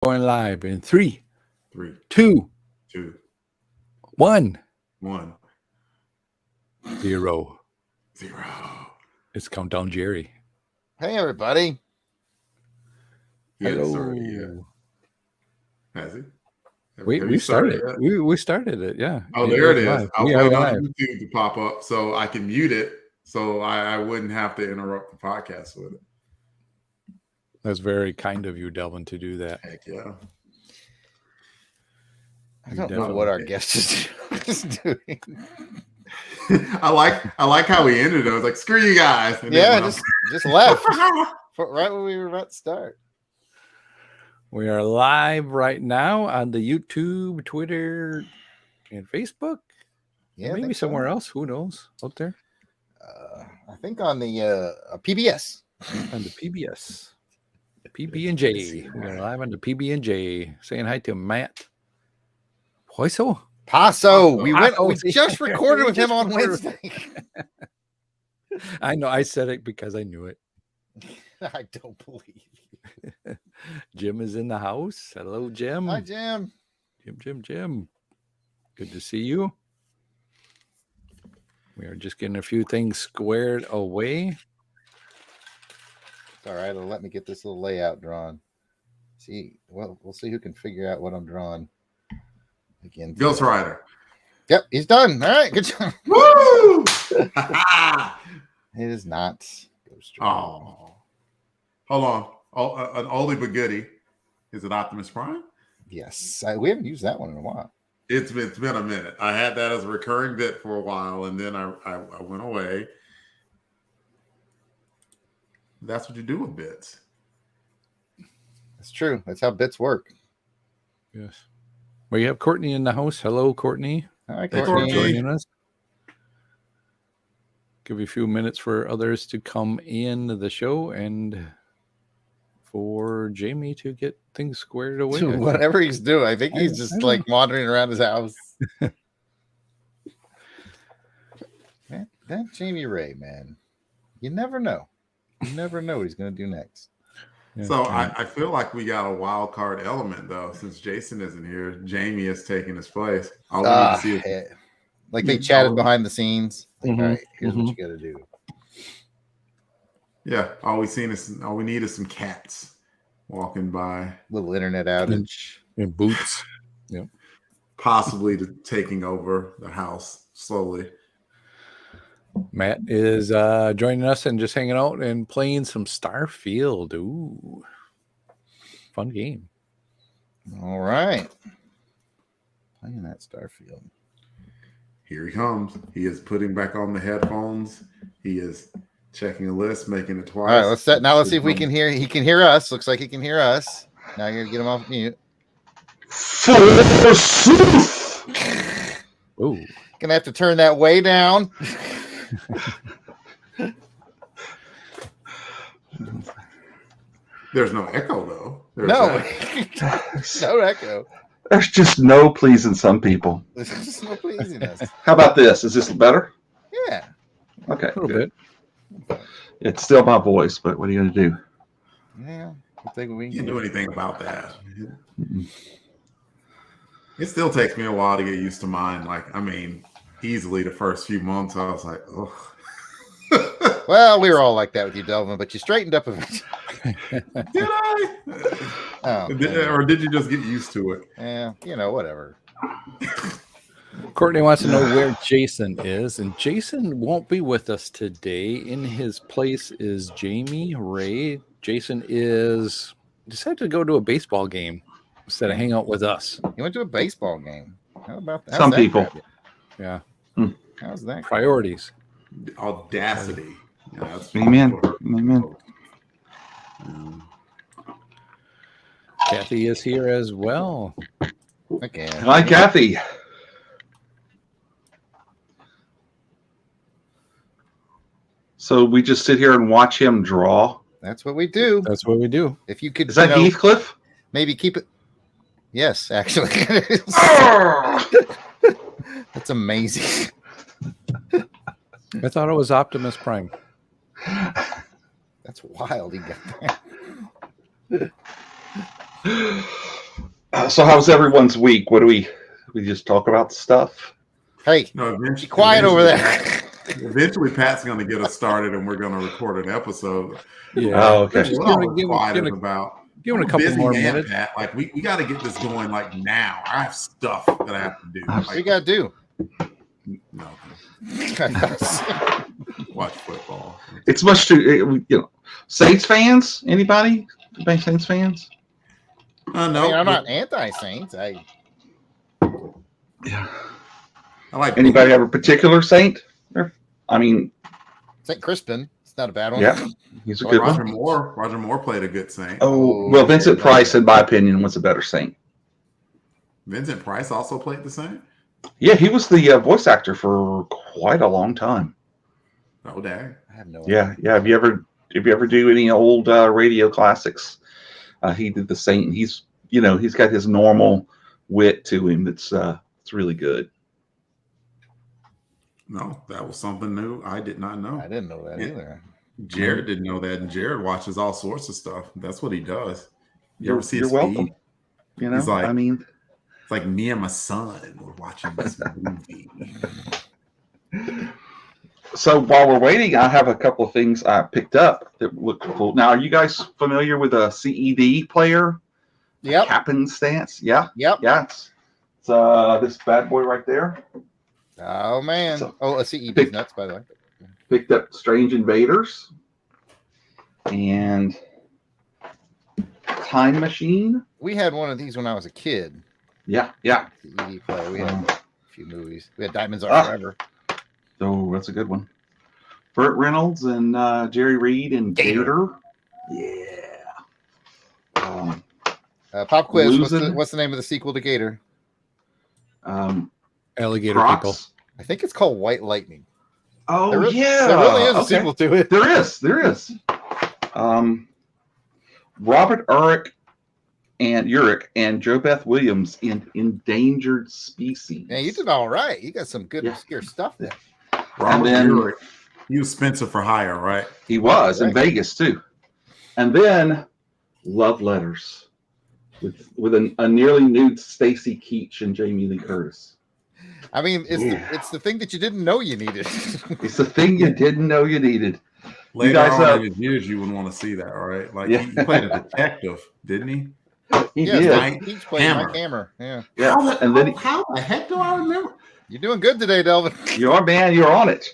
Going live in 3, 3, 2, 2, 1, 1, 0. 0. It's Countdown Jerry. Hey, everybody. Hello. Started yet. Has he? We started it. We started it, yeah. Oh, there it is. Live. I was waiting on YouTube to pop up so I can mute it so I wouldn't have to interrupt the podcast with it. That's very kind of you, Delvin, to do that. Heck yeah. I don't know what our guest is doing. I like how we ended it. I was like, screw you guys. And just left right when we were about to start. We are live right now on the YouTube, Twitter, and Facebook. Yeah, maybe somewhere else. Who knows? Out there. I think on the PBS. On the PBS. PB&J. We are live on the PB&J. Saying hi to Matt Paso. We just recorded with him on Wednesday. I know. I said it because I knew it. I don't believe you. Jim is in the house. Hello, Jim. Hi, Jim. Jim. Good to see you. We are just getting a few things squared away. All right, it'll let me get this little layout drawn. We'll see who can figure out what I'm drawing. Again, Ghost Rider. Yep, he's done. All right, good job. Woo! It is not Ghost Rider. Oh, hold on. An oldie but goodie. Is it Optimus Prime? Yes, we haven't used that one in a while. It's been a minute. I had that as a recurring bit for a while, and then I went away. That's what you do with bits. That's true. That's how bits work. Yes. We have Courtney in the house. Hello, Courtney. Hi, Courtney. Joining us. Give you a few minutes for others to come in the show and for Jamie to get things squared away. Whatever he's doing. I think he's just like wandering around his house. Man, that Jamie Ray, man. You never know. You never know what he's going to do next. Yeah, so I feel like we got a wild card element, though. Since Jason isn't here, Jamie is taking his place. Like they chatted behind the scenes. Like, all right, here's what you got to do. Yeah, all we need is some cats walking by. Little internet outage. In boots. Yep. Possibly taking over the house slowly. Matt is joining us and just hanging out and playing some Starfield. Ooh, fun game. All right. Playing that Starfield. Here he comes. He is putting back on the headphones. He is checking a list, making it twice. All right, let's see if we can hear. He can hear us. Looks like he can hear us. Now you're gonna get him off mute. Ooh. Gonna have to turn that way down. There's no echo though. No echo. There's just no pleasing some people. There's just no pleasing us. How about this? Is this better? Yeah. Okay. A little bit. It's still my voice, but what are you going to do? Yeah. I think we can't do anything about that. It still takes me a while to get used to mine. Easily the first few months, I was like, oh. Well, we were all like that with you, Delvin, but you straightened up a bit. Did I? Or did you just get used to it? Yeah, whatever. Courtney wants to know where Jason is, and Jason won't be with us today. In his place is Jamie Ray. Jason decided to go to a baseball game instead of hang out with us. He went to a baseball game. How about that? Some people. Yeah. How's that? Priorities. Audacity. Yeah, that's Amen. Amen. Kathy is here as well. Okay. Hi, Kathy. So we just sit here and watch him draw. That's what we do. That's what we do. If you could, is that Heathcliff? Maybe keep it. Yes, actually. That's amazing. I thought it was Optimus Prime. That's wild. He got that. So how's everyone's week? What do we just talk about stuff? Hey, No, be quiet over there. Eventually, Pat's going to get us started, and we're going to record an episode. Yeah. Oh, okay. What all the quiet is about. Give it I'm a couple busy more man, minutes. Pat. Like we got to get this going like now. I have stuff that I have to do. What you Like, got to do? nothing. Watch football. It's much too, Saints fans? Anybody Saints fans? No, I mean, I'm not anti-Saints. Yeah. I like Anybody have a particular Saint? I mean, St. Crispin. It's not a bad one. yeah, he's a good Roger one. Moore. Roger Moore played a good Saint. Oh, well, Vincent Price, in my opinion, was a better Saint. Vincent Price also played the Saint. Yeah, he was the voice actor for quite a long time. Oh, dang. I have no Yeah, idea. yeah. If you ever do any old radio classics, he did the Saint. And he's got his normal wit to him. It's really good. No, that was something new. I did not know. I didn't know that either. Jared didn't know that, and Jared watches all sorts of stuff. That's what he does. You ever see You're his welcome. feed? He's like, I mean, it's like me and my son were watching this movie. So while we're waiting, I have a couple of things I picked up that look cool. Now, are you guys familiar with a CED player? Yep. Cap'n Stance? Yeah. Yep. Yeah. It's this bad boy right there. Oh, man. So- A CED's nuts, by the way. Picked up Strange Invaders and Time Machine. We had one of these when I was a kid. Yeah. CED player. We had a few movies. We had Diamonds Are Forever. Oh, that's a good one. Burt Reynolds and Jerry Reed and Gator. Yeah. Pop quiz. Losing. What's the name of the sequel to Gator? Alligator Crocs. people. I think it's called White Lightning. Oh, There yeah. really is a Okay. sequel to it. There is. Robert Urich and Joe Beth Williams in Endangered Species. Yeah, you did all right. You got some good obscure stuff there. Robert then- Urich, he was Spencer for Hire, right? He was in Right. Vegas too. And then Love Letters with a nearly nude Stacy Keach and Jamie Lee Curtis. I mean, it's the thing that you didn't know you needed. It's the thing you didn't know you needed. Later guys, on in his years, you would want to see that, right? Like Yeah. he played a detective, didn't he? He Yeah, did. Mike Peach played Hammer. Mike Hammer. Yeah. Yeah. And then How the heck do I remember? You're doing good today, Delvin. you're on it.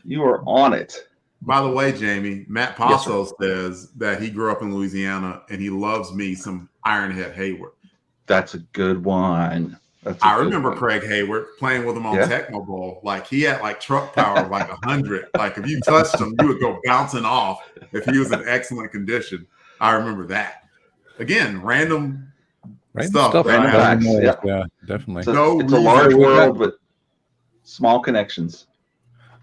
You are on it. By the way, Jamie, Matt Paso says that he grew up in Louisiana and he loves me some Ironhead Hayward. That's a good one. I remember Craig Hayward playing with him on Tecmo Bowl. Like he had like truck power of like 100. Like if you touched him, you would go bouncing off if he was in excellent condition. I remember that. Again, random stuff. random facts. Yeah, definitely. It's a large world with small connections.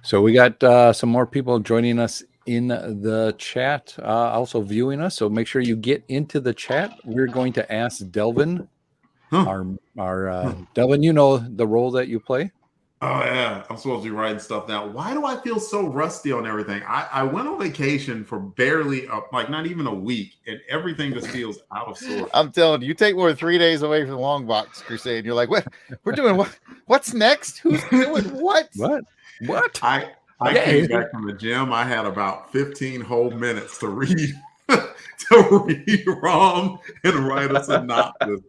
So we got some more people joining us in the chat, also viewing us. So make sure you get into the chat. We're going to ask Delvin, our Delvin. You know the role that you play. Oh yeah, I'm supposed to be writing stuff down. Why do I feel so rusty on everything? I went on vacation for barely, like not even a week, and everything just feels out of sorts. I'm telling you, you take more than 3 days away from the Longbox Crusade, and you're like, what? We're doing what? What's next? Who's doing what? What? I came back from the gym. I had about 15 whole minutes to read ROM and write a synopsis.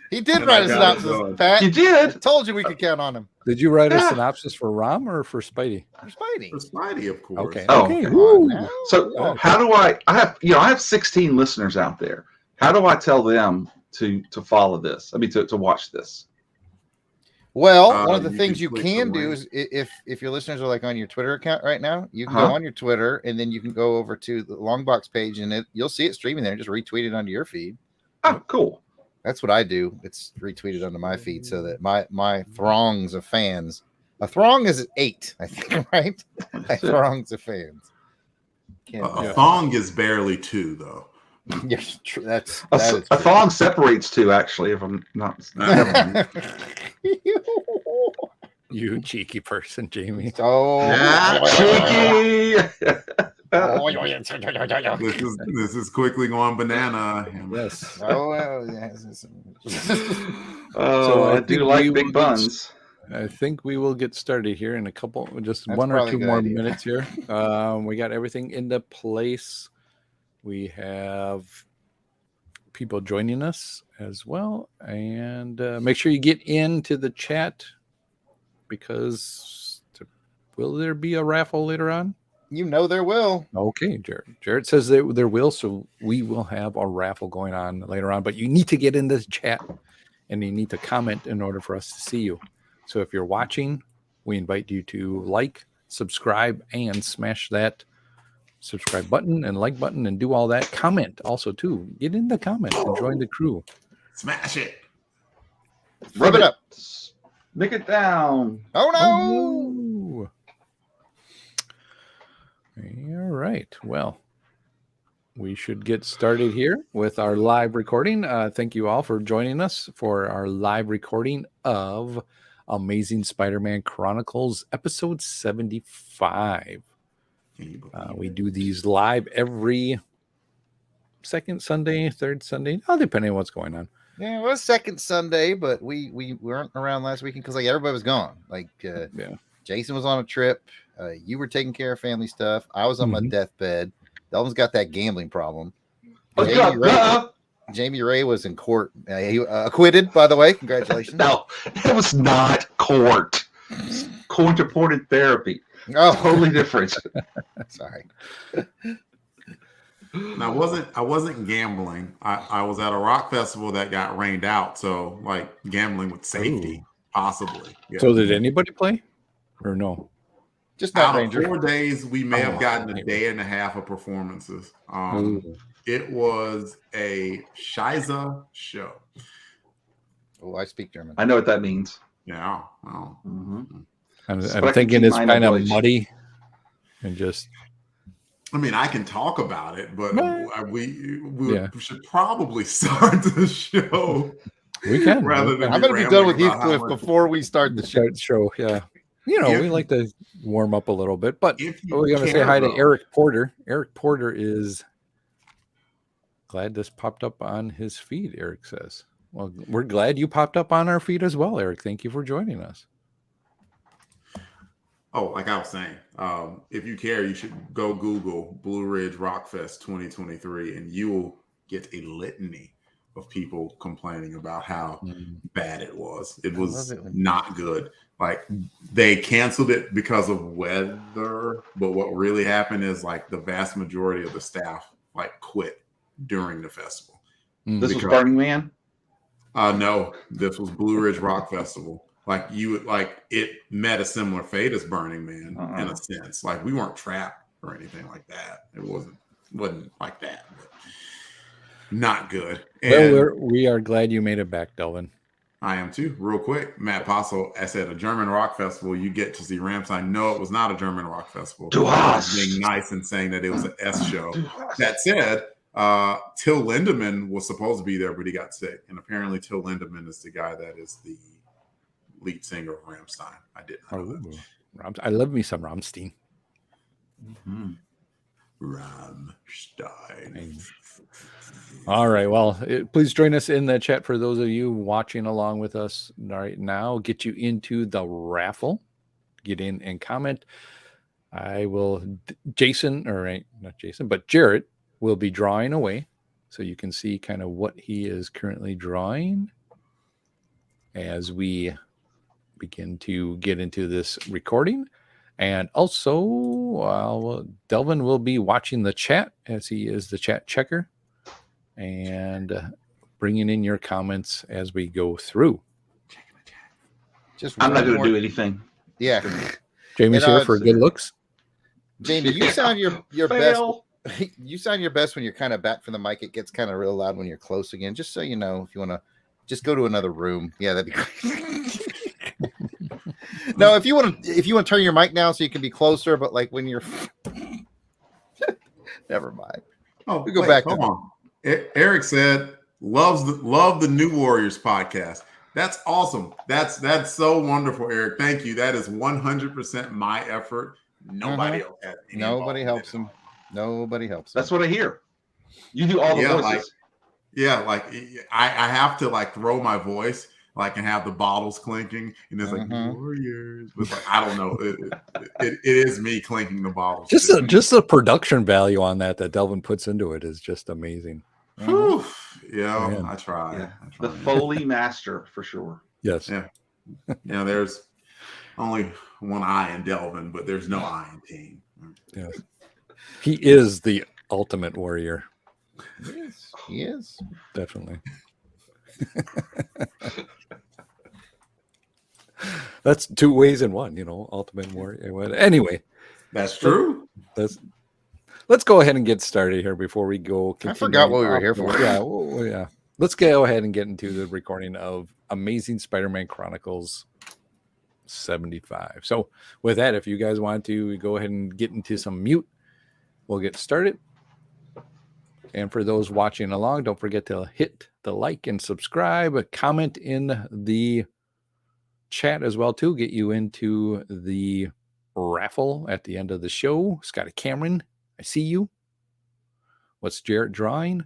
He did And write I a got it synopsis, done. Pat. You did. I told you we could count on him. Did you write a synopsis for ROM or for Spidey? For Spidey. For Spidey, of course. Okay. Oh, okay. Come Woo. on now. So how do I have 16 listeners out there. How do I tell them to follow this? I mean, to watch this? Well, one of the you things can you click can the do link. is if your listeners are like on your Twitter account right now, you can go on your Twitter and then you can go over to the Longbox page and you'll see it streaming there. Just retweet it onto your feed. Oh, cool. That's what I do. It's retweeted onto my feed so that my throngs of fans. A throng is 8, I think, right? Throngs of fans. A thong is barely 2, though. Yes, that's A that is thong separates 2, actually, if I'm not. You cheeky person, Jamie. So Cheeky. This is quickly going banana. Yes. Oh, well, yes. Oh, I do like big buns. I think we will get started here in a couple, just That's one or probably a two good more idea. minutes here. We got everything into place. We have people joining us as well. And make sure you get into the chat because will there be a raffle later on? You know there will. Okay, Jared. Jared says there will, so we will have a raffle going on later on. But you need to get in this chat and you need to comment in order for us to see you. So if you're watching, we invite you to like, subscribe, and smash that subscribe button and like button and do all that. Comment also too. Get in the comments and join the crew. Smash it. Rub it up. Nick it down. Oh no! Oh, no. All right. Well, we should get started here with our live recording. Thank you all for joining us for our live recording of Amazing Spider-Man Chronicles episode 75. We do these live every second Sunday, third Sunday, depending on what's going on. Yeah, it was second Sunday, but we weren't around last weekend because like everybody was gone. Like Jason was on a trip. You were taking care of family stuff. I was on my deathbed. Delvin's got that gambling problem. Jamie Ray was in court. He acquitted, by the way. Congratulations. No, it was not court. Court-appointed therapy. Oh, Totally different. Sorry. I wasn't gambling. I was at a rock festival that got rained out. So like gambling with safety, possibly. Yeah. So did anybody play or no? Just not out Ranger. of 4 days, we may have gotten a day and a half of performances. It was a Shiza show. Oh, I speak German. I know what that means. Yeah. Well, I'm thinking it's kind of muddy and just. I mean, I can talk about it, but we should probably start the show. We can. Rather than I'm going to be done with Heathcliff before we start the show. Yeah. We like to warm up a little bit, but we're going to say hi to Eric Porter. Eric Porter is glad this popped up on his feed, Eric says. Well, we're glad you popped up on our feed as well, Eric. Thank you for joining us. Oh, like I was saying, if you care, you should go Google Blue Ridge Rockfest 2023, and you will get a litany of people complaining about how bad it was. It was not good. Like they canceled it because of weather, but what really happened is like the vast majority of the staff like quit during the festival. This was Burning Man? No, this was Blue Ridge Rock Festival. Like it met a similar fate as Burning Man in a sense. Like we weren't trapped or anything like that. It wasn't like that. But not good. And well, we are glad you made it back, Delvin. I am too. Real quick, Matt Possel, I said a German rock festival, you get to see Rammstein. No, it was not a German rock festival. Being nice and saying that it was an S show. That said, Till Lindemann was supposed to be there, but he got sick. And apparently Till Lindemann is the guy that is the lead singer of Rammstein. I didn't know that. I love me some Rammstein. Rammstein. All right. Well, please join us in the chat for those of you watching along with us right now. Get you into the raffle. Get in and comment. Jarrett will be drawing away. So you can see kind of what he is currently drawing as we begin to get into this recording. And also, Delvin will be watching the chat as he is the chat checker and bringing in your comments as we go through. I'm not going to do anything. Yeah. Jamie's here for good looks. Jamie, you sound your best. You sound your best when you're kind of back from the mic. It gets kind of real loud when you're close again. Just so you know, if you want to just go to another room. Yeah, that'd be great. No, if you want to turn your mic down so you can be closer, but like when you're never mind. Oh, we go back. Hold on. Eric said love the New Warriors podcast. That's awesome. That's so wonderful, Eric. Thank you. That is 100% my effort. Nobody else has. Nobody helps him. Nobody helps. That's what I hear. You do all the voices. I have to like throw my voice like and have the bottles clinking and it's like Warriors. But like I don't know. It is me clinking the bottles. Just the production value on that Delvin puts into it is just amazing. Yeah, man. I Yeah. try. The Foley master for sure. Yes. Yeah. There's only one I in Delvin, but there's no I in team. Yes. He is the ultimate warrior. He is. Definitely. That's 2 ways in one, ultimate warrior. Anyway. That's true. Let's go ahead and get started here before we go. I forgot what we were here for. Yeah. Let's go ahead and get into the recording of Amazing Spider-Man Chronicles 75. So with that, if you guys want to go ahead and get into some mute, we'll get started. And for those watching along, don't forget to hit the like and subscribe, comment in the chat as well too, get you into the raffle at the end of the show. Scotty Cameron, I see you. What's Jarrett drawing?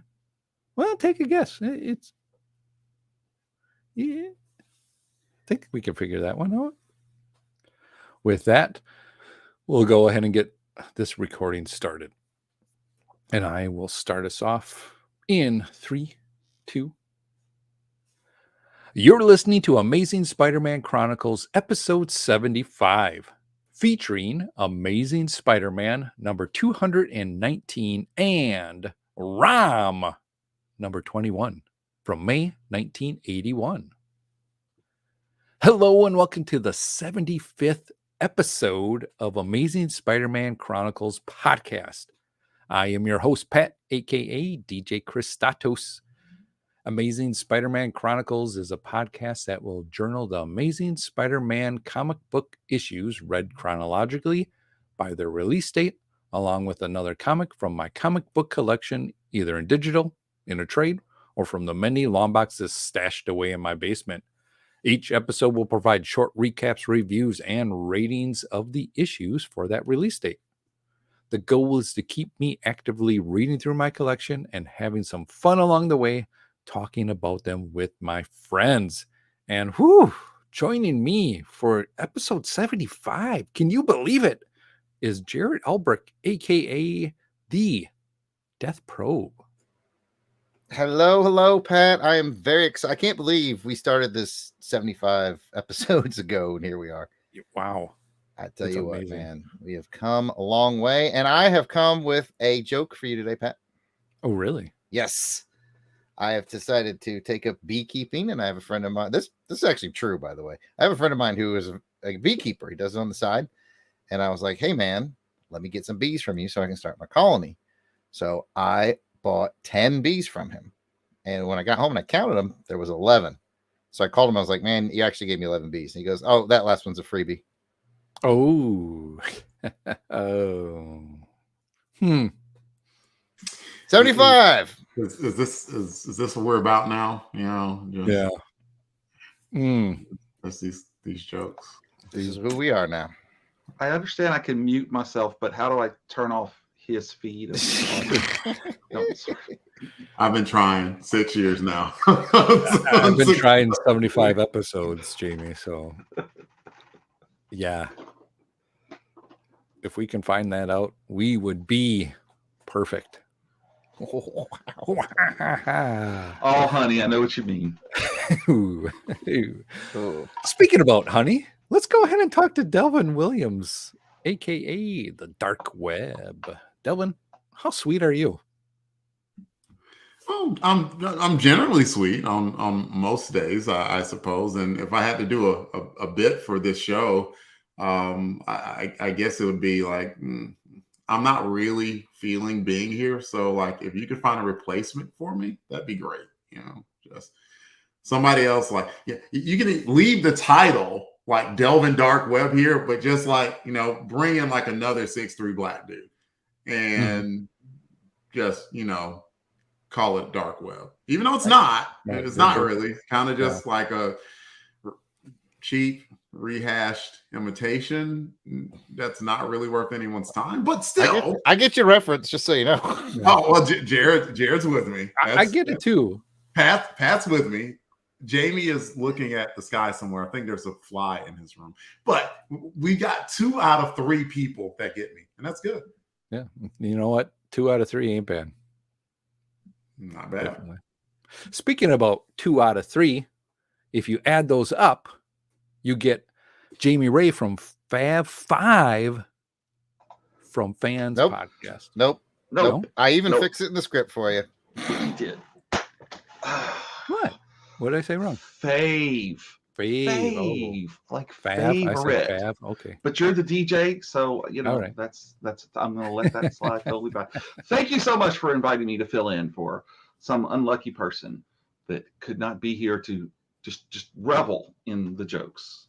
Well, take a guess. I think we can figure that one out. With that, we'll go ahead and get this recording started. And I will start us off in 3, 2. You're listening to Amazing Spider-Man Chronicles episode 75, featuring Amazing Spider-Man number 219 and ROM number 21 from May 1981. Hello and welcome to the 75th episode of Amazing Spider-Man Chronicles podcast. I am your host, Pat, aka DJ Christatos. Amazing Spider-Man Chronicles is a podcast that will journal the Amazing Spider-Man comic book issues read chronologically by their release date, along with another comic from my comic book collection, either in digital, in a trade, or from the many long boxes stashed away in my basement. Each episode will provide short recaps, reviews, and ratings of the issues for that release date. The goal is to keep me actively reading through my collection and having some fun along the way, talking about them with my friends. And joining me for episode 75, can you believe it, is Jared Albrecht, aka the Death Probe. Hello, Pat. I am very excited. I can't believe we started this 75 episodes ago, and here we are. Wow. I tell you what, man, we have come a long way, and I have come with a joke for you today, Pat. Oh, really? Yes. I have decided to take up beekeeping, and I have a friend of mine. This is actually true, by the way. I have a friend of mine who is a beekeeper. He does it on the side, and I was like, hey, man, let me get some bees from you so I can start my colony. So I bought 10 bees from him, and when I got home and I counted them, there was 11. So I called him. I was like, man, you actually gave me 11 bees. And he goes, oh, that last one's a freebie. Oh. 75. Is this what we're about now? Yeah. That's these jokes. This is who we are now. I understand I can mute myself, but how do I turn off his feed? I've been trying 6 years now. I've been trying 75 episodes, Jamie. So, yeah. If we can find that out, we would be perfect. Oh, honey, I know what you mean. Speaking about honey, let's go ahead and talk to Delvin Williams, aka the Dark Web. Delvin, how sweet are you? Oh, I'm generally sweet on most days, I suppose. And if I had to do a bit for this show, I guess it would be like I'm not really feeling being here. So like if you could find a replacement for me, that'd be great. Just somebody else, like, yeah, you can leave the title like Delvin Dark Web here, but just like, bring in like another 6'3" black dude and just, call it Dark Web, even though it's not. It's not really. Kind of just like a cheap rehashed imitation that's not really worth anyone's time, but still. I get your reference, just so you know. Oh, well, Jared's with me. I get it too. Pat's with me. Jamie is looking at the sky somewhere. I think there's a fly in his room. But we got 2 out of 3 people that get me, and that's good. Yeah. You know what? 2 out of 3 ain't bad. Not bad. Definitely. Speaking about 2 out of 3, if you add those up, you get Jamie Ray from Fab 5 from Fans Podcast. Nope. I even fixed it in the script for you. You did. What? What did I say wrong? Fave. Oh. Like Fab. favorite. I said Fab. Okay. But you're the DJ, so you know right. that's I'm gonna let that slide totally by. Thank you so much for inviting me to fill in for some unlucky person that could not be here to just revel in the jokes.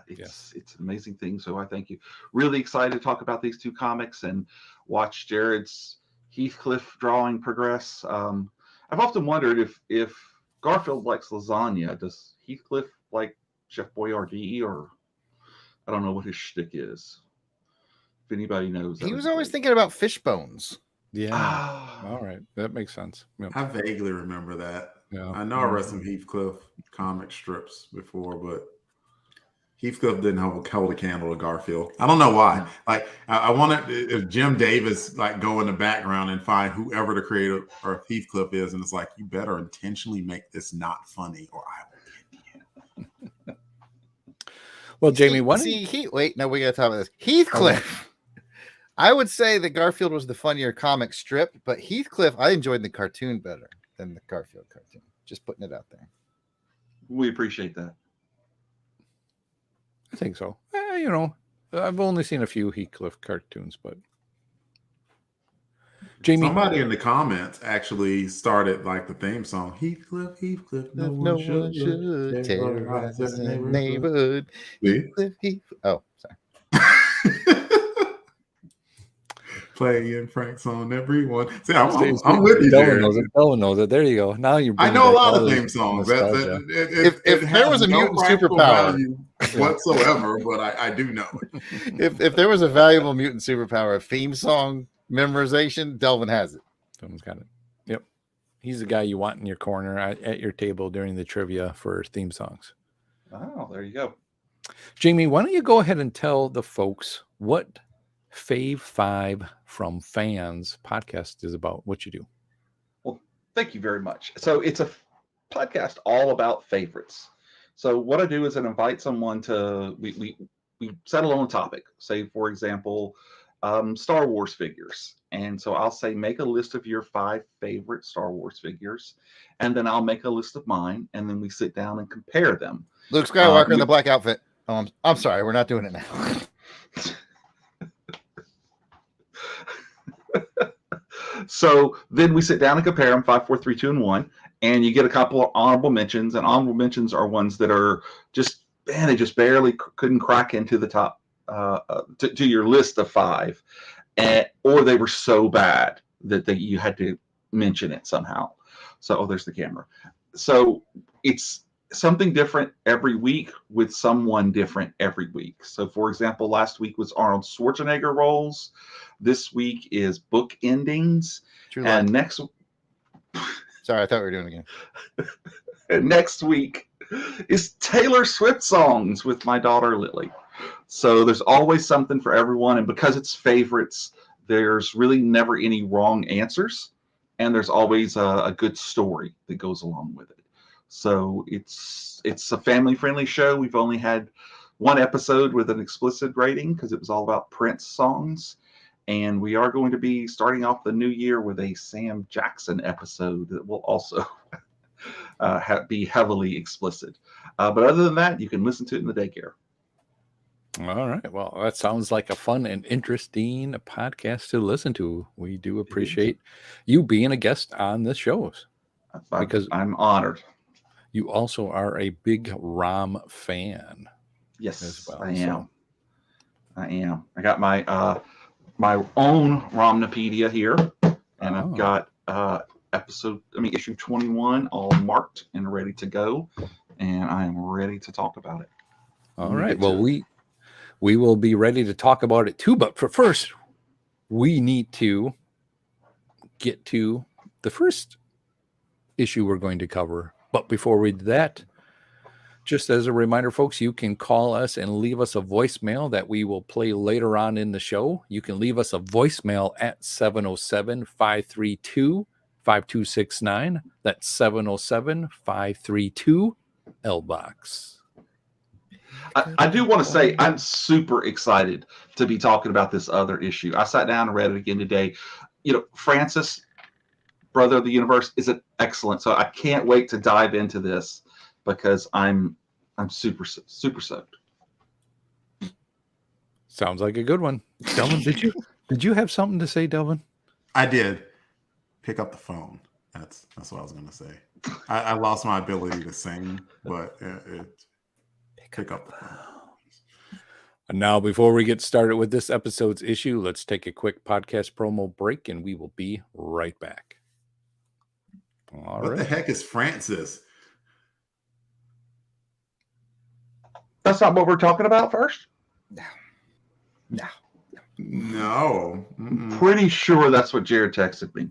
It's an amazing thing. So I thank you. Really excited to talk about these 2 comics and watch Jared's Heathcliff drawing progress. I've often wondered if Garfield likes lasagna, does Heathcliff like Chef Boyardee, or I don't know what his shtick is. If anybody knows, he was always thinking about fish bones. Yeah. All right, that makes sense. Yep. I vaguely remember that. Yeah. I know I read some Heathcliff comic strips before, but Heathcliff didn't hold a candle to Garfield. I don't know why. Like I wanted if Jim Davis like go in the background and find whoever the creator of Heathcliff is, and it's like, you better intentionally make this not funny, or I will get you. Well, Jamie, we gotta talk about this. Heathcliff. Okay. I would say that Garfield was the funnier comic strip, but Heathcliff, I enjoyed the cartoon better than the Garfield cartoon. Just putting it out there. We appreciate that. I think so. You know, I've only seen a few Heathcliff cartoons, but Jamie, somebody in the comments actually started like the theme song. Heathcliff, no one should terrorize the neighborhood. Heathcliff. Oh, sorry. Playing Frank's on everyone. See, I'm with you, Jared. Delvin knows it. There you go. Now you. I know a lot of theme songs. If there was a mutant superpower whatsoever, but I do know it. If there was a valuable mutant superpower of theme song memorization, Delvin has it. Delvin's got it. Yep, he's the guy you want in your corner at your table during the trivia for theme songs. Oh, there you go. Jamie, why don't you go ahead and tell the folks what Fave 5 from Fans podcast is about, what you do? Well, thank you very much. So it's a podcast all about favorites. So what I do is I invite someone to, we settle on a topic. Say, for example, Star Wars figures. And so I'll say, make a list of your 5 favorite Star Wars figures. And then I'll make a list of mine. And then we sit down and compare them. Luke Skywalker in the black outfit. I'm sorry, we're not doing it now. So then we sit down and compare them 5, 4, 3, 2, and 1, and you get a couple of honorable mentions. And honorable mentions are ones that are just, man, they just barely couldn't crack into the top to your list of 5, or they were so bad that you had to mention it somehow. So there's the camera. So it's something different every week with someone different every week. So for example, last week was Arnold Schwarzenegger roles. This week is book endings. And next, sorry, I thought we were doing it again. And next week is Taylor Swift songs with my daughter Lily. So there's always something for everyone, and because it's favorites, there's really never any wrong answers, and there's always a good story that goes along with it. So it's a family-friendly show. We've only had 1 episode with an explicit rating because it was all about Prince songs. And we are going to be starting off the new year with a Sam Jackson episode that will also be heavily explicit. But other than that, you can listen to it in the daycare. All right. Well, that sounds like a fun and interesting podcast to listen to. We do appreciate you being a guest on this show. Because I'm honored. You also are a big ROM fan. Yes, as well, I am. So. I am. I got my my own Romnopedia here, and I've got issue 21 all marked and ready to go, and I am ready to talk about it. All right. Well, we will be ready to talk about it too. But for first, we need to get to the first issue we're going to cover. But before we do that, just as a reminder, folks, you can call us and leave us a voicemail that we will play later on in the show. You can leave us a voicemail at 707-532-5269. That's 707-532-LBOX. I do want to say I'm super excited to be talking about this other issue. I sat down and read it again today. Francis, Brother of the Universe, is an excellent. So I can't wait to dive into this because I'm super stoked. Sounds like a good one. Delvin, did you have something to say, Delvin? I did. Pick up the phone. That's what I was going to say. I lost my ability to sing, but pick up the phone. And now, before we get started with this episode's issue, let's take a quick podcast promo break, and we will be right back. What the heck is Francis? That's not what we're talking about first? No. I'm pretty sure that's what Jared texted me.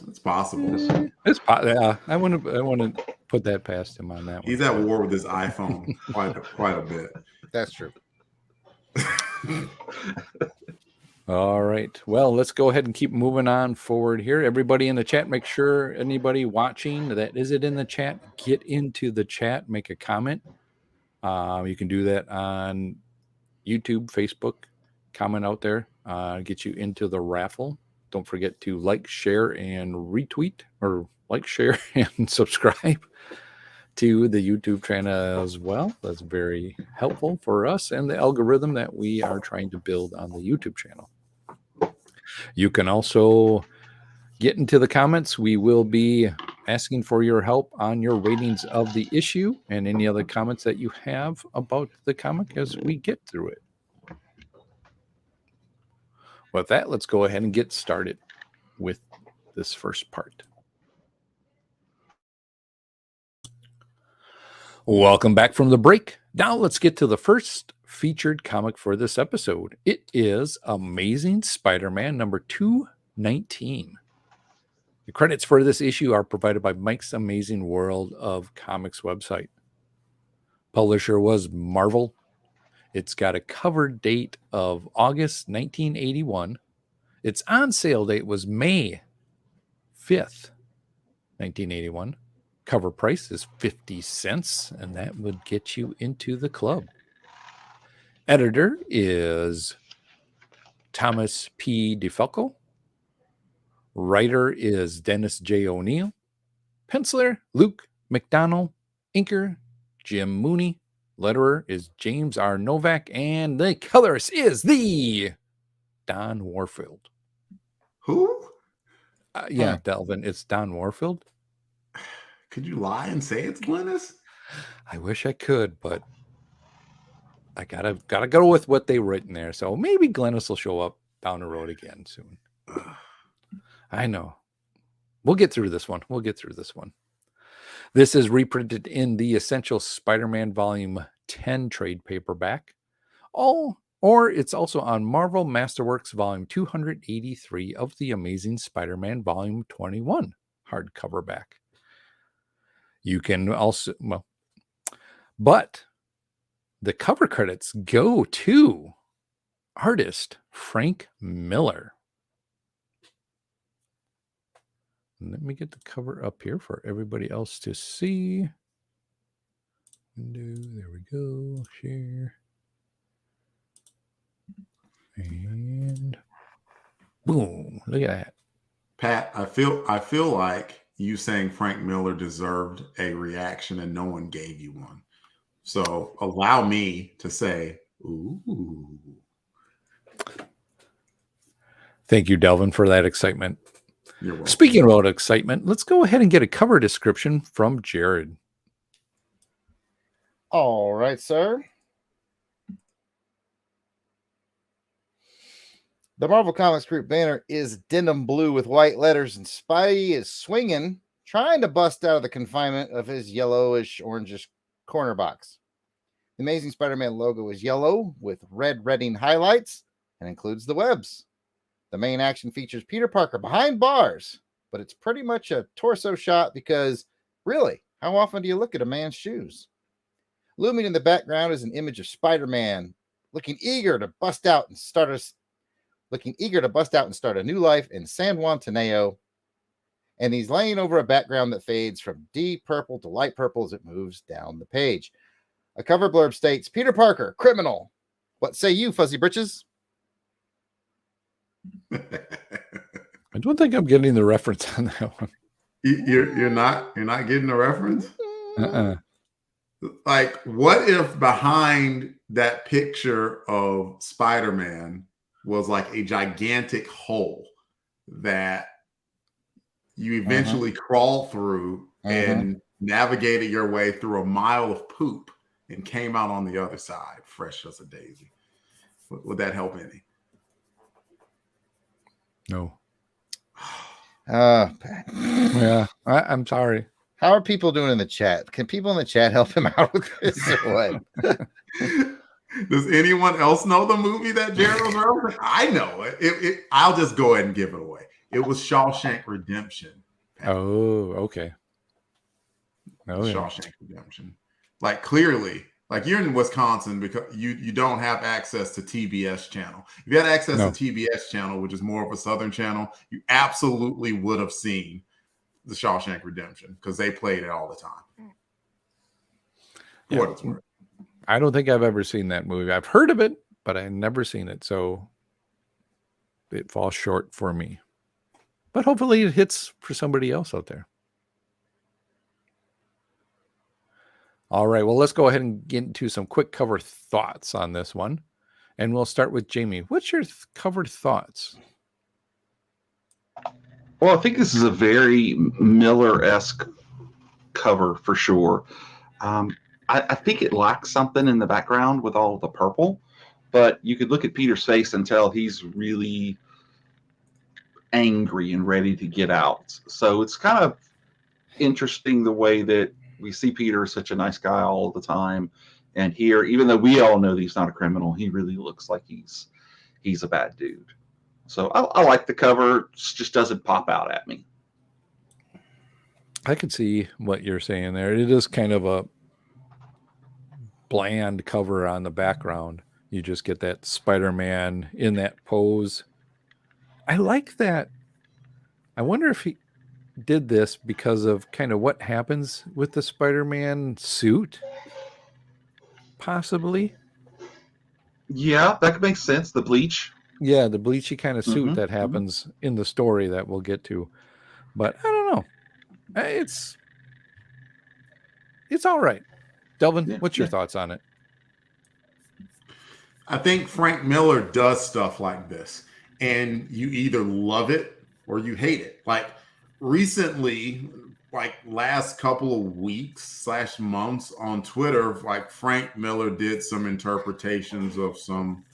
It's possible. I want to put that past him on that one. He's at war with his iPhone quite a bit. That's true. All right. Well, let's go ahead and keep moving on forward here. Everybody in the chat, make sure anybody watching that is it in the chat, get into the chat, make a comment. You can do that on YouTube, Facebook, comment out there, get you into the raffle. Don't forget to like, share, and retweet, or like, share, and subscribe to the YouTube channel as well. That's very helpful for us and the algorithm that we are trying to build on the YouTube channel. You can also get into the comments. We will be asking for your help on your ratings of the issue and any other comments that you have about the comic as we get through it. With that, let's go ahead and get started with this first part. Welcome back from the break. Now let's get to the first featured comic for this episode. It is Amazing Spider-Man number 219. The credits for this issue are provided by Mike's Amazing World of Comics website. Publisher was Marvel. It's got a cover date of August 1981. Its on sale date was May 5th, 1981. Cover price is 50 cents, and that would get you into the club. Editor is Thomas P. DeFalco. Writer is Dennis J. O'Neill. Penciler, Luke McDonnell. Inker, Jim Mooney. Letterer is James R. Novak. And the colorist is the Don Warfield. Who? Delvin, it's Don Warfield. Could you lie and say it's Glennis? I wish I could, but I gotta go with what they written there. So maybe Glennis will show up down the road again soon. I know. We'll get through this one. This is reprinted in the Essential Spider-Man Volume 10 trade paperback. Or it's also on Marvel Masterworks Volume 283 of the Amazing Spider-Man Volume 21 hardcover back. You can also, but the cover credits go to artist Frank Miller. Let me get the cover up here for everybody else to see. There we go. Share. And boom. Look at that. Pat, I feel like you saying Frank Miller deserved a reaction and no one gave you one. So allow me to say, ooh. Thank you, Delvin, for that excitement. You're welcome. Speaking about excitement, let's go ahead and get a cover description from Jared. All right, sir. The Marvel Comics Group banner is denim blue with white letters, and Spidey is swinging, trying to bust out of the confinement of his yellowish, orangish corner box. The Amazing Spider-Man logo is yellow with red redding highlights and includes the webs. The main action features Peter Parker behind bars, but it's pretty much a torso shot because, really, how often do you look at a man's shoes? Looming in the background is an image of Spider-Man looking eager to bust out and start a new life in San Juan Teneo. And he's laying over a background that fades from deep purple to light purple as it moves down the page. A cover blurb states, Peter Parker, criminal. What say you, Fuzzy Britches? I don't think I'm getting the reference on that one. You're not getting the reference? Uh-uh. Like, what if behind that picture of Spider-Man was like a gigantic hole that you eventually crawl through and navigated your way through a mile of poop and came out on the other side, fresh as a daisy? Would that help any? No. Yeah, I'm sorry. How are people doing in the chat? Can people in the chat help him out with this or what? Does anyone else know the movie that Jared was referencing? I know it. I'll just go ahead and give it away. It was Shawshank Redemption. Oh, okay. Shawshank Redemption. Like, clearly, like, you're in Wisconsin because you don't have access to TBS channel. If you had access to TBS channel, which is more of a Southern channel, you absolutely would have seen the Shawshank Redemption because they played it all the time. Yeah. What it's worth. I don't think I've ever seen that movie. I've heard of it, but I've never seen it. So it falls short for me. But hopefully it hits for somebody else out there. All right. Well, let's go ahead and get into some quick cover thoughts on this one. And we'll start with Jamie. What's your cover thoughts? Well, I think this is a very Miller-esque cover for sure. I think it lacks something in the background with all the purple, but you could look at Peter's face and tell he's really angry and ready to get out. So it's kind of interesting the way that we see Peter as such a nice guy all the time. And here, even though we all know that he's not a criminal, he really looks like he's a bad dude. So I like the cover. It just doesn't pop out at me. I can see what you're saying there. It is kind of a bland cover on the background. You just get that Spider-Man in that pose. I like that. I wonder if he did this because of kind of what happens with the Spider-Man suit. Possibly. Yeah, that could make sense. The bleach. Yeah, the bleachy kind of suit that happens in the story that we'll get to. But I don't know. It's all right. Delvin, what's your thoughts on it? I think Frank Miller does stuff like this, and you either love it or you hate it. Like recently, like last couple of weeks / months on Twitter, like Frank Miller did some interpretations of some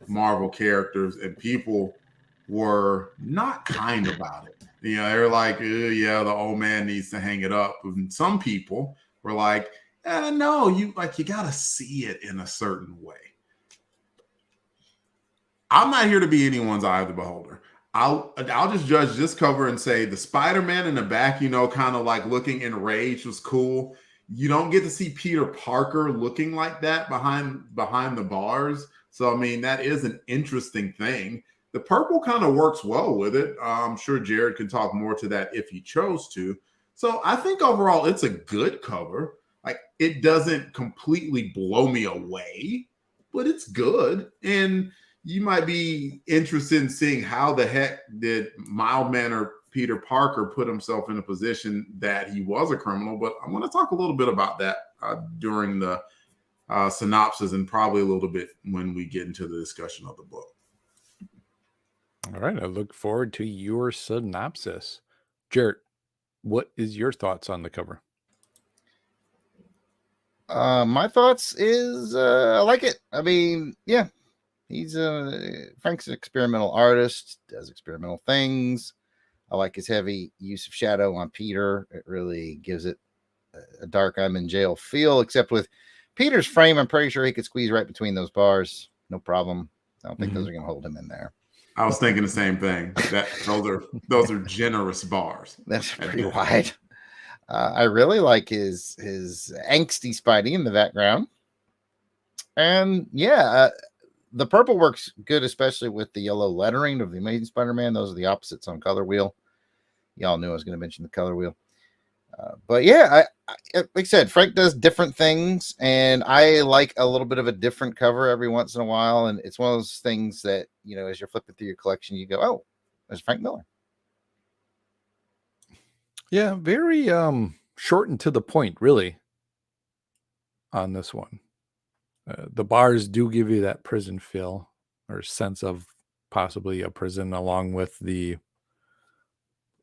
Marvel characters, and people were not kind about it. You know, they were like, yeah, the old man needs to hang it up. And some people were like, no, you got to see it in a certain way. I'm not here to be anyone's eye of the beholder. I'll just judge this cover and say the Spider-Man in the back, you know, kind of like looking enraged was cool. You don't get to see Peter Parker looking like that behind the bars. So, I mean, that is an interesting thing. The purple kind of works well with it. I'm sure Jared can talk more to that if he chose to. So I think overall it's a good cover. Like, it doesn't completely blow me away, but it's good. And you might be interested in seeing how the heck did mild-mannered Peter Parker put himself in a position that he was a criminal. But I'm going to talk a little bit about that during the synopsis and probably a little bit when we get into the discussion of the book. All right. I look forward to your synopsis. Jared, what is your thoughts on the cover? My thoughts is I like it. I mean, yeah, he's Frank's an experimental artist, does experimental things. I like his heavy use of shadow on Peter. It really gives it a dark I'm in jail feel, except with Peter's frame, I'm pretty sure he could squeeze right between those bars. No problem. I don't think those are going to hold him in there. I was thinking the same thing. That those are generous bars. That's pretty wide. I really like his angsty Spidey in the background. And yeah, the purple works good, especially with the yellow lettering of the Amazing Spider-Man. Those are the opposites on color wheel. Y'all knew I was going to mention the color wheel. But yeah, I like I said, Frank does different things, and I like a little bit of a different cover every once in a while. And it's one of those things that, you know, as you're flipping through your collection, you go, oh, there's Frank Miller. Yeah, very short and to the point, really, on this one. The bars do give you that prison feel or sense of possibly a prison, along with the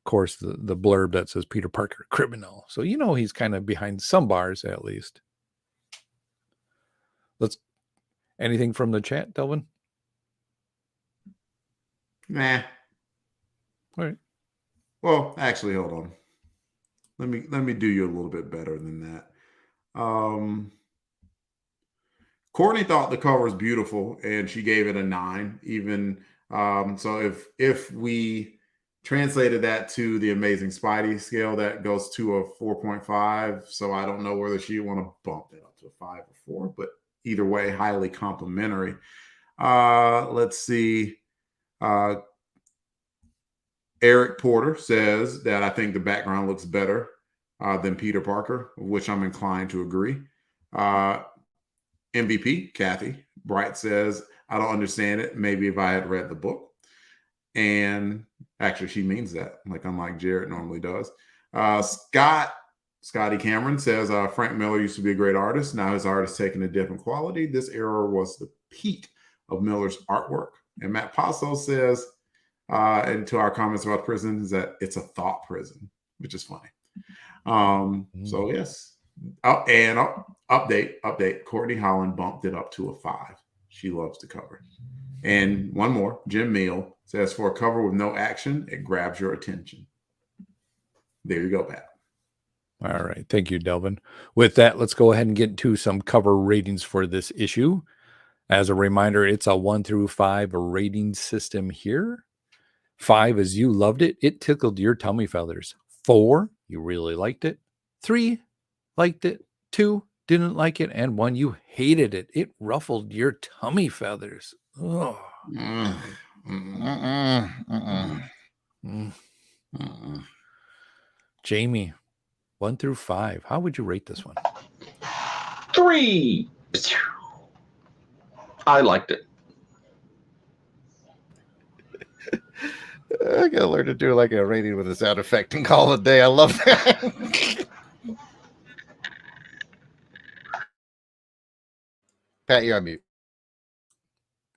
course, the blurb that says Peter Parker criminal. So you know he's kind of behind some bars at least. Anything from the chat, Delvin? Nah. All right. Well, actually, hold on. Let me do you a little bit better than that. Courtney thought the cover was beautiful, and she gave it a 9. Even so, if we translated that to the Amazing Spidey scale, that goes to a 4.5. So I don't know whether she want to bump it up to a 5 or 4, but either way, highly complimentary. Let's see. Eric Porter says that I think the background looks better than Peter Parker, which I'm inclined to agree. MVP, Kathy Bright says, I don't understand it. Maybe if I had read the book. And actually, she means that, like unlike Jarrett normally does. Scotty Cameron says, Frank Miller used to be a great artist. Now his art is taking a different quality. This era was the peak of Miller's artwork. And Matt Passo says, and to our comments about prison, is that it's a thought prison, which is funny. So yes. Update. Courtney Holland bumped it up to a 5. She loves the cover. And one more, Jim Meal says, for a cover with no action, it grabs your attention. There you go, Pat. All right. Thank you, Delvin. With that, let's go ahead and get into some cover ratings for this issue. As a reminder, it's a 1 through 5 rating system here. 5 is you loved it. It tickled your tummy feathers. 4, you really liked it. 3, liked it. 2, didn't like it. And 1, you hated it. It ruffled your tummy feathers. Oh. Jamie, 1 through 5. How would you rate this one? 3. I liked it. I gotta learn to do like a rating with a sound effect and call it a day. I love that. Pat, you're on mute.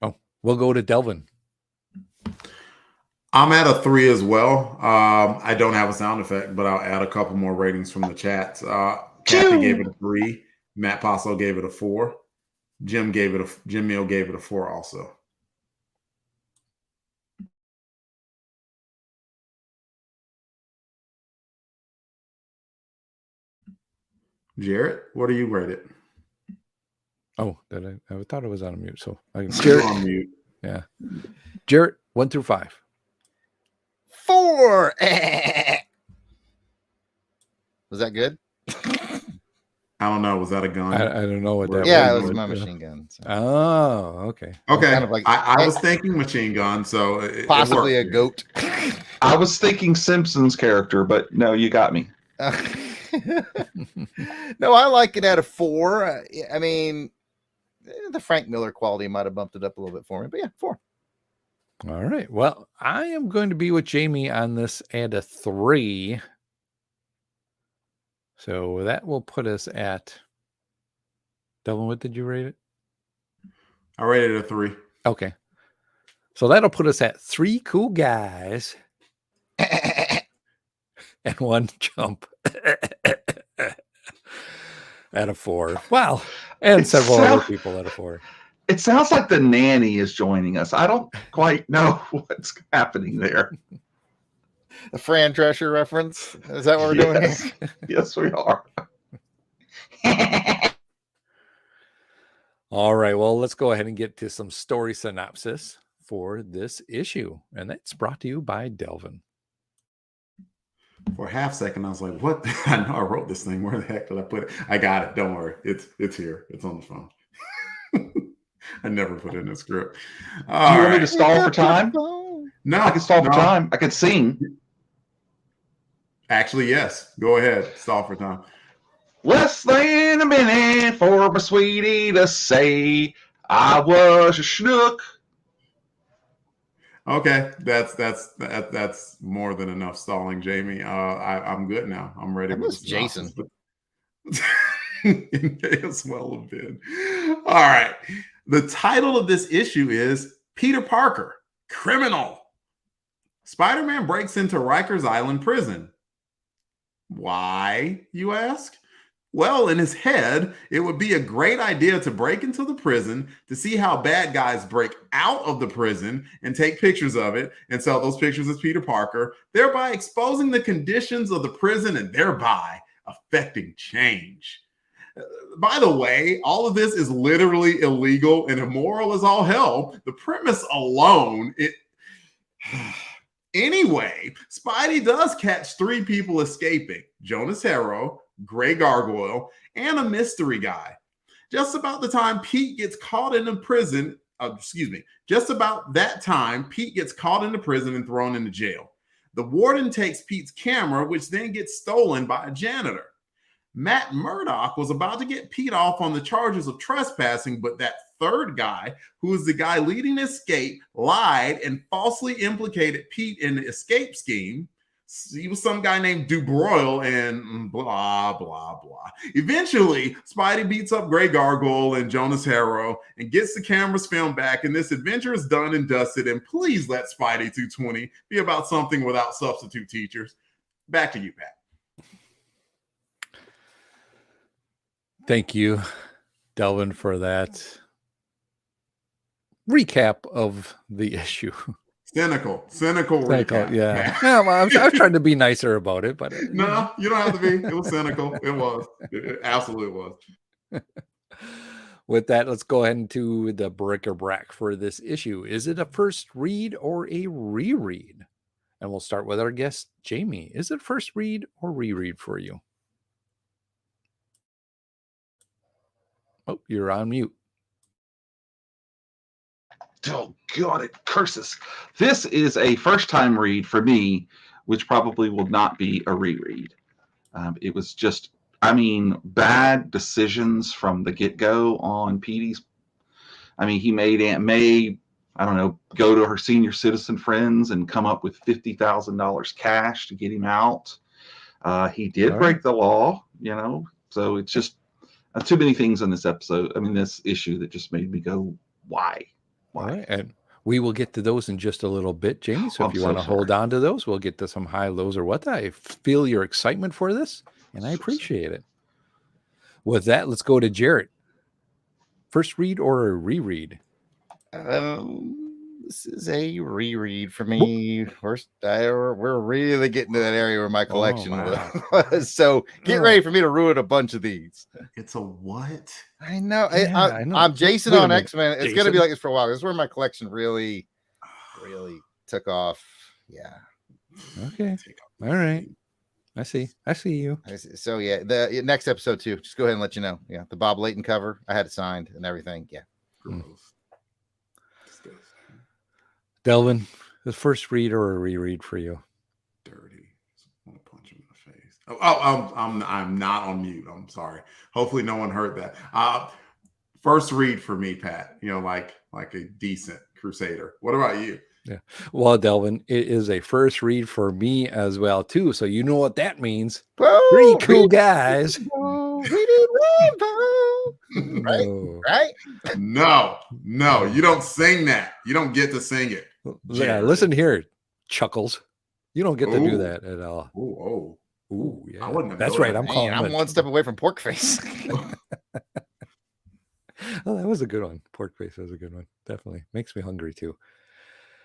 Oh, we'll go to Delvin. I'm at a 3 as well. I don't have a sound effect, but I'll add a couple more ratings from the chats. Kathy gave it a 3. Matt Passo gave it a 4. Jim Meal gave it a 4 also. Jarrett, what do you rate it? Oh, I thought it was on mute. So Jarrett on mute. Yeah. Jarrett, 1 through 5. 4. Was that good? I don't know. Was that a gun? I don't know what that was. Yeah, it was my machine gun. So. Oh, okay. Okay. Kind of like, I was thinking machine gun, so possibly a goat. I was thinking Simpsons character, but no, you got me. No, I like it at a 4. I mean, the Frank Miller quality might have bumped it up a little bit for me, but yeah, 4. All right. Well, I am going to be with Jamie on this at a 3. So that will put us at, Delvin, what did you rate it? I rated it a 3. Okay. So that'll put us at 3 cool guys and 1 jump at a 4. Wow. And several other people at a 4. It sounds like the nanny is joining us. I don't quite know what's happening there. A Fran Drescher reference? Is that what we're doing here? Yes, we are. All right. Well, let's go ahead and get to some story synopsis for this issue. And that's brought to you by Delvin. For a half second, I was like, what? I know I wrote this thing. Where the heck did I put it? I got it. Don't worry. It's here. It's on the phone. I never put it in the script. Do you want me to stall for time? No. I can stall for time. I can sing. Actually, yes. Go ahead. Stall for time. Less than a minute for my sweetie to say I was a schnook. Okay, that's more than enough stalling, Jamie. I'm good now. I'm ready. I miss Jason. It may as well have been. All right. The title of this issue is Peter Parker, Criminal. Spider-Man breaks into Rikers Island prison. Why, you ask? Well, in his head, it would be a great idea to break into the prison to see how bad guys break out of the prison and take pictures of it and sell those pictures as Peter Parker, thereby exposing the conditions of the prison and thereby affecting change. By the way, all of this is literally illegal and immoral as all hell. The premise alone, Anyway, Spidey does catch 3 people escaping: Jonas Harrow, Grey Gargoyle, and a mystery guy. Just about the time Pete gets caught into prison, just about that time, Pete gets caught into prison and thrown into jail. The warden takes Pete's camera, which then gets stolen by a janitor. Matt Murdock was about to get Pete off on the charges of trespassing, but that third guy, who is the guy leading the escape, lied and falsely implicated Pete in the escape scheme. He was some guy named Dubroil and blah, blah, blah. Eventually, Spidey beats up Grey Gargoyle and Jonas Harrow and gets the camera's film back, and this adventure is done and dusted. And please let Spidey 220 be about something without substitute teachers. Back to you, Pat. Thank you, Delvin, for that recap of the issue. Cynical recap. Yeah. Well, I was trying to be nicer about it, but no, you don't have to be. It was cynical. It was. It absolutely was. With that, let's go ahead into the bric-a-brac for this issue. Is it a first read or a reread? And we'll start with our guest, Jamie. Is it first read or reread for you? Oh, you're on mute. Oh, God, it curses. This is a first-time read for me, which probably will not be a reread. It was just, bad decisions from the get-go on Petey's. He made Aunt May, go to her senior citizen friends and come up with $50,000 cash to get him out. He did break the law, so it's just too many things in this episode. This issue that just made me go, why? All right, and we will get to those in just a little bit, Jamie. So if you want to hold on to those, we'll get to some high lows or what. I feel your excitement for this, and I appreciate it. With that, let's go to Jarrett. First read or a reread? This is a reread for me. We're really getting to that area where my collection was. So get ready for me to ruin a bunch of these. It's a what? I know. Yeah, I know. I'm Jason on X-Men. It's going to be like this for a while. This is where my collection really took off. Yeah. Okay. All right. I see you. So yeah, the next episode too. Just go ahead and let you know. Yeah, the Bob Layton cover. I had it signed and everything. Yeah. Gross. Delvin, the first read or a reread for you? Dirty. I want to punch him in the face. I'm not on mute. I'm sorry. Hopefully no one heard that. First read for me, Pat. Like a decent Crusader. What about you? Yeah. Well, Delvin, it is a first read for me as well too. So you know what that means. Three cool guys. Right? No, you don't sing that. You don't get to sing it. Yeah, listen here, Chuckles. You don't get to do that at all. Ooh, yeah. I wouldn't have. That's right. I'm one step away from pork face. Oh, that was a good one. Pork face was a good one. Definitely makes me hungry too.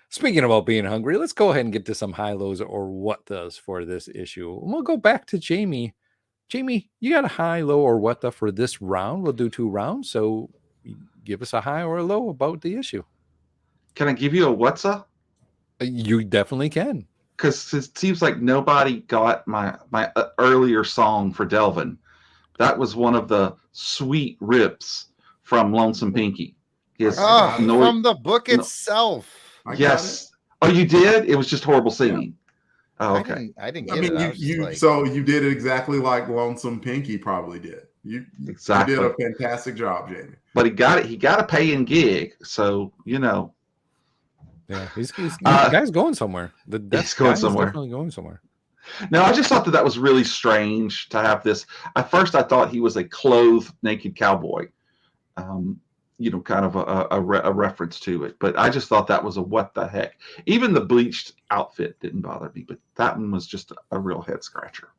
Speaking about being hungry, let's go ahead and get to some high lows or what does for this issue. We'll go back to Jamie. Jamie, you got a high, low, or what the for this round? We'll do 2 rounds. So give us a high or a low about the issue. Can I give you a what's up? You definitely can. Because it seems like nobody got my earlier song for Delvin. That was one of the sweet rips from Lonesome Pinky. From the book itself. Yes. Oh, you did? It was just horrible singing. Yeah. Oh, okay. I didn't get it. So you did it exactly like Lonesome Pinky probably did. You did a fantastic job, Jamie. But he got it. He got a paying gig, so you know. Yeah, the guy's going somewhere. He's going somewhere. Definitely going somewhere. No, I just thought that was really strange to have this. At first, I thought he was a clothed naked cowboy. Kind of a reference to it. But I just thought that was a what the heck. Even the bleached outfit didn't bother me, but that one was just a real head scratcher.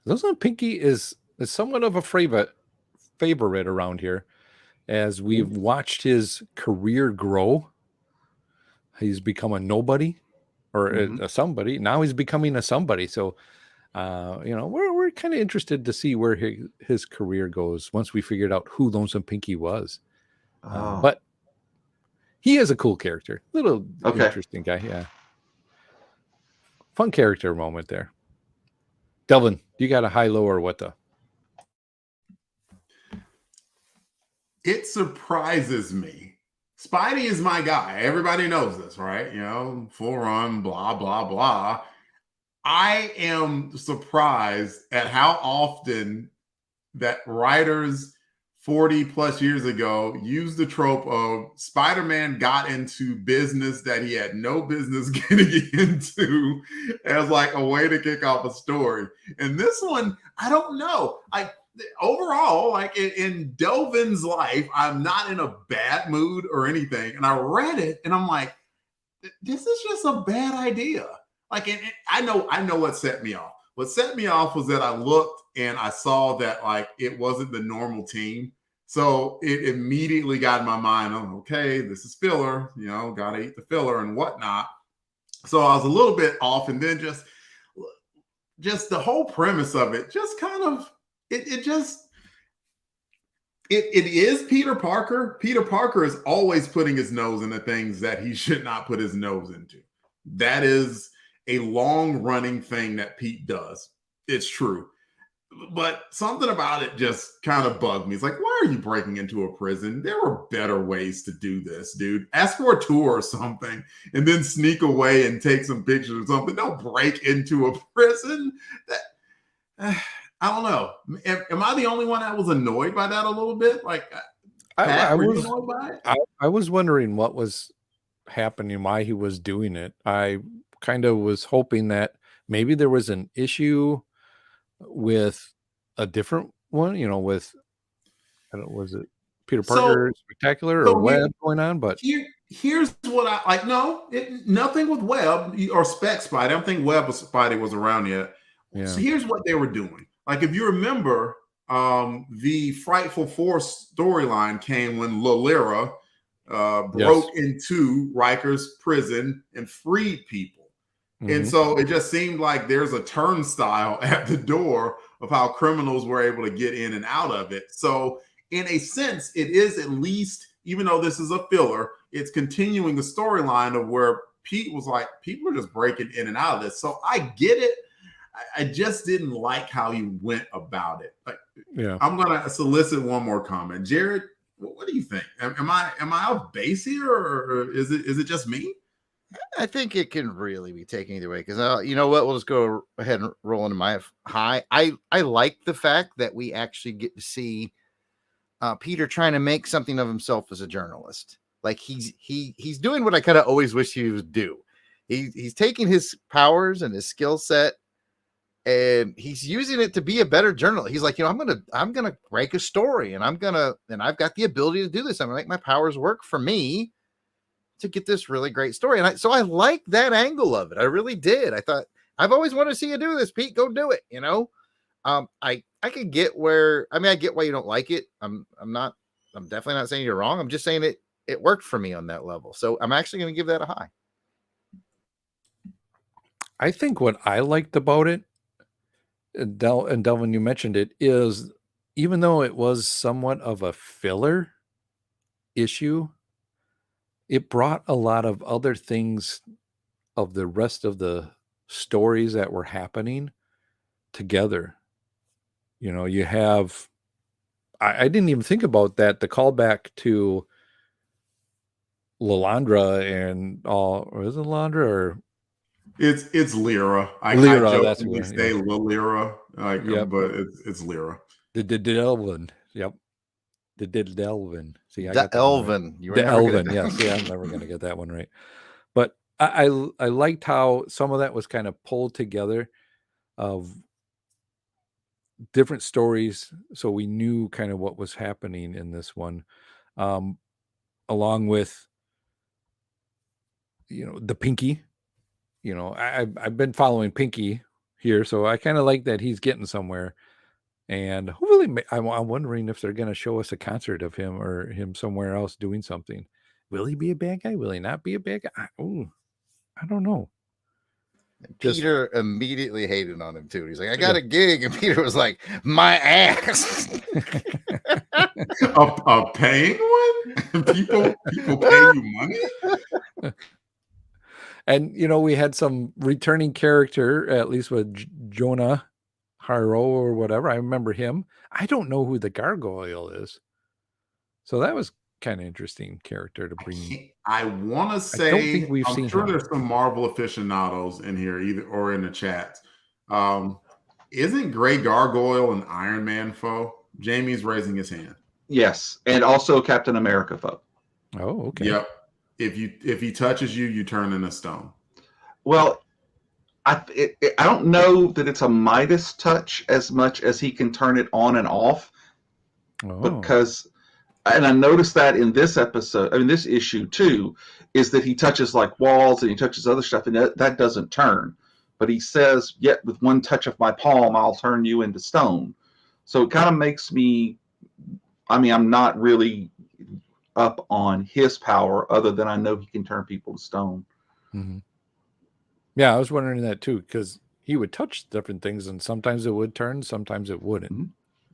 Lonesome Pinky is somewhat of a favorite around here, as we've watched his career grow. He's become a nobody or a somebody. Now he's becoming a somebody. So, we're kind of interested to see where his career goes once we figured out who Lonesome Pinky was. But he is a cool character. Little interesting guy. Yeah. Fun character moment there. Delvin, you got a high, low, or what the? It surprises me. Spidey is my guy. Everybody knows this, right? Full run, blah, blah, blah. I am surprised at how often that writers 40 plus years ago used the trope of Spider-Man got into business that he had no business getting into as like a way to kick off a story. And this one, I don't know. Overall, like in Delvin's life, I'm not in a bad mood or anything. And I read it and I'm like, this is just a bad idea. Like, I know what set me off. What set me off was that I looked and I saw that like it wasn't the normal team. So it immediately got in my mind, okay, this is filler, gotta eat the filler and whatnot. So I was a little bit off, and then just the whole premise of it just kind of it is Peter Parker. Peter Parker is always putting his nose into things that he should not put his nose into. That is a long-running thing that Pete does. It's true. But something about it just kind of bugged me. It's like, why are you breaking into a prison? There were better ways to do this, dude. Ask for a tour or something and then sneak away and take some pictures or something. Don't break into a prison. I don't know. Am I the only one that was annoyed by that a little bit? Like, I was wondering what was happening, why he was doing it. I kind of was hoping that maybe there was an issue with a different one, was it Peter Parker Spectacular or Web going on? But here's what I like. No, nothing with Web or Spec Spidey. I don't think Web or Spidey was around yet. Yeah. So here's what they were doing. Like, if you remember, the Frightful Four storyline came when Lolira broke into Riker's prison and freed people. And so it just seemed like there's a turnstile at the door of how criminals were able to get in and out of it. So in a sense, it is at least, even though this is a filler, it's continuing the storyline of where Pete was like, people are just breaking in and out of this. So I get it. I just didn't like how he went about it. Like, I'm going to solicit one more comment. Jared, what do you think? Am I off base here, or is it just me? I think it can really be taken either way, because you know what? We'll just go ahead and roll into my high. I like the fact that we actually get to see Peter trying to make something of himself as a journalist. Like, he's doing what I kind of always wish he would do. He's taking his powers and his skill set, and he's using it to be a better journalist. He's like, I'm gonna break a story, and I've got the ability to do this. I'm gonna make my powers work for me to get this really great story. And so I like that angle of it. I really did. I thought, I've always wanted to see you do this, Pete. Go do it. I could get where, I get why you don't like it. I'm definitely not saying you're wrong. I'm just saying it worked for me on that level. So I'm actually going to give that a high. I think what I liked about it, and Delvin, you mentioned it, is even though it was somewhat of a filler issue, it brought a lot of other things of the rest of the stories that were happening together. You know, you have, I didn't even think about that, the callback to Lalandra and all, or is it Lalandra or It's Lyra. I Lyra? That's jokingly what, say Lyra, yep. but it's Lyra. The Delvin, yep. The Delvin. See, I The got that one right. Elven. You were The never Elven, gonna... yes. Yeah, I'm never going to get that one right. But I liked how some of that was kind of pulled together of different stories, so we knew kind of what was happening in this one, along with, you know, the Pinky. You know, I've been following Pinky here, so I kind of like that he's getting somewhere. And hopefully, I'm wondering if they're going to show us a concert of him or him somewhere else doing something. Will he be a bad guy? Will he not be a bad guy? I don't know. Peter immediately hated on him too. He's like, I got a gig, and Peter was like, my ass. a paying one? People pay you money? And you know, we had some returning character, at least with Jonah Haro or whatever. I remember him. I don't know who the gargoyle is, so that was kind of interesting character to bring. I want to say, I don't think we've I'm seen sure him. there's some Marvel aficionados in here, either or in the chat. Isn't Grey Gargoyle an Iron Man foe? Jamie's raising his hand. Yes, and also Captain America foe. Oh, okay. Yep. If he touches you, you turn into stone. Well, I don't know that it's a Midas touch as much as he can turn it on and off. Because, and I noticed that in this episode, I mean, this issue too, is that he touches like walls and he touches other stuff, and that doesn't turn. But he says, yet with one touch of my palm, I'll turn you into stone. So it kind of makes me, I mean, I'm not really up on his power other than I know he can turn people to stone. Mm-hmm. Yeah, I was wondering that too, because he would touch different things and sometimes it would turn, sometimes it wouldn't. Mm-hmm.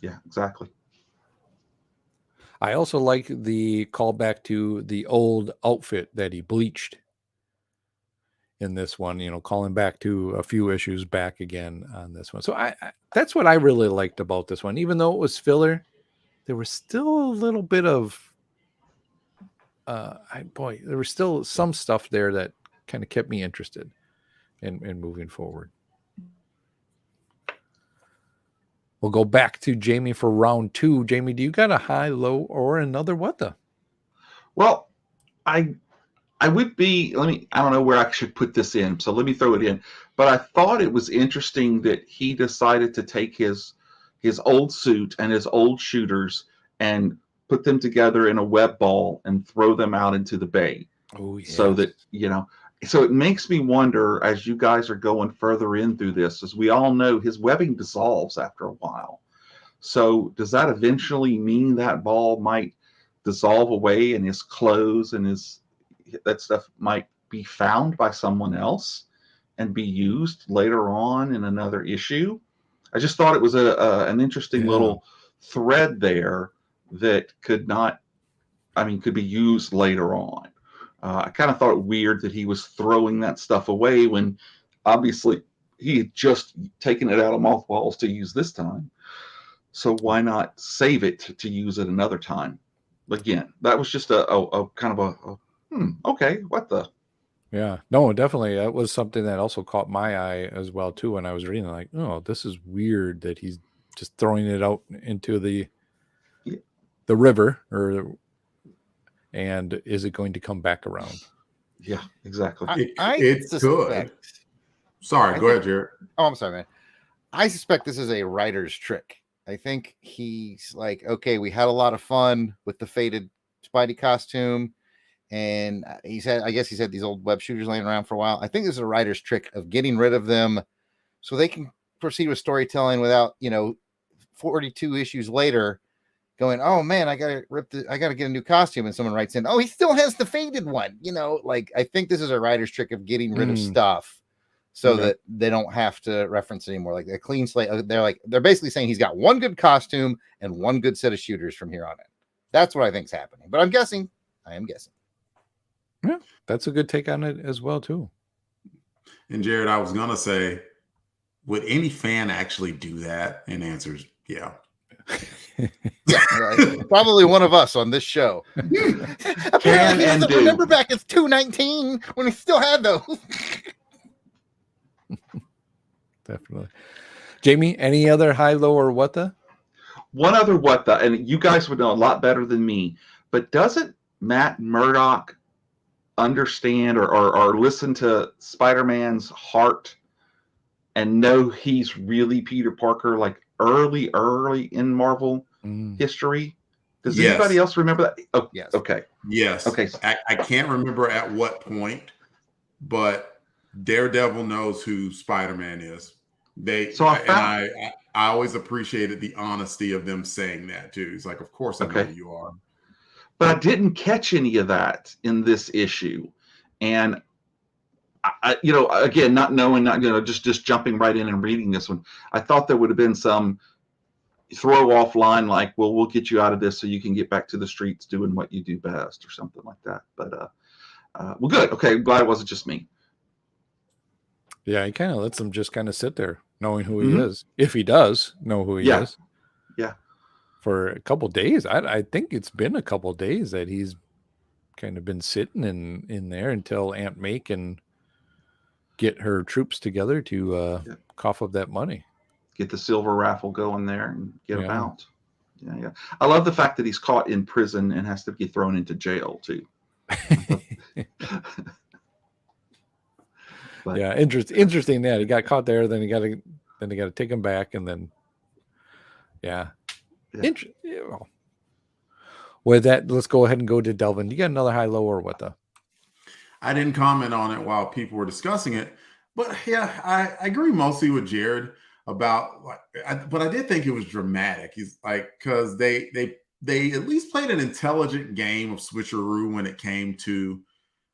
Yeah, exactly. I also like the callback to the old outfit that he bleached in this one, you know, calling back to a few issues back again on this one. So I that's what I really liked about this one. Even though it was filler, there was still a little bit of there was still some stuff there that kind of kept me interested in moving forward. We'll go back to Jamie for round 2. Jamie, do you got a high, low, or another what the? Well, I would be, I don't know where I should put this in, so let me throw it in. But I thought it was interesting that he decided to take his old suit and his old shooters and put them together in a web ball and throw them out into the bay. Oh, yes. So that, you know, so it makes me wonder, as you guys are going further in through this, as we all know, his webbing dissolves after a while. So does that eventually mean that ball might dissolve away and his clothes and that stuff might be found by someone else and be used later on in another issue? I just thought it was an interesting little thread there that could be used later on. I kind of thought it weird that he was throwing that stuff away when obviously he had just taken it out of mothballs to use this time. So why not save it to use it another time? Again, that was just a kind of okay, what the? Yeah, no, definitely. That was something that also caught my eye as well too when I was reading. Like, oh, this is weird that he's just throwing it out into the river, and is it going to come back around? Yeah, exactly. It's good. Sorry, go ahead, Jared. Oh, I'm sorry, man. I suspect this is a writer's trick. I think he's like, okay, we had a lot of fun with the faded Spidey costume. And I guess he's had these old web shooters laying around for a while. I think this is a writer's trick of getting rid of them so they can proceed with storytelling without, 42 issues later going, oh man, I gotta get a new costume. And someone writes in, oh, he still has the faded one. I think this is a writer's trick of getting rid of stuff so that they don't have to reference it anymore. Like a clean slate. They're basically saying he's got one good costume and one good set of shooters from here on in. That's what I think is happening. But I am guessing. Yeah, that's a good take on it as well too. And Jared, I was gonna say, would any fan actually do that? And answers, yeah. Probably one of us on this show. Apparently, he doesn't remember back in 219 when we still had those. Definitely. Jamie, any other high, low, or what the? One other what the, and you guys would know a lot better than me, but doesn't Matt Murdock understand or listen to Spider-Man's heart and know he's really Peter Parker, like early in Marvel history? Does anybody else remember that? Oh, yes. Okay. Yes. Okay. I can't remember at what point, but Daredevil knows who Spider-Man is. I always appreciated the honesty of them saying that too. He's like, of course I know who you are. But I didn't catch any of that in this issue. And I again, not knowing, just jumping right in and reading this one, I thought there would have been some throw off line like, well, we'll get you out of this so you can get back to the streets doing what you do best or something like that. But well, good. Okay, I'm glad it wasn't just me. Yeah, he kind of lets him just kind of sit there knowing who he is, if he does know who he is. Yeah. For a couple of days. I think it's been a couple of days that he's kind of been sitting in there until Aunt May can get her troops together to cough up that money. Get the silver raffle going there and get him out. Yeah. I love the fact that he's caught in prison and has to be thrown into jail too. But, yeah, interesting that he got caught there, then they got to take him back, and then with that, let's go ahead and go to Delvin. You got another high, low, or what the? I didn't comment on it while people were discussing it, but yeah, I agree mostly with Jared about, but I did think it was dramatic. He's like, because they at least played an intelligent game of switcheroo when it came to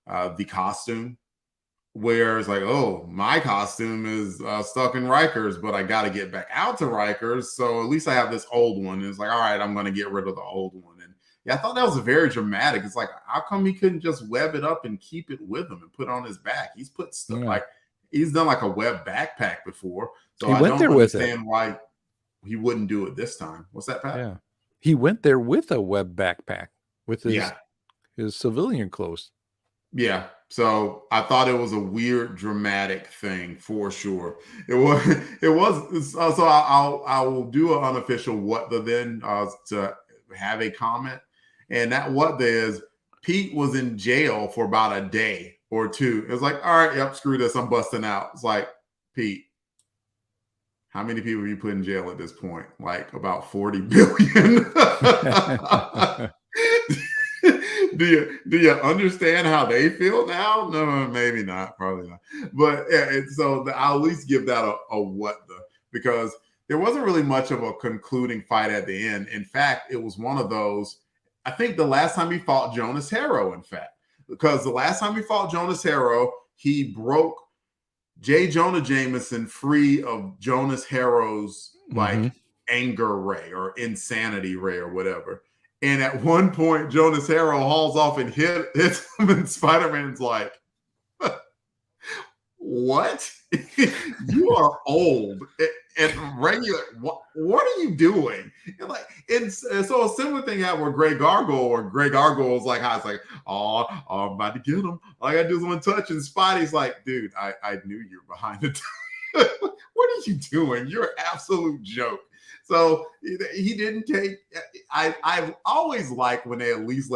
the costume, where it's like, oh, my costume is stuck in Rikers, but I got to get back out to Rikers, so at least I have this old one. And it's like, all right, I'm going to get rid of the old one. And yeah, I thought that was very dramatic. It's like, how come he couldn't just web it up and keep it with him and put it on his back? He's put stuff like, he's done like a web backpack before, so I don't understand why he wouldn't do it this time. What's that, Pat? Yeah, he went there with a web backpack with his civilian clothes. Yeah, so I thought it was a weird, dramatic thing for sure. It was. So I will do an unofficial what the then to have a comment, and that what the is Pete was in jail for about a day or two. It was like, all right, yep, screw this, I'm busting out. It's like, Pete, how many people have you put in jail at this point? Like about 40 billion. Do you understand how they feel now? No, maybe not, probably not. But yeah, so I'll at least give that a what the, because there wasn't really much of a concluding fight at the end. In fact, it was one of those, I think the last time he fought Jonas Harrow, in fact, because the last time he fought Jonas Harrow, he broke J. Jonah Jameson free of Jonas Harrow's like anger ray or insanity ray or whatever. And at one point, Jonas Harrow hauls off and hits him, and Spider-Man's like, what? You are old and regular. What are you doing? And so a similar thing happened with Grey Gargoyle, where Grey Gargoyle was like, it's like, oh, I'm about to get him. All I got to do is one touch. And Spidey's like, dude, I knew you were behind the What are you doing? You're an absolute joke. So he didn't take. I always like when they at least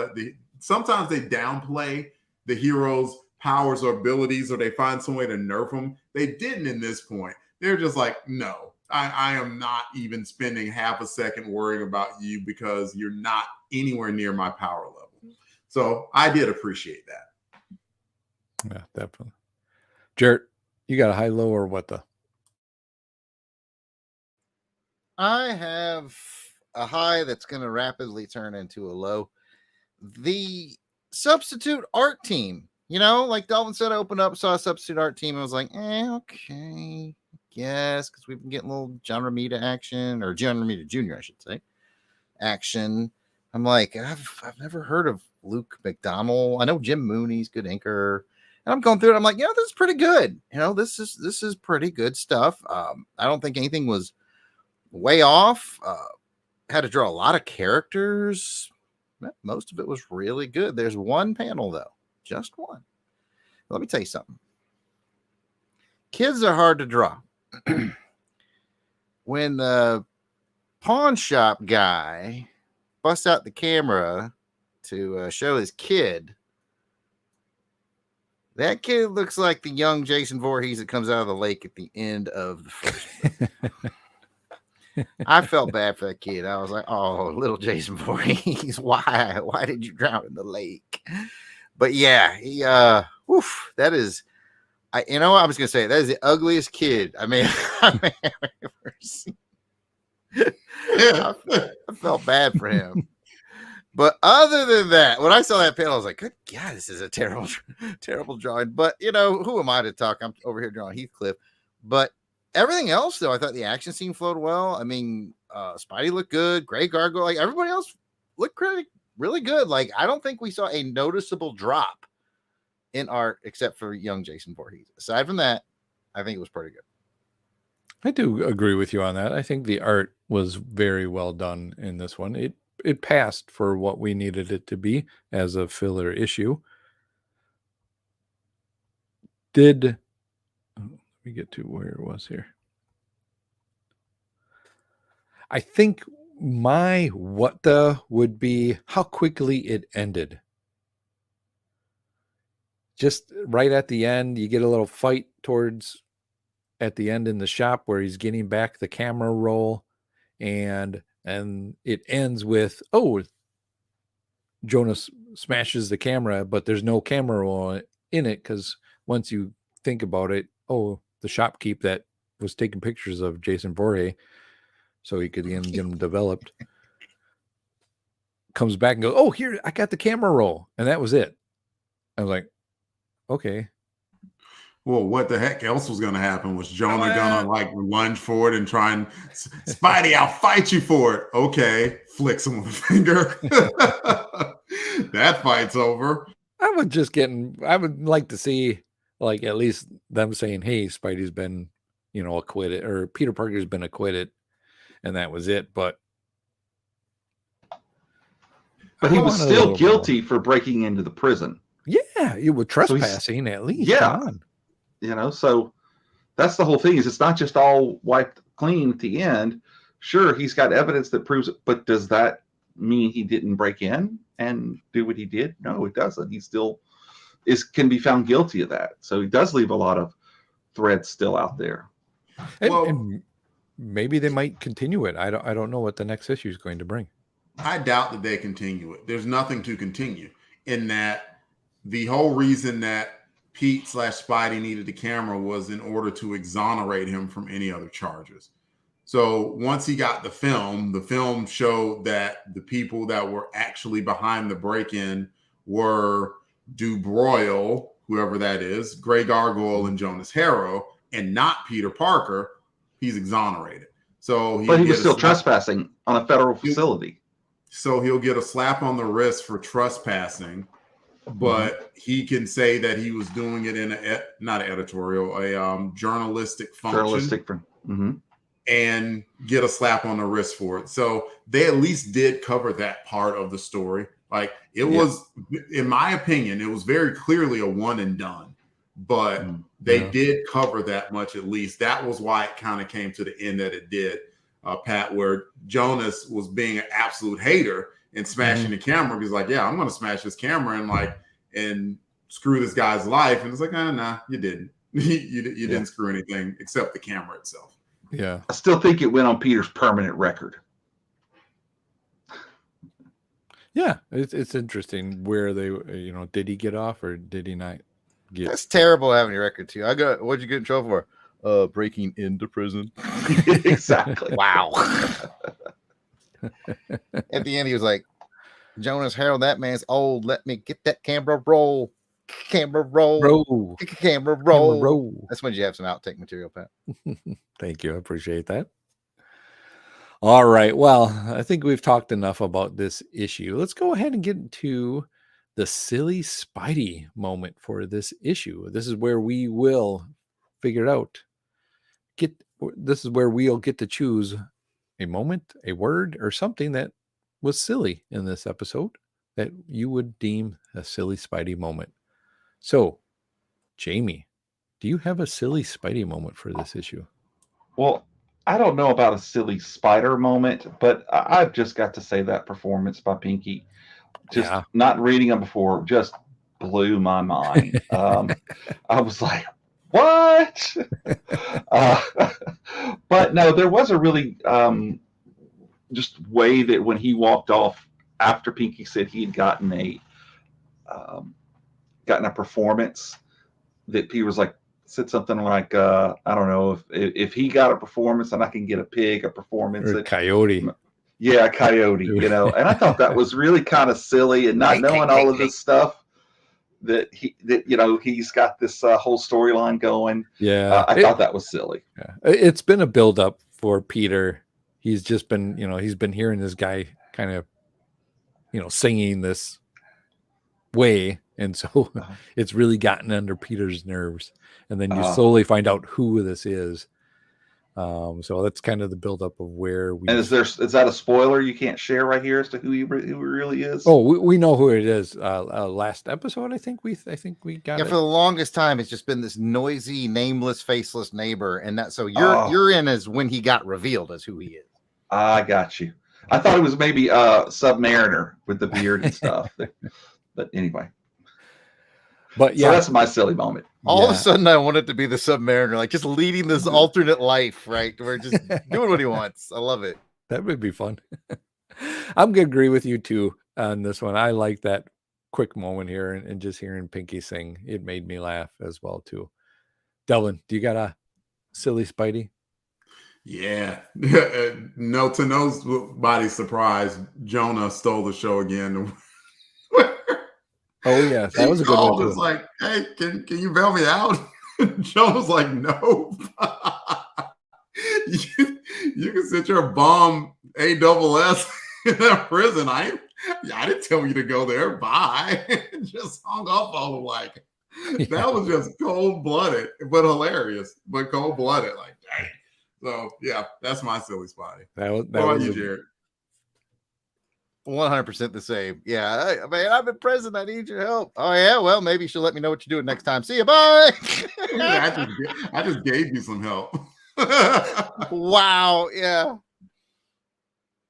sometimes they downplay the hero's powers or abilities, or they find some way to nerf them. They didn't in this point. They're just like, no, I am not even spending half a second worrying about you because you're not anywhere near my power level. So I did appreciate that. Yeah, definitely. Jared, you got a high, low, or what the? I have a high that's going to rapidly turn into a low. The substitute art team, You know, like Dalvin said, I opened up, saw a substitute art team, and was like, okay, yes, because we've been getting a little John Romita action, or John Romita Jr., I should say, action. I'm like, I've never heard of Luke McDonald. I know Jim Mooney's good anchor. And I'm going through it. I'm like, this is pretty good. This is pretty good stuff. I don't think anything was way off. Had to draw a lot of characters. Most of it was really good. There's one panel, though. Just one. Let me tell you something. Kids are hard to draw. When the pawn shop guy busts out the camera to show his kid, that kid looks like the young Jason Voorhees that comes out of the lake at the end of the first. I felt bad for that kid. I was like, oh, little Jason Voorhees, why did you drown in the lake? But yeah, he that is, I was gonna say, that is the ugliest kid I may have ever seen. I felt bad for him. But other than that, when I saw that panel, I was like, good God, this is a terrible, terrible drawing. But who am I to talk? I'm over here drawing Heathcliff. But everything else, though, I thought the action scene flowed well. I mean, Spidey looked good. Grey Gargoyle, like everybody else looked really good. Like, I don't think we saw a noticeable drop in art except for young Jason Voorhees. Aside from that, I think it was pretty good. I do agree with you on that. I think the art was very well done in this one. It passed for what we needed it to be as a filler issue. Let me get to where it was here. I think my what the would be how quickly it ended. Just right at the end, you get a little fight towards at the end in the shop where he's getting back the camera roll, and it ends with, Jonas smashes the camera, but there's no camera roll in it, because once you think about it, the shopkeep that was taking pictures of Jason Voorhees so he could get them developed comes back and goes, here, I got the camera roll. And that was it. I was like, okay. Well, what the heck else was going to happen? Was Jonah going to like lunge forward and try and, Spidey, I'll fight you for it. Okay. Flicks him with a finger. That fight's over. I would like to see, like, at least them saying, hey, Spidey's been, acquitted, or Peter Parker's been acquitted, and that was it. But he was still guilty for breaking into the prison. Yeah, you were trespassing at least. Yeah. So that's the whole thing, is it's not just all wiped clean at the end. Sure, he's got evidence that proves it, but does that mean he didn't break in and do what he did? No, it doesn't. He still can be found guilty of that. So he does leave a lot of threads still out there. And maybe they might continue it. I don't know what the next issue is going to bring. I doubt that they continue it. There's nothing to continue, in that the whole reason that Pete/Spidey needed the camera was in order to exonerate him from any other charges. So once he got the film showed that the people that were actually behind the break-in were Dubroil, whoever that is, Grey Gargoyle, and Jonas Harrow, and not Peter Parker. He's exonerated. But he was still trespassing on a federal facility. So he'll get a slap on the wrist for trespassing, but he can say that he was doing it in not an editorial, a journalistic function. And get a slap on the wrist for it. So they at least did cover that part of the story. Like, it was, in my opinion, it was very clearly a one and done, but they did cover that much at least. That was why it kind of came to the end that it did, Pat, where Jonas was being an absolute hater and smashing the camera. He's like, yeah, I'm going to smash this camera and screw this guy's life. And it's like, nah, you didn't. you didn't screw anything except the camera itself. Yeah. I still think it went on Peter's permanent record. Yeah, it's interesting where they, did he get off or did he not get? That's terrible having your record too. What'd you get in trouble for? Breaking into prison. Exactly. Wow. At the end, he was like, Jonas Harrow, that man's old. Let me get that camera roll. Camera roll. Roll. Camera roll. Camera roll. That's when you have some outtake material, Pat. Thank you. I appreciate that. All right. Well, I think we've talked enough about this issue. Let's go ahead and get into the silly Spidey moment for this issue. This is where we will figure it out. This is where we'll get to choose a moment, a word, or something that was silly in this episode that you would deem a silly Spidey moment. So, Jamie, do you have a silly Spidey moment for this issue? Well, I don't know about a silly spider moment, but I've just got to say that performance by Pinky, just not reading them before, just blew my mind. I was like, what? But no, there was a really just way that when he walked off after Pinky said he had gotten a performance, that Peter was like, said something like, I don't know, if he got a performance and I can get a pig a performance. Or a coyote. Yeah, a coyote, and I thought that was really kind of silly, and not knowing all of this stuff that he's got this whole storyline going. Yeah. I thought that was silly. Yeah. It's been a build-up for Peter. He's just been, he's been hearing this guy kind of, singing this way. And so it's really gotten under Peter's nerves. And then you slowly find out who this is. So that's kind of the buildup of where we. And is that a spoiler you can't share right here as to who he really is? Oh, we know who it is. Last episode, I think we got. Yeah, for the longest time, it's just been this noisy, nameless, faceless neighbor, and that. So you're in as when he got revealed as who he is. I got you. I thought it was maybe Submariner with the beard and stuff. But anyway. But yeah, so that's my silly moment. All of a sudden, I want it to be the Submariner, like just leading this alternate life, right? We're just doing what he wants. I love it. That would be fun. I'm gonna agree with you too on this one. I like that quick moment here, and just hearing Pinky sing, it made me laugh as well too. Delvin, do you got a silly Spidey? Yeah, to nobody's surprise, Jonah stole the show again. Oh yeah, that was a good one. Was like, hey, can you bail me out? Joe was like, no. you can sit your bomb ASS in that prison. I didn't tell you to go there. Bye. Just hung up on him like that was just cold blooded, but hilarious. But cold blooded, like dang. So yeah, that's my silly Spotty. That was you, Jared. 100% the same. Yeah, man, I'm in prison. I need your help. Oh yeah, well, maybe she'll let me know what you're doing next time. See you. Bye. I just gave you some help. Wow. Yeah,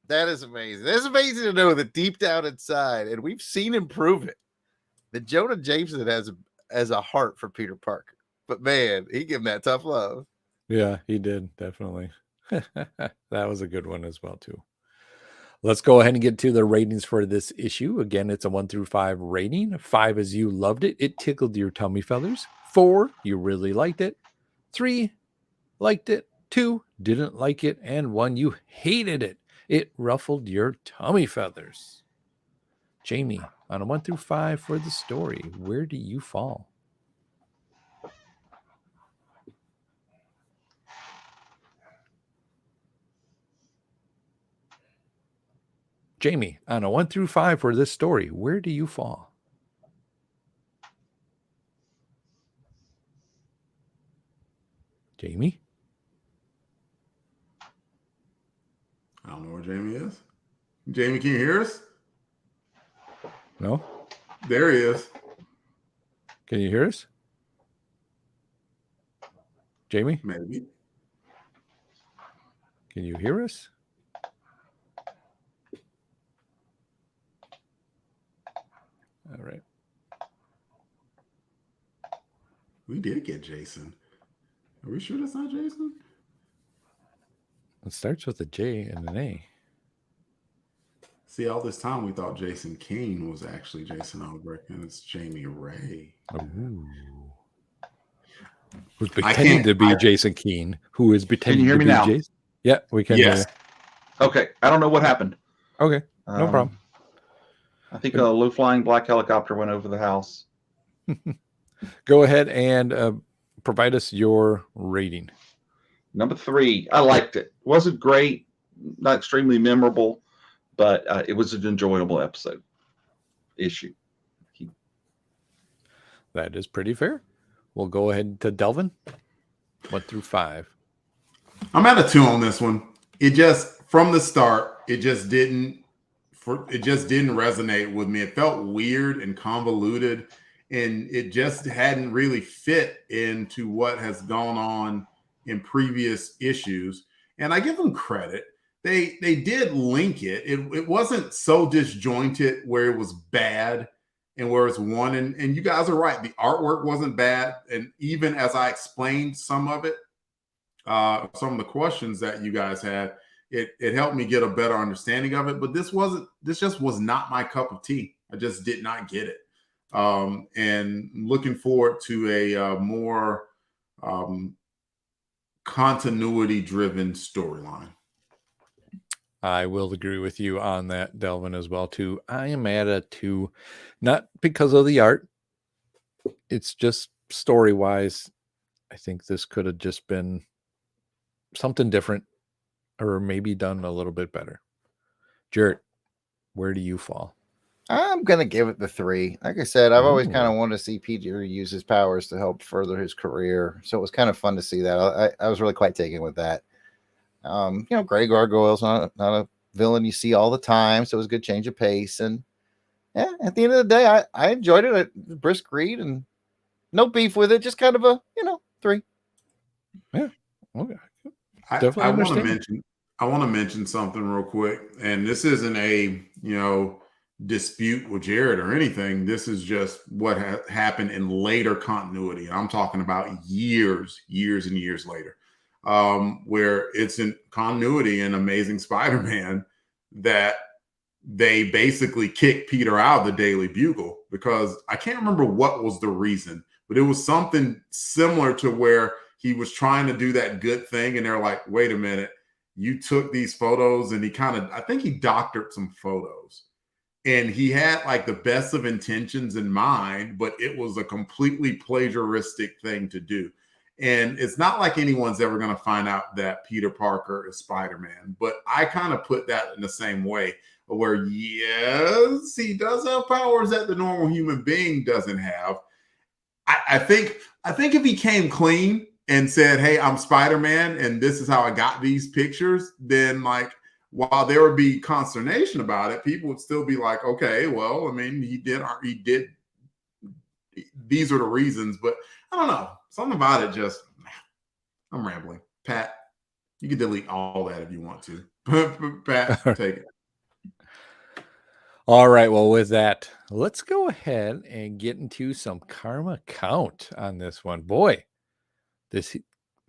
that is amazing. It's amazing to know that deep down inside, and we've seen him prove it, that Jonah Jameson has a heart for Peter Parker. But man, he gave him that tough love. Yeah, he did definitely. That was a good one as well too. Let's go ahead and get to the ratings for this issue. Again, it's a 1 through 5 rating. 5 is you loved it. It tickled your tummy feathers. 4, you really liked it. 3, liked it. 2, didn't like it. And 1, you hated it. It ruffled your tummy feathers. Jamie, on a 1 through 5 for the story, where do you fall? Jamie, on a 1 through 5 for this story, where do you fall? Jamie? I don't know where Jamie is. Jamie, can you hear us? No? There he is. Can you hear us? Jamie? Maybe. Can you hear us? All right. We did get Jason. Are we sure that's not Jason? It starts with a J and an A. See, all this time we thought Jason King was actually Jason Albrecht, and it's Jamie Ray. Ooh. Who's pretending to be Jason Keene, who is pretending to be Jason. Yeah, we can. Yes. Okay. I don't know what happened. Okay. No problem. I think a low-flying black helicopter went over the house. Go ahead and provide us your rating. Number 3, I liked it. Wasn't great, not extremely memorable, but it was an enjoyable issue. That is pretty fair. We'll go ahead to Delvin. 1 through 5. I'm at a 2 on this one. It just, from the start, it just didn't resonate with me. It felt weird and convoluted, and it just hadn't really fit into what has gone on in previous issues. And I give them credit. They did link it. It wasn't so disjointed where it was bad and where it's one. And you guys are right. The artwork wasn't bad. And even as I explained some of it, some of the questions that you guys had, it helped me get a better understanding of it. But this just was not my cup of tea. I just did not get it. And looking forward to a more continuity driven storyline. I will agree with you on that, Delvin, as well, too. I am at a 2, not because of the art. It's just story-wise, I think this could have just been something different or maybe done a little bit better. Jarrett, where do you fall? I'm going to give it the 3. Like I said, I've always kind of wanted to see Peter use his powers to help further his career. So it was kind of fun to see that. I was really quite taken with that. Grey Gargoyle's not a villain you see all the time. So it was a good change of pace. And yeah, at the end of the day, I enjoyed it. Brisk read and no beef with it. Just kind of a, 3. Yeah. Okay. I want to mention something real quick. And this isn't a, dispute with Jared or anything. This is just what happened in later continuity. I'm talking about years and years later, where it's in continuity in Amazing Spider-Man that they basically kicked Peter out of the Daily Bugle because I can't remember what was the reason, but it was something similar to where he was trying to do that good thing. And they're like, wait a minute, you took these photos, and I think he doctored some photos. And he had like the best of intentions in mind, but it was a completely plagiaristic thing to do. And it's not like anyone's ever going to find out that Peter Parker is Spider-Man. But I kind of put that in the same way where, yes, he does have powers that the normal human being doesn't have. I think if he came clean and said, hey, I'm Spider-Man and this is how I got these pictures, then like, while there would be consternation about it, people would still be like, okay, well, I mean, he did, these are the reasons, but I don't know. Something about it just, I'm rambling. Pat, you can delete all that if you want to. Pat, take it. All right. Well, with that, let's go ahead and get into some karma count on this one. Boy, this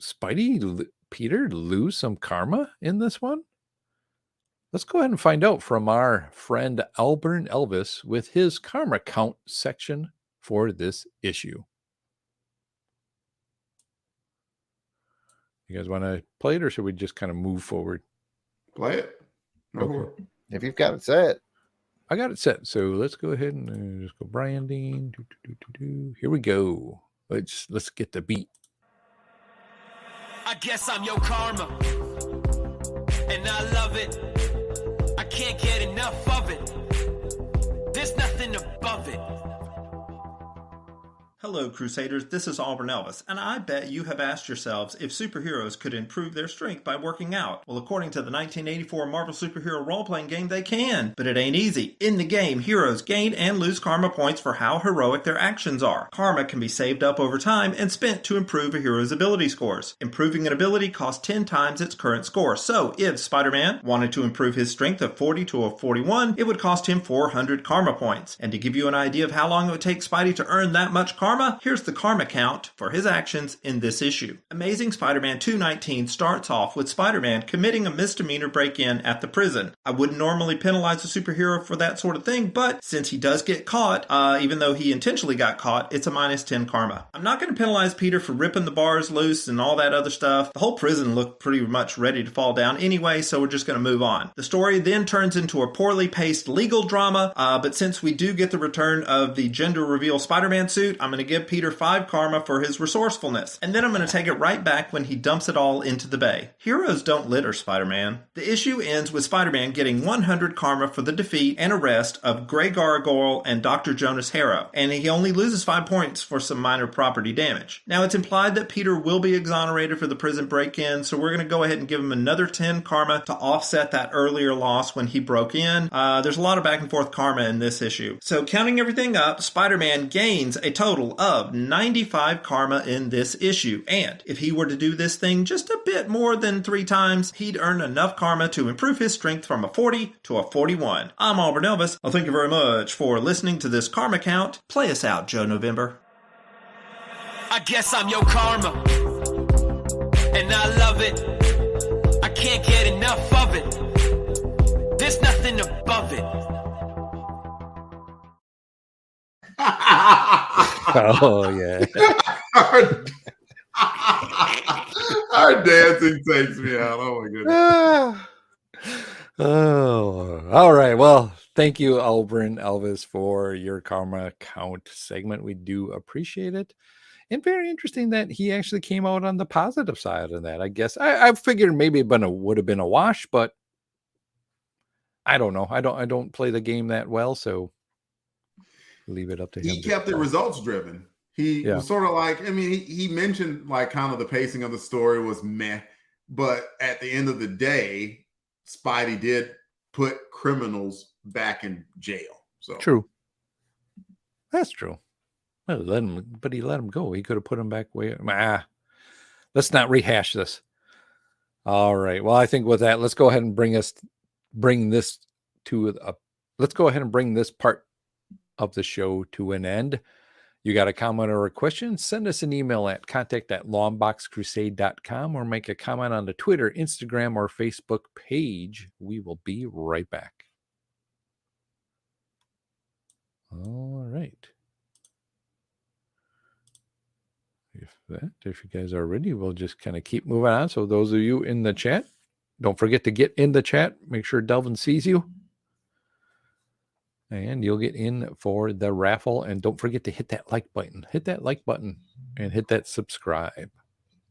Spidey Peter lose some karma in this one? Let's go ahead and find out from our friend Alburn Elvis with his karma count section for this issue. You guys want to play it, or should we just kind of move forward? Play it. Okay. If you've got it set. I got it set. So let's go ahead and just go branding. Here we go. Let's get the beat. I guess I'm your karma, and I love it. I can't get enough of it. There's nothing above it. Hello, Crusaders. This is Auburn Elvis, and I bet you have asked yourselves if superheroes could improve their strength by working out. Well, according to the 1984 Marvel superhero role-playing game, they can. But it ain't easy. In the game, heroes gain and lose karma points for how heroic their actions are. Karma can be saved up over time and spent to improve a hero's ability scores. Improving an ability costs 10 times its current score. So, if Spider-Man wanted to improve his strength of 40 to a 41, it would cost him 400 karma points. And to give you an idea of how long it would take Spidey to earn that much karma, karma? Here's the karma count for his actions in this issue. Amazing Spider-Man 219 starts off with Spider-Man committing a misdemeanor break-in at the prison. I wouldn't normally penalize a superhero for that sort of thing, but since he does get caught, even though he intentionally got caught, it's a -10 karma. I'm not going to penalize Peter for ripping the bars loose and all that other stuff. The whole prison looked pretty much ready to fall down anyway, so we're just going to move on. The story then turns into a poorly paced legal drama, but since we do get the return of the gender reveal Spider-Man suit, I'm going to give Peter 5 karma for his resourcefulness. And then I'm going to take it right back when he dumps it all into the bay. Heroes don't litter, Spider-Man. The issue ends with Spider-Man getting 100 karma for the defeat and arrest of Grey Gargoyle and Dr. Jonas Harrow, and he only loses 5 points for some minor property damage. Now, it's implied that Peter will be exonerated for the prison break-in, so we're going to go ahead and give him another 10 karma to offset that earlier loss when he broke in. There's a lot of back and forth karma in this issue. So counting everything up, Spider-Man gains a total of 95 karma in this issue, and if he were to do this thing just a bit more than 3 times, he'd earn enough karma to improve his strength from a 40 to a 41. I'm Auburn Elvis. Well, thank you very much for listening to this karma count. Play us out, Joe November. I guess I'm your karma, and I love it. I can't get enough of it. There's nothing above it. Oh yeah. Our dancing takes me out. Oh my goodness. Oh, all right. Well, thank you, Auburn Elvis, for your karma count segment. We do appreciate it. And very interesting that he actually came out on the positive side of that. I guess I figured maybe it would have been a wash, but I don't know. I don't play the game that well, so leave it up to him. He kept it results driven. He was sort of like, I mean, he mentioned like kind of the pacing of the story was meh, but at the end of the day, Spidey did put criminals back in jail. So true. That's true. But he let him go. He could have put him back way. Let's not rehash this. All right. Well, I think with that, let's go ahead and bring this part of the show to an end. You got a comment or a question? Send us an email at contact@longboxcrusade.com or make a comment on the Twitter, Instagram, or Facebook page. We will be right back. All right. If you guys are ready, we'll just kind of keep moving on. So those of you in the chat, don't forget to get in the chat. Make sure Delvin sees you. And you'll get in for the raffle. And don't forget to hit that like button. Hit that like button and hit that subscribe.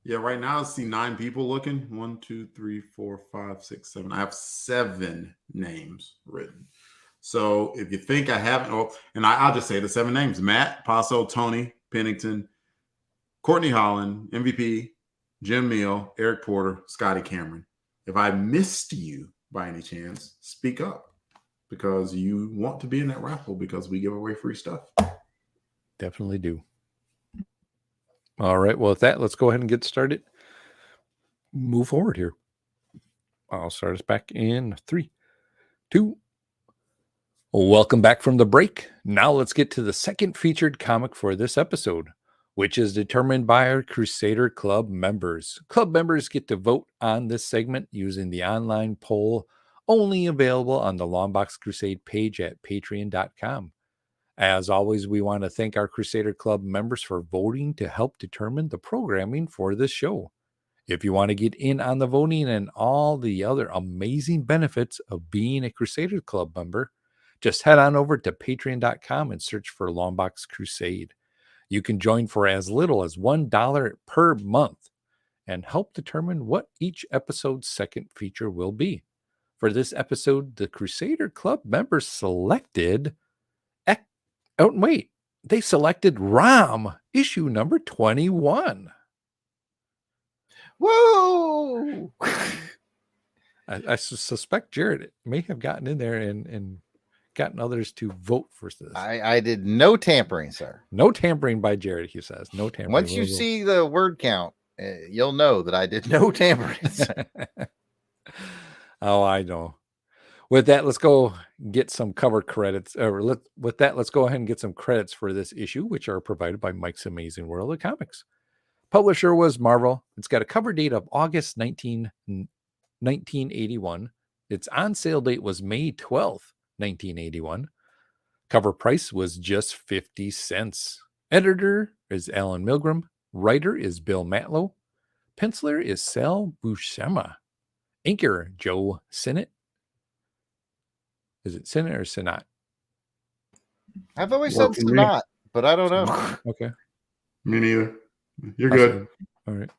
Yeah, right now I see 9 people looking. 1, 2, 3, 4, 5, 6, 7. I have 7 names written. So if you think I haven't, and I'll just say the 7 names: Matt, Paso, Tony, Pennington, Courtney Holland, MVP, Jim Neal, Eric Porter, Scotty Cameron. If I missed you by any chance, speak up, because you want to be in that raffle because we give away free stuff. Definitely do. All right. Well, with that, let's go ahead and get started. Move forward here. I'll start us back in 3, 2. Welcome back from the break. Now let's get to the second featured comic for this episode, which is determined by our Crusader Club members. Club members get to vote on this segment using the online poll, only available on the Longbox Crusade page at patreon.com. As always, we want to thank our Crusader Club members for voting to help determine the programming for this show. If you want to get in on the voting and all the other amazing benefits of being a Crusader Club member, just head on over to patreon.com and search for Longbox Crusade. You can join for as little as $1 per month and help determine what each episode's second feature will be. For this episode, the Crusader Club members selected... they selected ROM, issue number 21. Whoa! I suspect Jared may have gotten in there and gotten others to vote for this. I did no tampering, sir. No tampering by Jared, he says. No tampering. Once you see the word count, you'll know that I did no tampering. Oh, I know. With that, let's go get some cover credits. With that, let's go ahead and get some credits for this issue, which are provided by Mike's Amazing World of Comics. Publisher was Marvel. It's got a cover date of August 1981. Its on sale date was May 12th, 1981. Cover price was just 50 cents. Editor is Alan Milgram. Writer is Bill Matlow. Penciler is Sal Buscema. Inker, Joe Sinnott. Is it Sinnott or Sinnott? I've always said Sinnott, but I don't know. Okay. Me neither. You're good. All right.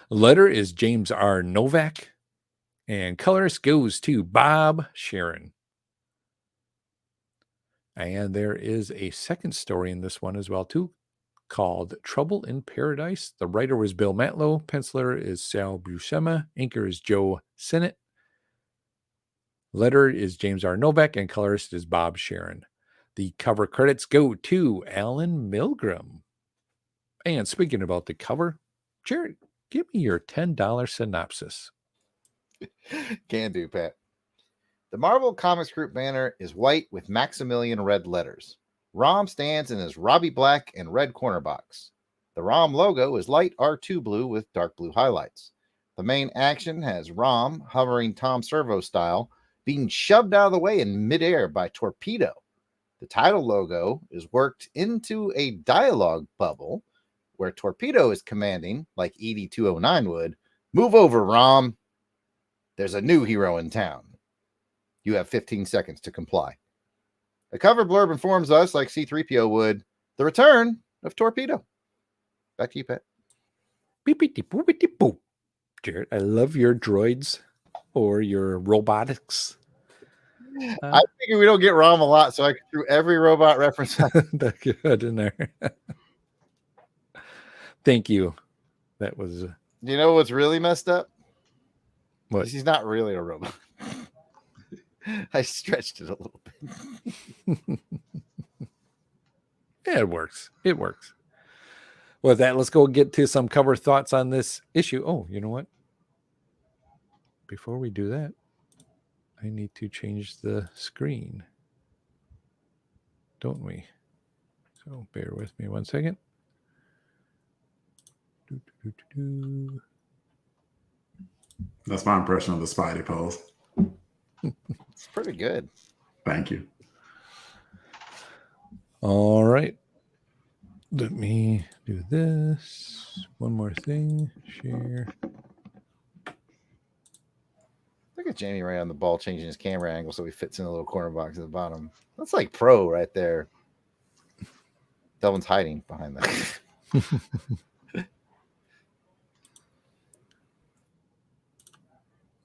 Letter is James R. Novak. And colorist goes to Bob Sharon. And there is a second story in this one as well, too, called Trouble in Paradise. The writer was Bill Matlow. Penciler is Sal Buscema. Inker is Joe Sinnott. Letter is James R. Novak, and colorist is Bob Sharon. The cover credits go to Alan Milgram. And speaking about the cover, Jared, give me your $10 synopsis. Can do, Pat. The Marvel Comics Group banner is white with Maximilian red letters. ROM stands in his Robbie black and red corner box. The ROM logo is light R2 blue with dark blue highlights. The main action has ROM hovering Tom Servo style, being shoved out of the way in midair by Torpedo. The title logo is worked into a dialogue bubble where Torpedo is commanding, like ED-209 would, "Move over, ROM. There's a new hero in town. You have 15 seconds to comply." A cover blurb informs us, like C-3PO would, the return of Torpedo. Back to you, Pat. Beep-beep-beep-boop-beep-boop. Jared, I love your droids or your robotics. I figure we don't get ROM a lot, so I threw every robot reference. That's good in there. Thank you. That was. You know what's really messed up? What? He's not really a robot. I stretched it a little bit. Yeah, it works. It works. With that, let's go get to some cover thoughts on this issue. Oh, you know what? Before we do that, I need to change the screen. Don't we? So bear with me one second. That's my impression of the Spidey pose. It's pretty good. Thank you. All right. Let me do this. One more thing. Share. Look at Jamie Ray on the ball changing his camera angle so he fits in the little corner box at the bottom. That's like pro right there. Delvin's hiding behind that.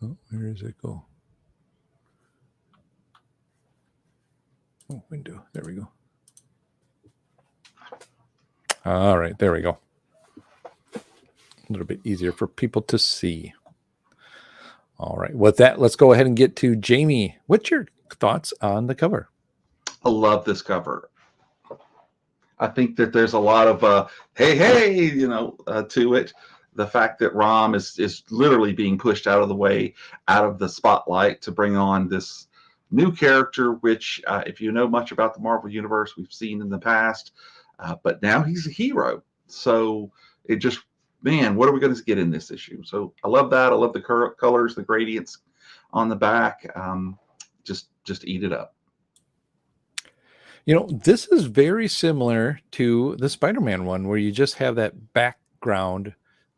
Oh, where does it go? Oh, window. There we go. All right, there we go. A little bit easier for people to see. All right, with that, let's go ahead and get to Jamie. What's your thoughts on the cover? I love this cover. I think that there's a lot of hey, to it. The fact that ROM is literally being pushed out of the way, out of the spotlight to bring on this new character, which if you know much about the Marvel Universe, we've seen in the past, but now he's a hero. So it just, man, what are we going to get in this issue? So I love that. I love the colors, the gradients on the back. Just eat it up. You know, this is very similar to the Spider-Man one, where you just have that background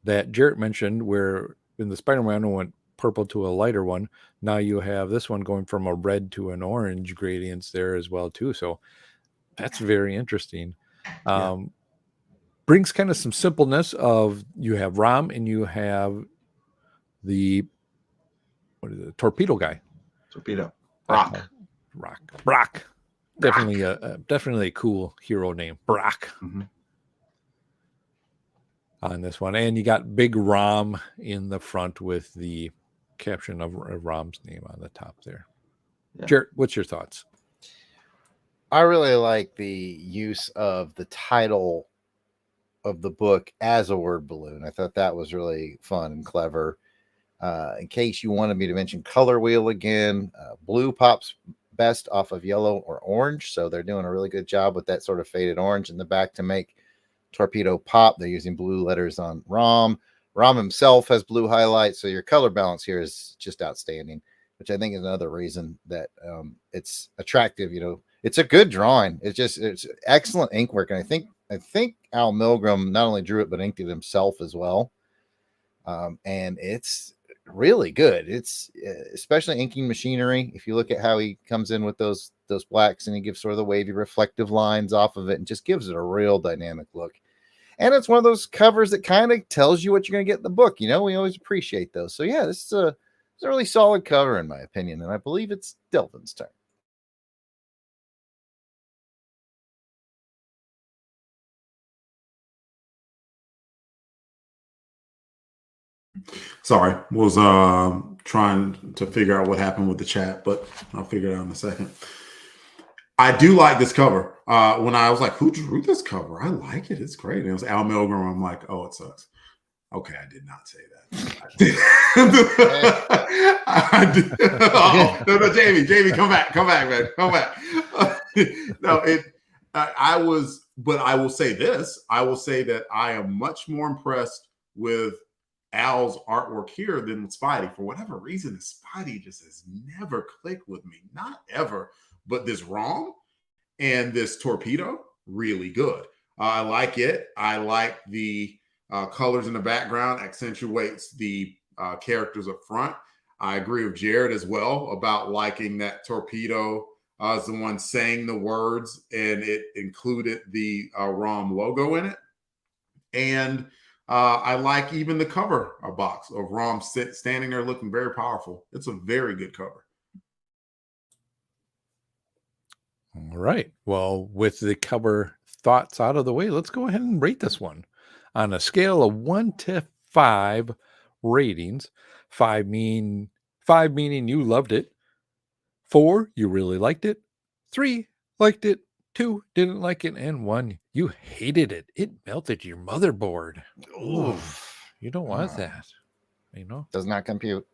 that Jarrett mentioned, where in the Spider-Man one went purple to a lighter one. Now you have this one going from a red to an orange gradients there as well too. So that's very interesting. Brings kind of some simpleness of, you have ROM and you have the, what is it, Torpedo guy. Torpedo. Brock. Definitely a cool hero name, Brock. Mm-hmm. On this one. And you got big ROM in the front with the caption of ROM's name on the top there. Yeah. Jarrett, what's your thoughts? I really like the use of the title of the book as a word balloon. I thought that was really fun and clever. In case you wanted me to mention color wheel again, blue pops best off of yellow or orange. So they're doing a really good job with that sort of faded orange in the back to make torpedo pop. They're using blue letters on ROM. ROM himself has blue highlights. So your color balance here is just outstanding, which I think is another reason that it's attractive. You know, it's a good drawing. It's excellent ink work. And I think Al Milgram not only drew it, but inked it himself as well. And it's really good. It's especially inking machinery. If you look at how he comes in with those blacks and he gives sort of the wavy reflective lines off of it and just gives it a real dynamic look. And it's one of those covers that kind of tells you what you're going to get in the book. You know, we always appreciate those. So yeah, this is a really solid cover in my opinion. And I believe it's Delvin's turn. Sorry, was trying to figure out what happened with the chat, but I'll figure it out in a second. I do like this cover. When I was like, who drew this cover? I like it. It's great. And it was Al Milgram. I'm like, oh, it sucks. Okay, I did not say that. I did. Oh, no, Jamie, come back, man, come back. No, I was, but I will say this. I will say that I am much more impressed with Al's artwork here than with Spidey. For whatever reason, Spidey just has never clicked with me. Not ever. But this ROM and this torpedo, really good. I like it. I like the colors in the background, accentuates the characters up front. I agree with Jared as well about liking that torpedo as the one saying the words, and it included the ROM logo in it. And I like even the cover box of ROM standing there looking very powerful. It's a very good cover. All right. Well, with the cover thoughts out of the way, let's go ahead and rate this one on a scale of 1 to 5 ratings. 5 meaning you loved it. 4, you really liked it. 3, liked it. 2, didn't like it. And 1, you hated it. It melted your motherboard. Ooh, you don't want that. You know, does not compute.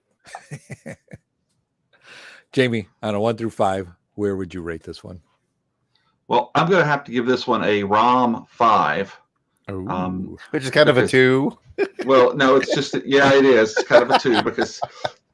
Jamie, on a 1 through 5, where would you rate this one? Well, I'm going to have to give this one a ROM 5. Which is kind of a 2. Well, no, it's just, yeah, it is. It's kind of a 2 because,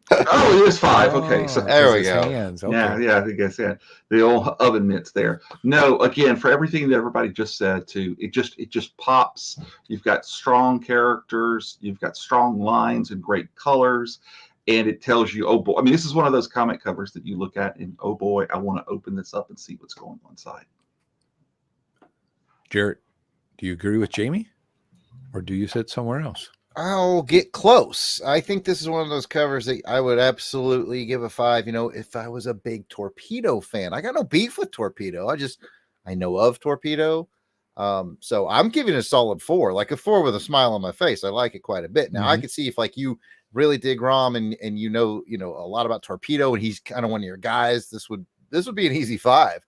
it is 5. Okay, so there we go. Hands. Okay. Yeah, I guess, yeah. The old oven mitts there. No, again, for everything that everybody just said too, it just pops. You've got strong characters, you've got strong lines and great colors. And it tells you, oh boy, I mean, this is one of those comic covers that you look at and, oh boy, I want to open this up and see what's going on inside. Jarrett, do you agree with Jamie? Or do you sit somewhere else? I'll get close. I think this is one of those covers that I would absolutely give a 5. You know, if I was a big Torpedo fan, I got no beef with Torpedo. I know of Torpedo. So I'm giving it a solid 4, like a 4 with a smile on my face. I like it quite a bit. Now I could see if like you really dig ROM and you know a lot about Torpedo and he's kind of one of your guys, this would be an easy 5.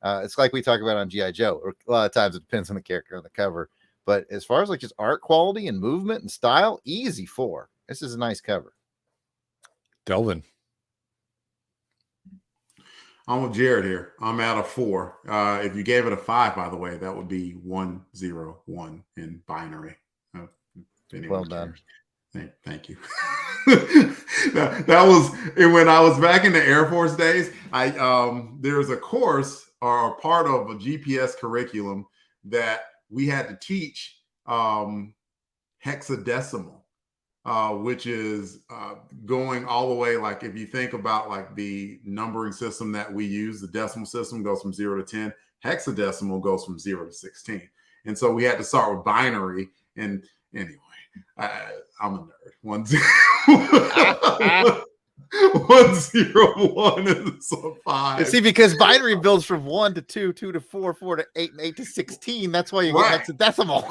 It's like we talk about on G.I. Joe. A lot of times it depends on the character on the cover. But as far as like just art quality and movement and style, easy 4. This is a nice cover. Delvin. I'm with Jared here. I'm at a 4. If you gave it a 5, by the way, that would be 101 in binary. Well done. Thank you. that was when I was back in the Air Force days. There was a course or a part of a GPS curriculum that we had to teach hexadecimal, which is going all the way. Like if you think about like the numbering system that we use, the decimal system goes from 0 to 10. Hexadecimal goes from 0 to 16. And so we had to start with binary. And anyway, I'm a nerd. 101 is a 5. See, because binary builds from 1 to 2, 2 to 4, 4 to 8, and 8 to 16. That's why you get hexadecimal.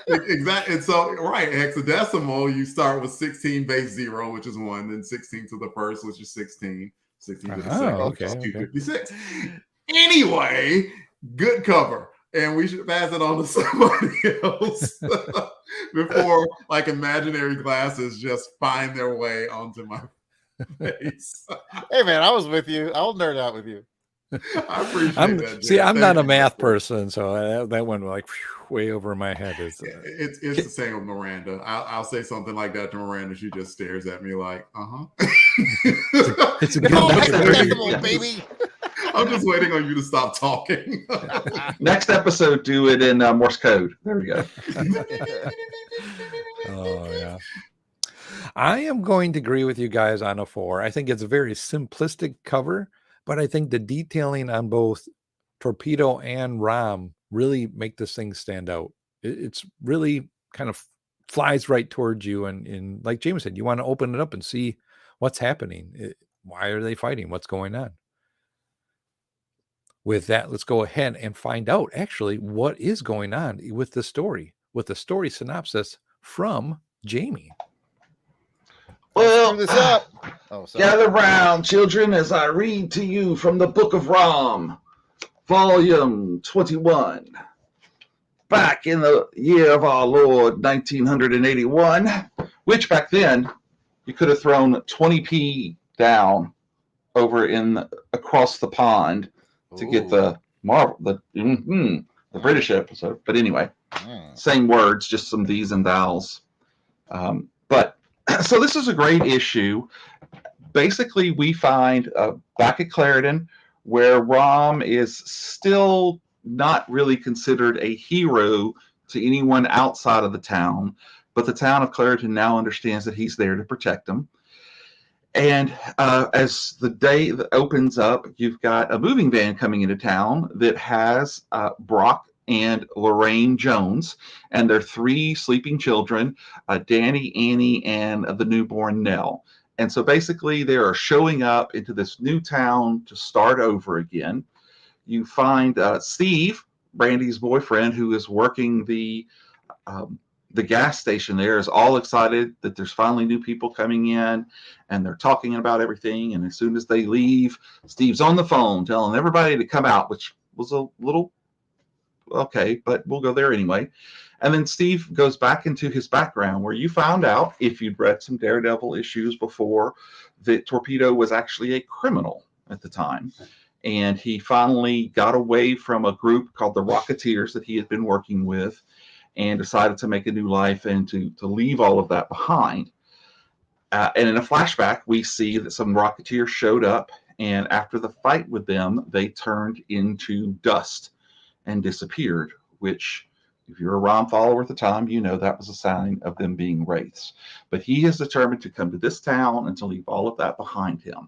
Exactly. And so, hexadecimal, you start with 16 base 0, which is 1, then 16 to the first, which is 16, 16 to the second, which is 256. Anyway, good cover. and we should pass it on to somebody else before like imaginary glasses just find their way onto my face. Hey man, I was with you. I'll nerd out with you. I appreciate that. See, I'm Thank not a you, math Michael. person, so that went like way over my head. It's the same with Miranda. I'll say something like that to Miranda. She just stares at me like, It's a good Multi-decimal, baby. I'm just waiting on you to stop talking. Next episode, do it in Morse code. There we go. Oh yeah. I am going to agree with you guys on a 4. I think it's a very simplistic cover, but I think the detailing on both Torpedo and ROM really make this thing stand out. It's really kind of flies right towards you. And like James said, you want to open it up and see what's happening. Why are they fighting? What's going on? With that, let's go ahead and find out actually what is going on with the story synopsis from Jamie. Well, Screw this up. Oh, sorry. gather round, children, as I read to you from the Book of ROM, Volume 21. Back in the year of our Lord, 1981, which back then you could have thrown 20p down over across the pond to get the British episode. But anyway, same words, just some these and thous. But so this is a great issue. Basically, we find back at Clarendon where ROM is still not really considered a hero to anyone outside of the town, but the town of Clarendon now understands that he's there to protect them. And as the day that opens up, you've got a moving van coming into town that has Brock and Lorraine Jones and their 3 sleeping children, Danny, Annie, and the newborn Nell. And so basically they are showing up into this new town to start over again. You find Steve, Brandy's boyfriend, who is working the gas station there, is all excited that there's finally new people coming in and they're talking about everything. And as soon as they leave, Steve's on the phone telling everybody to come out, which was a little okay, but we'll go there anyway. And then Steve goes back into his background where you found out, if you'd read some Daredevil issues before, that Torpedo was actually a criminal at the time. And he finally got away from a group called the Rocketeers that he had been working with and decided to make a new life and to leave all of that behind. And in a flashback, we see that some Rocketeers showed up, and after the fight with them, they turned into dust and disappeared, which, if you're a ROM follower at the time, you know that was a sign of them being wraiths. But he is determined to come to this town and to leave all of that behind him.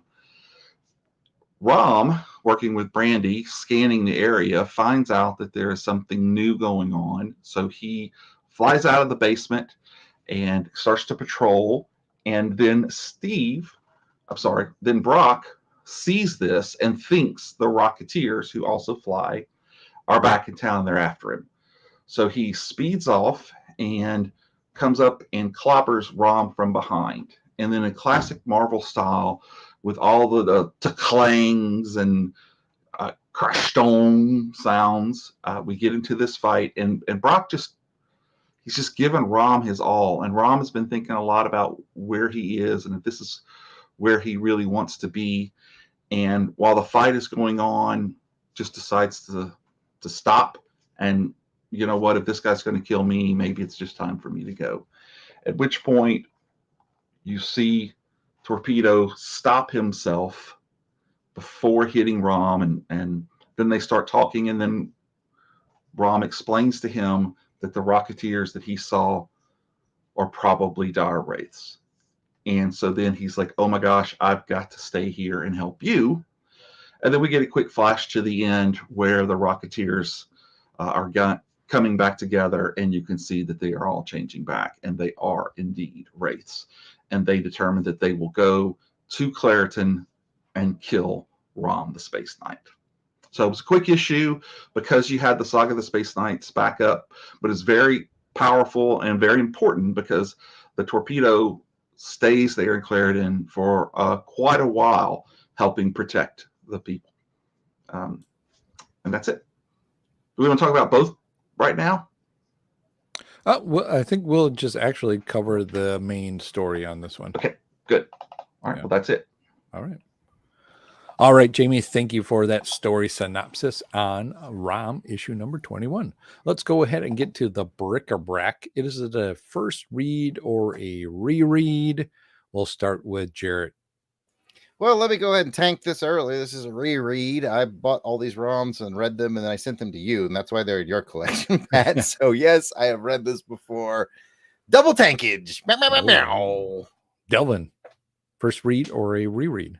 ROM, working with Brandy, scanning the area, finds out that there is something new going on. So he flies out of the basement and starts to patrol. And then Brock sees this and thinks the Rocketeers, who also fly, are back in town and they're after him. So he speeds off and comes up and clobbers ROM from behind. And then in classic Marvel style, with all the clangs and crash stone sounds, we get into this fight. And Brock he's just given ROM his all. And ROM has been thinking a lot about where he is and if this is where he really wants to be. And while the fight is going on, just decides to stop. And you know what, if this guy's going to kill me, maybe it's just time for me to go. At which point you see Torpedo stop himself before hitting ROM, and then they start talking, and then ROM explains to him that the Rocketeers that he saw are probably dire wraiths. And so then he's like, oh my gosh, I've got to stay here and help you. And then we get a quick flash to the end where the Rocketeers are coming back together, and you can see that they are all changing back, and they are indeed wraiths. And they determine that they will go to Clarendon and kill ROM, the Space Knight. So it was a quick issue because you had the Saga of the Space Knights back up, but it's very powerful and very important because the Torpedo stays there in Clarendon for quite a while, helping protect the people. And that's it. we want to talk about both right now? Well, I think we'll just actually cover the main story on this one. Okay, good. All right, Yeah. well, that's it. All right. All right, Jamie, thank you for that story synopsis on ROM issue number 21. Let's go ahead and get to the bric-a-brac. Is it a first read or a reread? We'll start with Jarrett. Well, let me go ahead and tank this early. This is a reread. I bought all these ROMs and read them, and then I sent them to you, and that's why they're in your collection, Pat. So, yes, I have read this before. Double tankage. Meow, meow, meow, meow. Delvin, first read or a reread?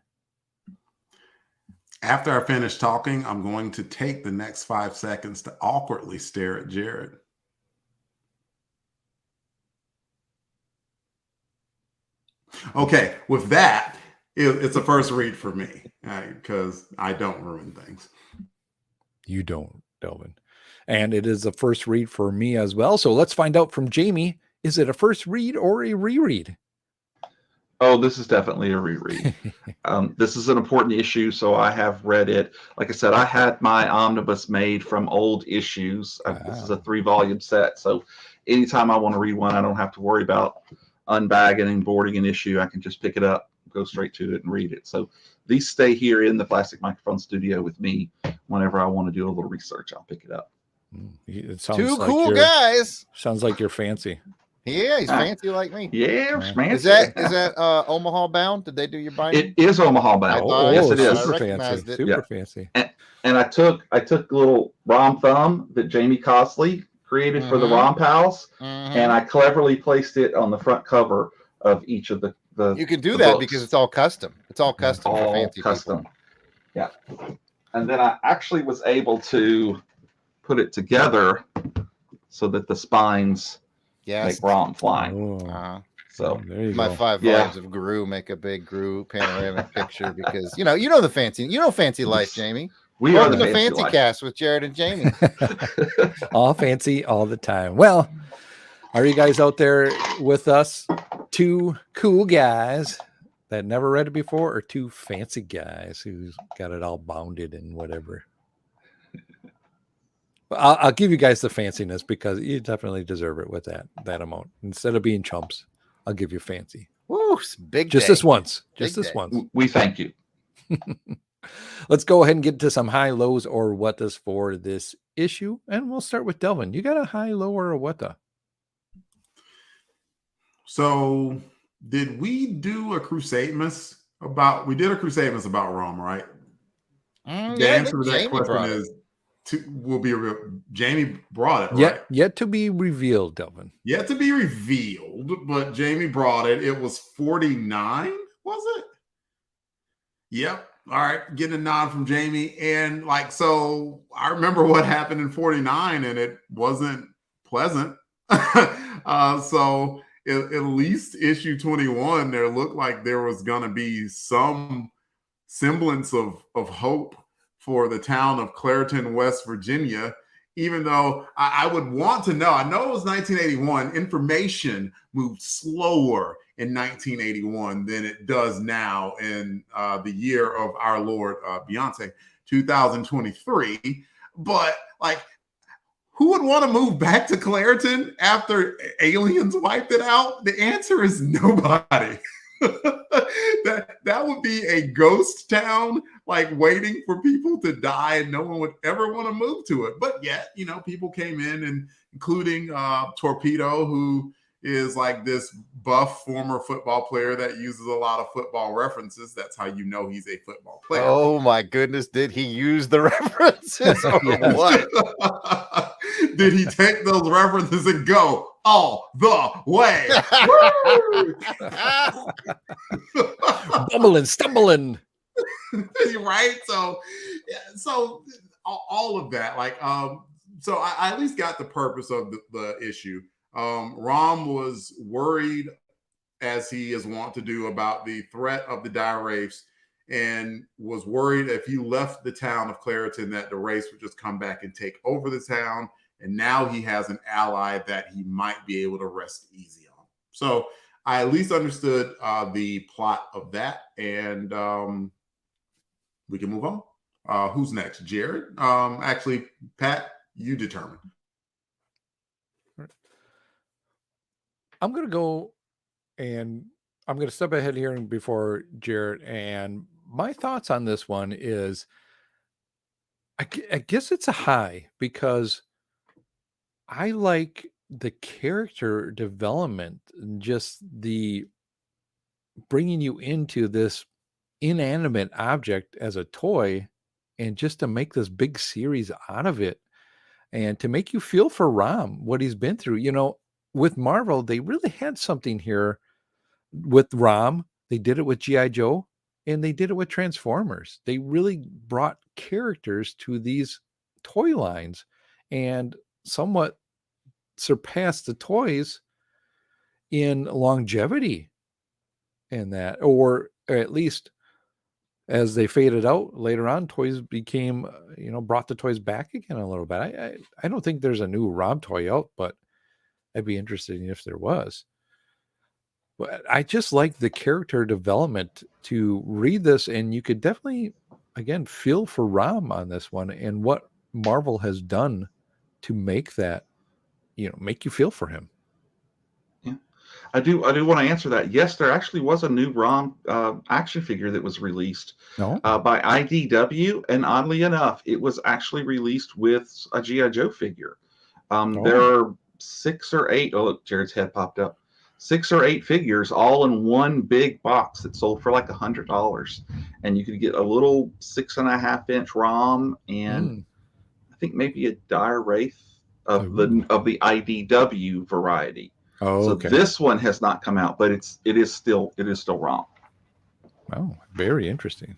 After I finish talking, I'm going to take the next 5 seconds to awkwardly stare at Jared. Okay, with that, it's a first read for me because I don't ruin things. You don't, Delvin. And it is a first read for me as well. So let's find out from Jamie. Is it a first read or a reread? Oh, this is definitely a reread. This is an important issue, so I have read it. Like I said, I had my omnibus made from old issues. Wow. This is a 3-volume set, so anytime I want to read one, I don't have to worry about unbagging and boarding an issue. I can just pick it up, go straight to it, and read it. So these stay here in the Plastic Microphone Studio with me. Whenever I want to do a little research, I'll pick it up. It sounds Two like cool guys. Sounds like you're fancy. Yeah, he's fancy like me. Yeah, fancy. Is that Omaha bound? Did they do your binding? It is Omaha bound. Oh, Yes, it is. Super recognized fancy. it. Super Yeah. fancy. And I took a little ROM thumb that Jamie Cosley created for the ROM Pals, and I cleverly placed it on the front cover of each of the You can do the that books. because it's all custom. It's all custom for All fancy custom. people. Yeah. And then I actually was able to put it together so that the spines Yes. make ROM fly. Oh, So there you My go. 5 Yeah. volumes of Gru make a big Gru panoramic picture because you know the fancy life, Jamie. we are Welcome the to Fancy life. Cast with Jared and Jamie. All fancy all the time. Well, are you guys out there with us? Two cool guys that never read it before, or two fancy guys who's got it all bounded and whatever? I'll give you guys the fanciness because you definitely deserve it with that amount. Instead of being chumps, I'll give you fancy. Woo, it's big Just day. this once. Big Just this day. once. We thank you. Let's go ahead and get to some high lows or what does for this issue. And we'll start with Delvin. You got a high, low, or a what the? So did we do a Crusademas about? We did a Crusademas about ROM, right? The Yeah, I answer think to that Jamie question brought it. is will be Jamie brought it, right? Yet to be revealed, Delvin. Yet to be revealed, but Jamie brought it. It was 49, was it? Yep. All right, getting a nod from Jamie. And so I remember what happened in 49, and it wasn't pleasant. So at least issue 21, there looked like there was going to be some semblance of hope for the town of Clairton, West Virginia, even though I would want to know. I know it was 1981. Information moved slower in 1981 than it does now in the year of our Lord Beyonce, 2023. But who would want to move back to Clairton after aliens wiped it out? The answer is nobody. that would be a ghost town, waiting for people to die, and no one would ever want to move to it. But yet, people came in, and including Torpedo, who is this buff former football player that uses a lot of football references. That's how you know he's a football player. Oh my goodness, did he use the references or what? Did he take those references and go all the way? Bumbling, stumbling. Right? So all of that, so I at least got the purpose of the issue. ROM was worried, as he is wont to do, about the threat of the dire wraiths, and was worried if he left the town of Clairton that the wraiths would just come back and take over the town. And now he has an ally that he might be able to rest easy on. So I at least understood the plot of that, and we can move on. Who's next? Jared? Actually, Pat, You determine. I'm going to go and I'm going to step ahead here before Jarrett. And my thoughts on this one is I guess it's a high because I like the character development and just the bringing you into this inanimate object as a toy and just to make this big series out of it and to make you feel for Rom, what he's been through. With Marvel, they really had something here with Rom. They did it with G.I. Joe and they did it with Transformers. They really brought characters to these toy lines and somewhat surpassed the toys in longevity in that, or at least as they faded out later on, toys became, brought the toys back again a little bit. I don't think there's a new ROM toy out, but I'd be interested if there was. But I just like the character development to read this, and you could definitely, again, feel for ROM on this one and what Marvel has done to make that, make you feel for him. Yeah, I do want to answer that. Yes, there actually was a new ROM action figure that was released by IDW, and oddly enough, it was actually released with a G.I. Joe figure. There are 6 or 8. Oh, look, Jared's head popped up. 6 or 8 figures all in one big box that sold for like $100, and you could get a little 6.5-inch ROM and I think maybe a Dire Wraith of the IDW variety. So this one has not come out, but it is still ROM. Oh, very interesting.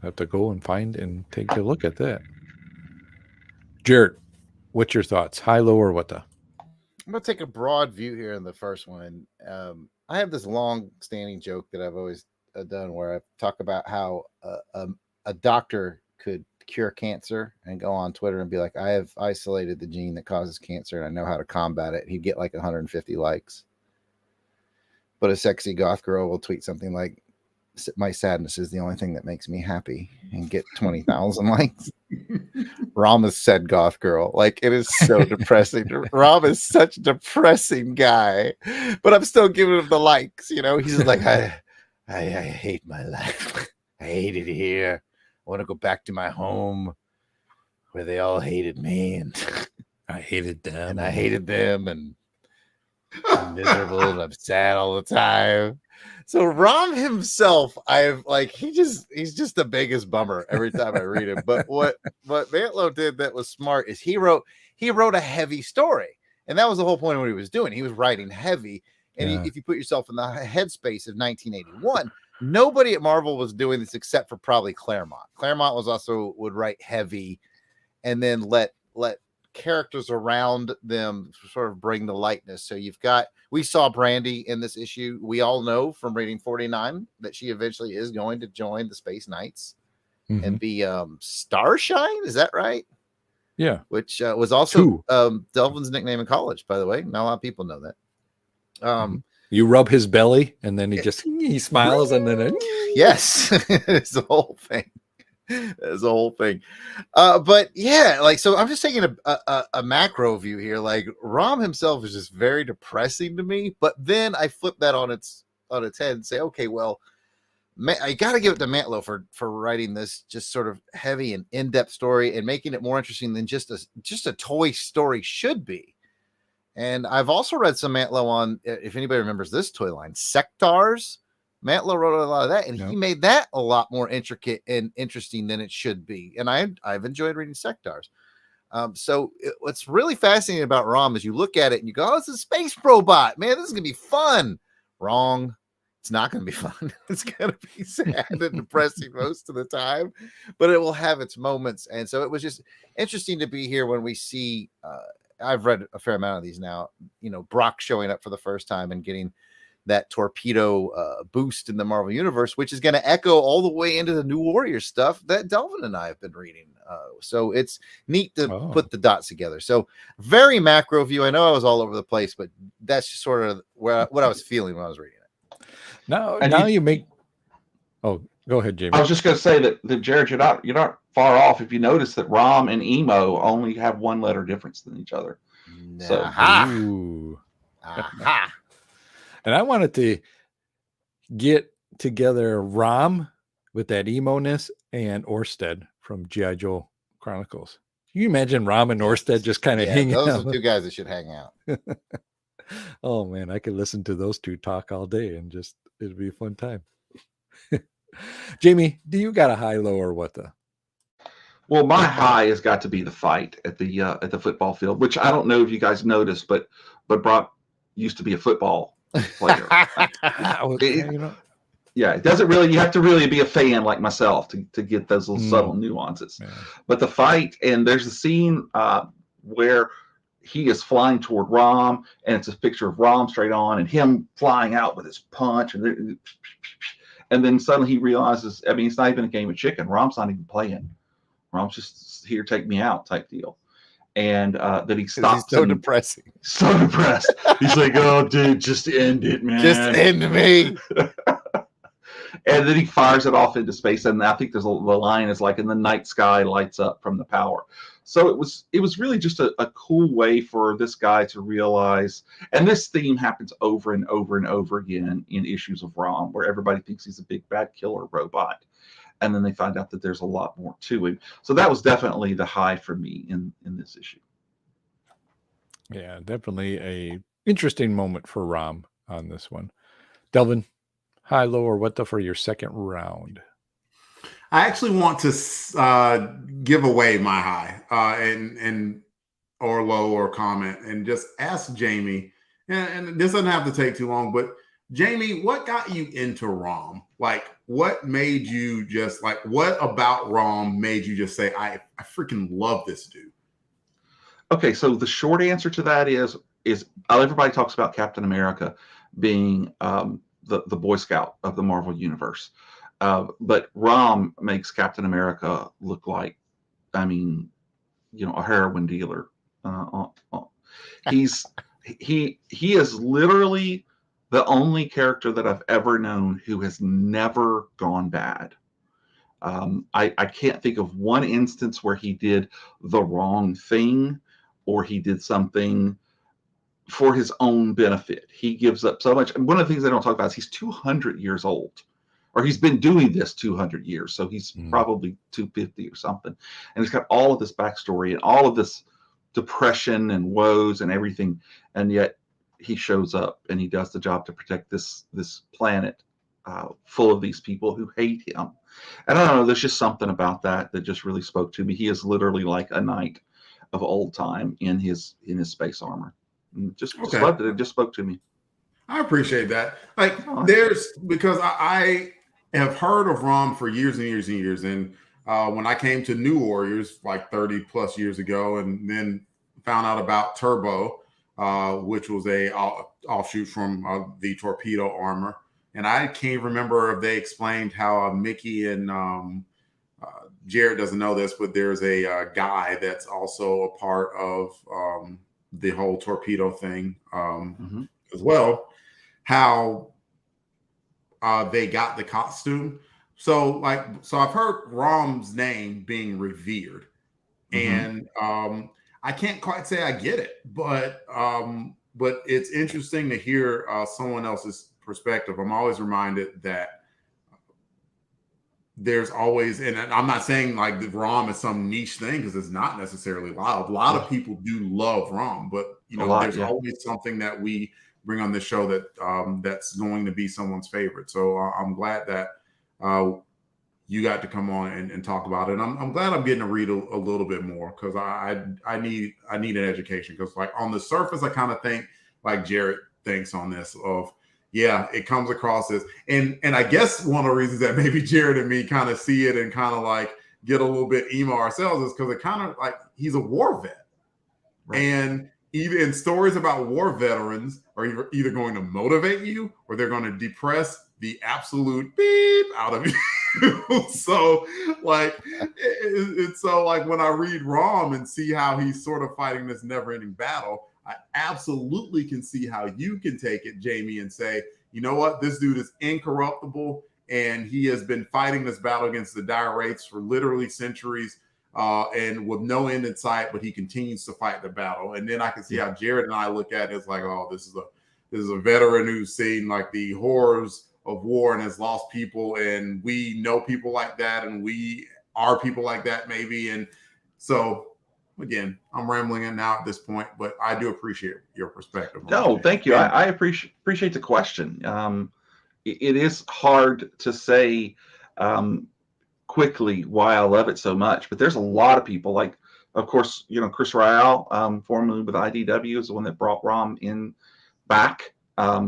I have to go and find and take a look at that. Jared, what's your thoughts? High, low, or what the? I'm going to take a broad view here in the first one. I have this long-standing joke that I've always done where I talk about how a doctor could cure cancer and go on Twitter and be like, I have isolated the gene that causes cancer and I know how to combat it. He'd get like 150 likes. But a sexy goth girl will tweet something like, my sadness is the only thing that makes me happy, and get 20,000 likes. Rom is said goth girl. Like, it is so depressing. Rom is such a depressing guy, but I'm still giving him the likes. He's just like, I hate my life. I hate it here. I want to go back to my home where they all hated me, and I hated them, and I hated them, and I'm miserable, and I'm sad all the time. So Rom himself, he's just the biggest bummer every time I read him. But what Mantlo did that was smart is he wrote a heavy story, and that was the whole point of what he was doing. He was writing heavy, and if you put yourself in the headspace of 1981, nobody at Marvel was doing this except for probably Claremont. Claremont would write heavy, and then let characters around them sort of bring the lightness. So we saw Brandy in this issue. We all know from reading 49 that she eventually is going to join the Space Knights and be Starshine. Is that right? Yeah. Which was also Delvin's nickname in college, by the way. Not a lot of people know that. You rub his belly and then he smiles and then yes, it's the whole thing. That's the whole thing. But yeah, so I'm just taking a macro view here. Like, Rom himself is just very depressing to me. But then I flip that on its head and say, okay, well, I got to give it to Mantlo for writing this just sort of heavy and in-depth story and making it more interesting than just a toy story should be. And I've also read some Mantlo on, if anybody remembers this toy line, Sectars. Mantlo wrote a lot of that, and he made that a lot more intricate and interesting than it should be. And I've enjoyed reading Sectars. So what's really fascinating about ROM is you look at it and you go, oh, it's a space robot. Man, this is going to be fun. Wrong. It's not going to be fun. It's going to be sad and depressing most of the time, but it will have its moments. And so it was just interesting to be here when we see, I've read a fair amount of these now, Brock showing up for the first time and getting that torpedo boost in the Marvel Universe, which is going to echo all the way into the New Warrior stuff that Delvin and I have been reading. So it's neat to put the dots together. So very macro view. I know I was all over the place, but that's just sort of what I was feeling when I was reading it. Now you make. Oh, Go ahead, Jamie. I was just going to say that Jared, you're not far off if you notice that ROM and emo only have one letter difference than each other. So, Ooh. Aha. And I wanted to get together ROM with that emo-ness and Orsted from G.I. Joe Chronicles. Can you imagine ROM and Orsted just kind of hanging those out? are two guys that should hang out. Oh man, I could listen to those two talk all day and just it'd be a fun time. Jamie, do you got a high, low, or what the? well, my high has got to be the fight at the football field, which I don't know if you guys noticed, but Brock used to be a football player. Yeah, it doesn't really. You have to really be a fan like myself to get those little subtle nuances. Yeah. But the fight, and there's a scene where he is flying toward ROM, and it's a picture of ROM straight on, and him flying out with his punch, and then suddenly he realizes, I mean, it's not even a game of chicken. ROM's not even playing. ROM's just here, take me out type deal. And then he stops. He's so depressing. So depressed. He's like, oh, dude, just end it, man. Just end me. And then he fires it off into space. And I think the line is like, in the night sky lights up from the power. So it was really just a cool way for this guy to realize, and this theme happens over and over and over again in issues of ROM, where everybody thinks he's a big bad killer robot. And then they find out that there's a lot more to him. So that was definitely the high for me in this issue. Yeah, definitely a interesting moment for ROM on this one. Delvin, high, low, or what the for your second round? I actually want to give away my high and or low or comment and just ask Jamie, and this doesn't have to take too long, but Jamie, what got you into ROM? Like, what made you just like, what about ROM made you just say, I freaking love this dude? Okay, so the short answer to that is everybody talks about Captain America being the Boy Scout of the Marvel Universe. But ROM makes Captain America look like, I mean, a heroin dealer. He is literally the only character that I've ever known who has never gone bad. I can't think of one instance where he did the wrong thing or he did something for his own benefit. He gives up so much. And one of the things they don't talk about is he's 200 years old. Or he's been doing this 200 years, so he's probably 250 or something. And he's got all of this backstory and all of this depression and woes and everything, and yet he shows up and he does the job to protect this planet full of these people who hate him. And I don't know, there's just something about that just really spoke to me. He is literally like a knight of old time in his space armor. Just loved it. It just spoke to me. I appreciate that. Like, because I have heard of ROM for years and years and years. And when I came to New Warriors like 30 plus years ago, and then found out about Turbo, which was a offshoot from the torpedo armor. And I can't remember if they explained how Mickey and Jared doesn't know this, but there's a guy that's also a part of the whole torpedo thing as well. How they got the costume. So I've heard ROM's name being revered, and I can't quite say I get it, but it's interesting to hear someone else's perspective. I'm always reminded that there's always, and I'm not saying like the ROM is some niche thing, because it's not necessarily loud. A lot of people do love ROM, but there's always something that we bring on this show that that's going to be someone's favorite. So I'm glad that you got to come on and talk about it. And I'm glad I'm getting to read a little bit more, because I need an education, because like on the surface I kind of think like Jared thinks on this of, yeah, it comes across as, and I guess one of the reasons that maybe Jared and me kind of see it and kind of like get a little bit emo ourselves is because it kind of like, he's a war vet. Right. And even in stories about war veterans are either going to motivate you or they're going to depress the absolute beep out of you. So like, it's so like when I read ROM and see how he's sort of fighting this never-ending battle, I absolutely can see how you can take it, Jamie, and say, you know what, this dude is incorruptible and he has been fighting this battle against the dire wraiths for literally centuries, and with no end in sight, but he continues to fight the battle. And then I can see how Jared and I look at it as like, oh, this is a veteran who's seen like the horrors of war and has lost people, and we know people like that, and we are people like that maybe. And so again, I'm rambling it now at this point, but I do appreciate your perspective. No, thank you. I appreciate the question. It is hard to say quickly why I love it so much, but there's a lot of people, like, of course, Chris Ryall, formerly with IDW, is the one that brought ROM in back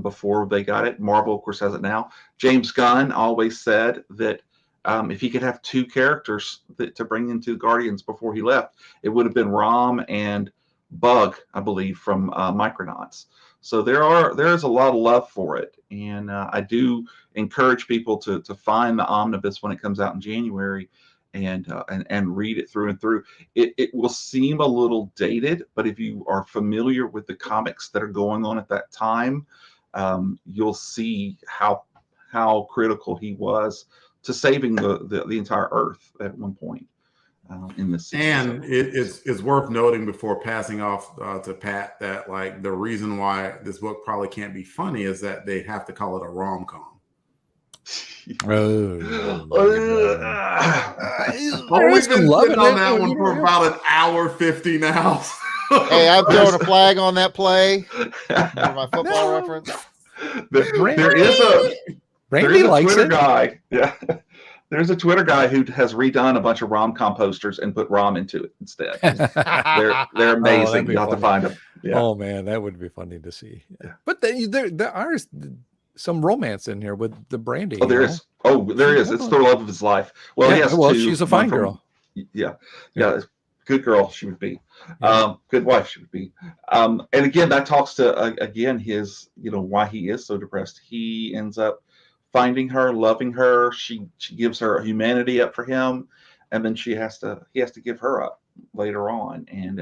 before they got it. Marvel, of course, has it now. James Gunn always said that if he could have two characters to bring into Guardians before he left, it would have been ROM and Bug, I believe, from Micronauts. So there is a lot of love for it, and I do encourage people to find the omnibus when it comes out in January, and read it through and through. It will seem a little dated, but if you are familiar with the comics that are going on at that time, you'll see how critical he was to saving the entire Earth at one point in this. And it's worth noting before passing off to Pat that like the reason why this book probably can't be funny is that they have to call it a rom-com. We've been sitting on that one for about an hour 50 now. Hey, I'm throwing a flag on that play for my football reference. There is a Twitter guy. Yeah. There's a Twitter guy who has redone a bunch of rom-com posters and put ROM into it instead. They're amazing. You'll have to find them. Yeah. Oh man, that would be funny to see. Yeah. But there are some romance in here with the Brandy. Oh, there is. Oh, there is. It's the love of his life. Well, yeah, she's a fine girl. Yeah. Good girl she would be. Good wife she would be. And again, that talks to again his why he is so depressed. He ends up finding her, loving her. She gives her humanity up for him, and then he has to give her up later on. And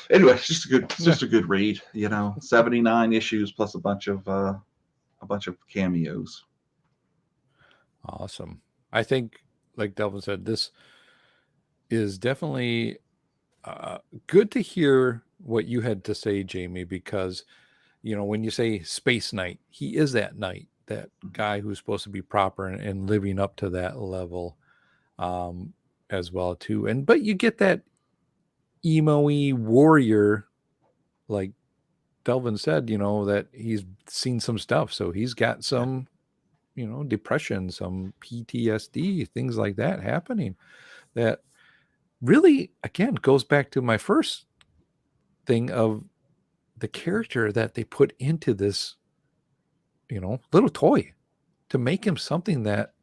anyway, it's just a good read. 79 issues plus a bunch of cameos. Awesome. I think, like Delvin said, this is definitely good to hear what you had to say, Jamie, because when you say Space Knight, he is that knight, that guy who's supposed to be proper and living up to that level as well too. But you get that emo-y warrior, like Delvin said, that he's seen some stuff, so he's got some depression, some PTSD, things like that happening, that really again goes back to my first thing of the character that they put into this little toy to make him something that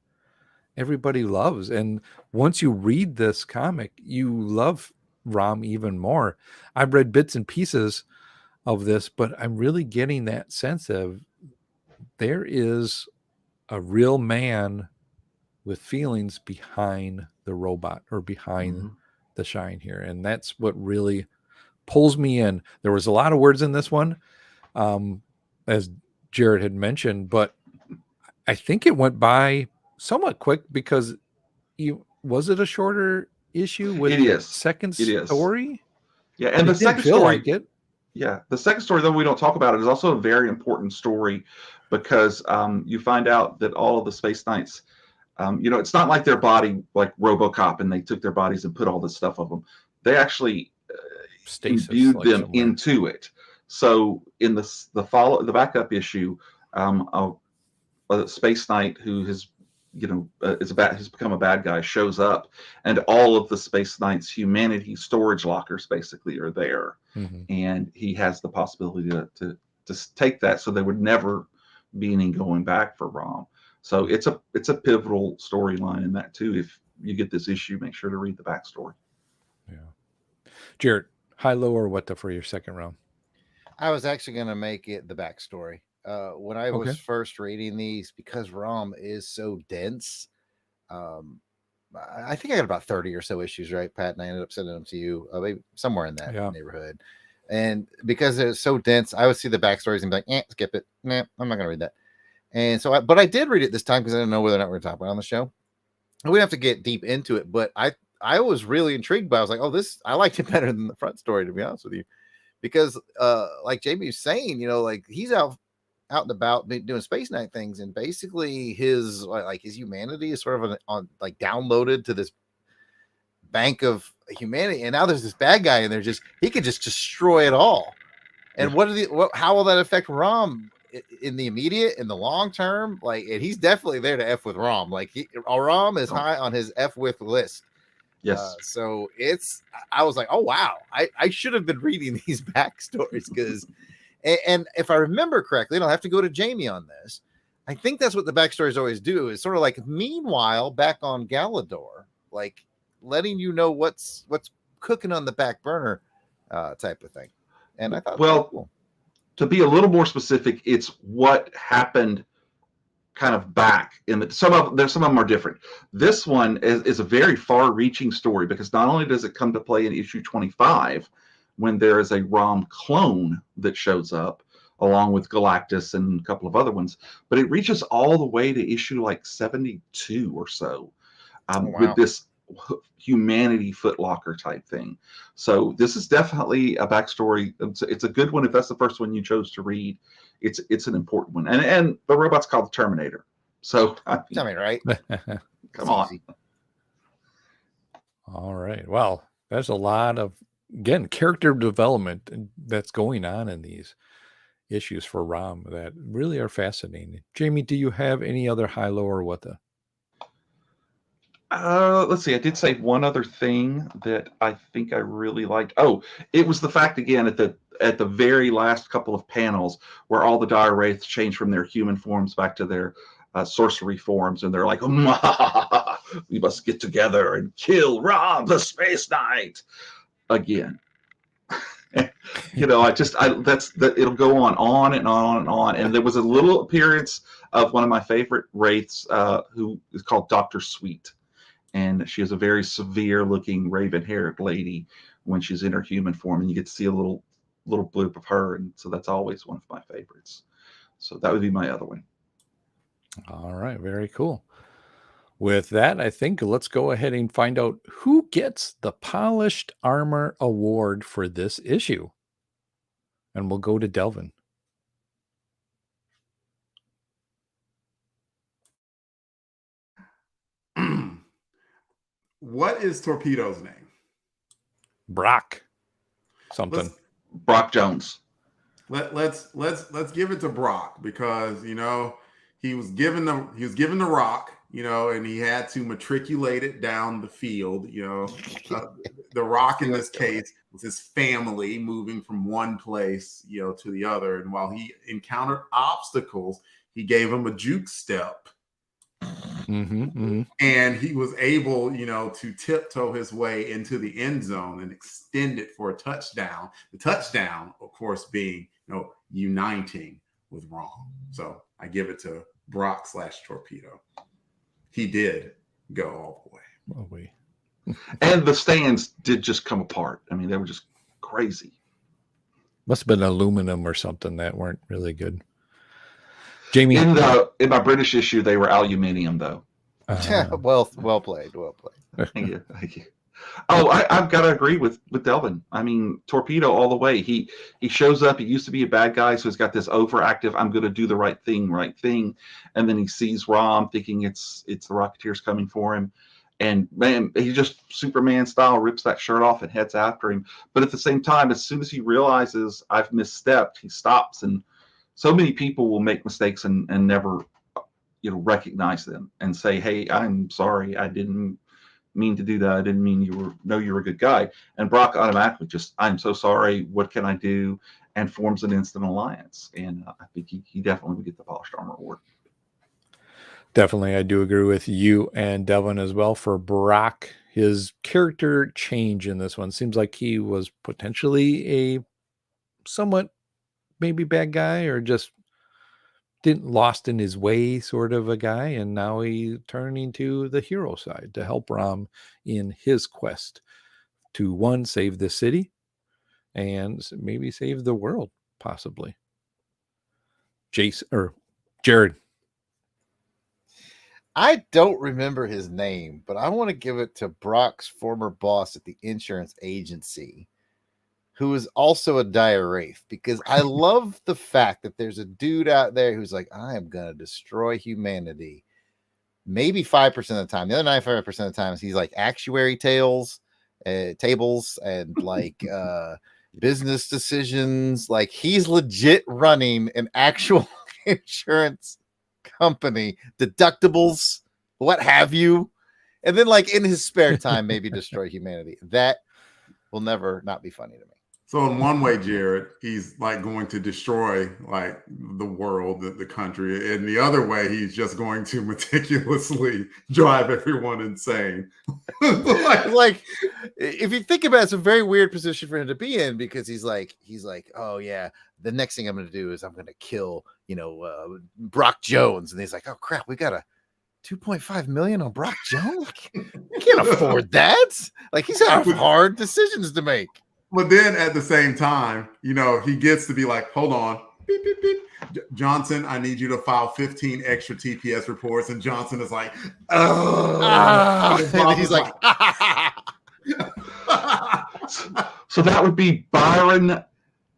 everybody loves. And once you read this comic, you love ROM even more. I've read bits and pieces of this, but I'm really getting that sense of there is a real man with feelings behind the robot or behind the shine here. And that's what really pulls me in. There was a lot of words in this one, as Jared had mentioned, but I think it went by somewhat quick because was it a shorter issue with the second story? Yeah, and the second story, the second story, though we don't talk about it, is also a very important story because you find out that all of the Space Knights, it's not like their body like RoboCop and they took their bodies and put all this stuff of them. They actually imbued them into it. So in the backup issue, a Space Knight who has has become a bad guy shows up, and all of the Space Knight's humanity storage lockers basically are there, and he has the possibility to take that, so there would never be any going back for ROM. So it's a pivotal storyline in that too. If you get this issue, make sure to read the backstory. Yeah, Jared, high, low, or what for your second round? I was actually going to make it the backstory. When I was first reading these, because ROM is so dense, I think I got about 30 or so issues, right, Pat? And I ended up sending them to you, maybe somewhere in that neighborhood. And because it's so dense, I would see the backstories and be like, skip it. Nah, I'm not going to read that. And so, but I did read it this time because I didn't know whether or not we were talking about it on the show. And we have to get deep into it, but I was really intrigued by it. I was like, oh, I liked it better than the front story, to be honest with you. Because like Jamie was saying, like he's out and about doing Space Knight things, and basically his humanity is sort of on like downloaded to this bank of humanity, and now there's this bad guy in there, he could just destroy it all. And how will that affect ROM in the immediate, in the long term? Like, and he's definitely there to F with ROM. Like ROM is high on his F with list. Yes. So I was like, oh wow, I should have been reading these backstories because, and if I remember correctly, and I'll have to go to Jamie on this, I think that's what the backstories always do, is sort of like, meanwhile, back on Galador, like letting you know what's cooking on the back burner, type of thing. And I thought, well, cool. To be a little more specific, it's what happened kind of back in some of them are different. This one is a very far-reaching story, because not only does it come to play in issue 25 when there is a ROM clone that shows up along with Galactus and a couple of other ones, but it reaches all the way to issue like 72 or so, with this humanity footlocker type thing. So this is definitely a backstory. It's a good one. If that's the first one you chose to read, it's an important one. And the robot's called the Terminator. So tell me, right? Come on. Easy. All right. Well, there's a lot of, again, character development that's going on in these issues for ROM that really are fascinating. Jamie, do you have any other high-low or what the? Let's see. I did say one other thing that I think I really liked. Oh, it was the fact, again, at the very last couple of panels where all the dire wraiths change from their human forms back to their sorcery forms, and they're like, we must get together and kill Rob the Space Knight again. It'll go on and on and on. And there was a little appearance of one of my favorite wraiths, who is called Dr. Sweet. And she is a very severe-looking raven-haired lady when she's in her human form, and you get to see a little bloop of her, and so that's always one of my favorites. So that would be my other one. All right, very cool. With that, I think let's go ahead and find out who gets the Polished Armor Award for this issue. And we'll go to Delvin. What is Torpedo's name? Brock. Something. Brock Jones. Let's give it to Brock, because he was given the rock, and he had to matriculate it down the field. The rock in this case was his family moving from one place to the other, and while he encountered obstacles, he gave him a juke step. And he was able, to tiptoe his way into the end zone and extend it for a touchdown. The touchdown, of course, being, uniting with ROM. So I give it to Brock / Torpedo. He did go all the way. And the stands did just come apart. I mean, they were just crazy. Must have been aluminum or something that weren't really good. Jamie, in my British issue, they were aluminium, though. Well played. Thank you. Oh, I've got to agree with Delvin. I mean, Torpedo all the way. He shows up. He used to be a bad guy, so he's got this overactive, I'm going to do the right thing. And then he sees ROM, thinking it's the Rocketeers coming for him. And man, he just Superman style rips that shirt off and heads after him. But at the same time, as soon as he realizes I've misstepped, he stops. And so many people will make mistakes and never, recognize them and say, "Hey, I'm sorry. I didn't mean to do that. I didn't mean you're a good guy." And Brock automatically just, "I'm so sorry. What can I do?" and forms an instant alliance. And I think he definitely would get the Polished Armor Award. Definitely, I do agree with you and Devin as well. For Brock, his character change in this one seems like he was potentially a somewhat maybe bad guy, or just didn't lost in his way sort of a guy, and now he turning to the hero side to help ROM in his quest to, one, save the city and maybe save the world, possibly. Jared, I don't remember his name, but I want to give it to Brock's former boss at the insurance agency, who is also a dire wraith, because I love the fact that there's a dude out there who's like, I am going to destroy humanity. Maybe 5% of the time. The other 95% of the times he's like actuary tables and like business decisions. Like he's legit running an actual insurance company, deductibles, what have you. And then like in his spare time, maybe destroy humanity. That will never not be funny to me. So in one way, Jared, he's like going to destroy like the world, the country. In the other way, he's just going to meticulously drive everyone insane. like if you think about it, it's a very weird position for him to be in, because he's like, oh yeah, the next thing I'm going to do is I'm going to kill, Brock Jones. And he's like, oh crap, we got a 2.5 million on Brock Jones. I can't afford that. Like he's got hard decisions to make. But then at the same time, he gets to be like, hold on, beep, beep, beep. Johnson, I need you to file 15 extra TPS reports. And Johnson is like, oh. And he's like, so that would be Byron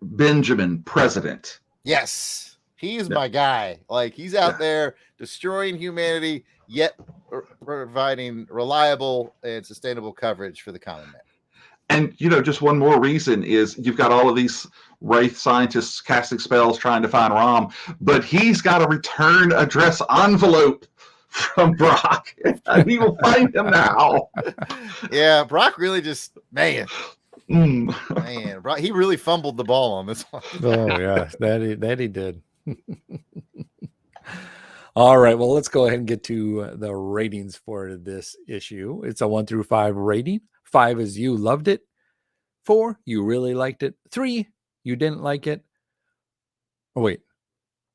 Benjamin, president. Yes, he is my guy. Like he's out there destroying humanity, yet providing reliable and sustainable coverage for the common man. And, just one more reason is you've got all of these Wraith scientists casting spells trying to find ROM, but he's got a return address envelope from Brock. And he will find him now. Yeah, Brock really just, man, Brock, he really fumbled the ball on this one. Oh, yeah, that he did. All right, well, let's go ahead and get to the ratings for this issue. It's a 1 through 5 rating. 5 is you loved it. 4, you really liked it. 3, you didn't like it. Oh, wait.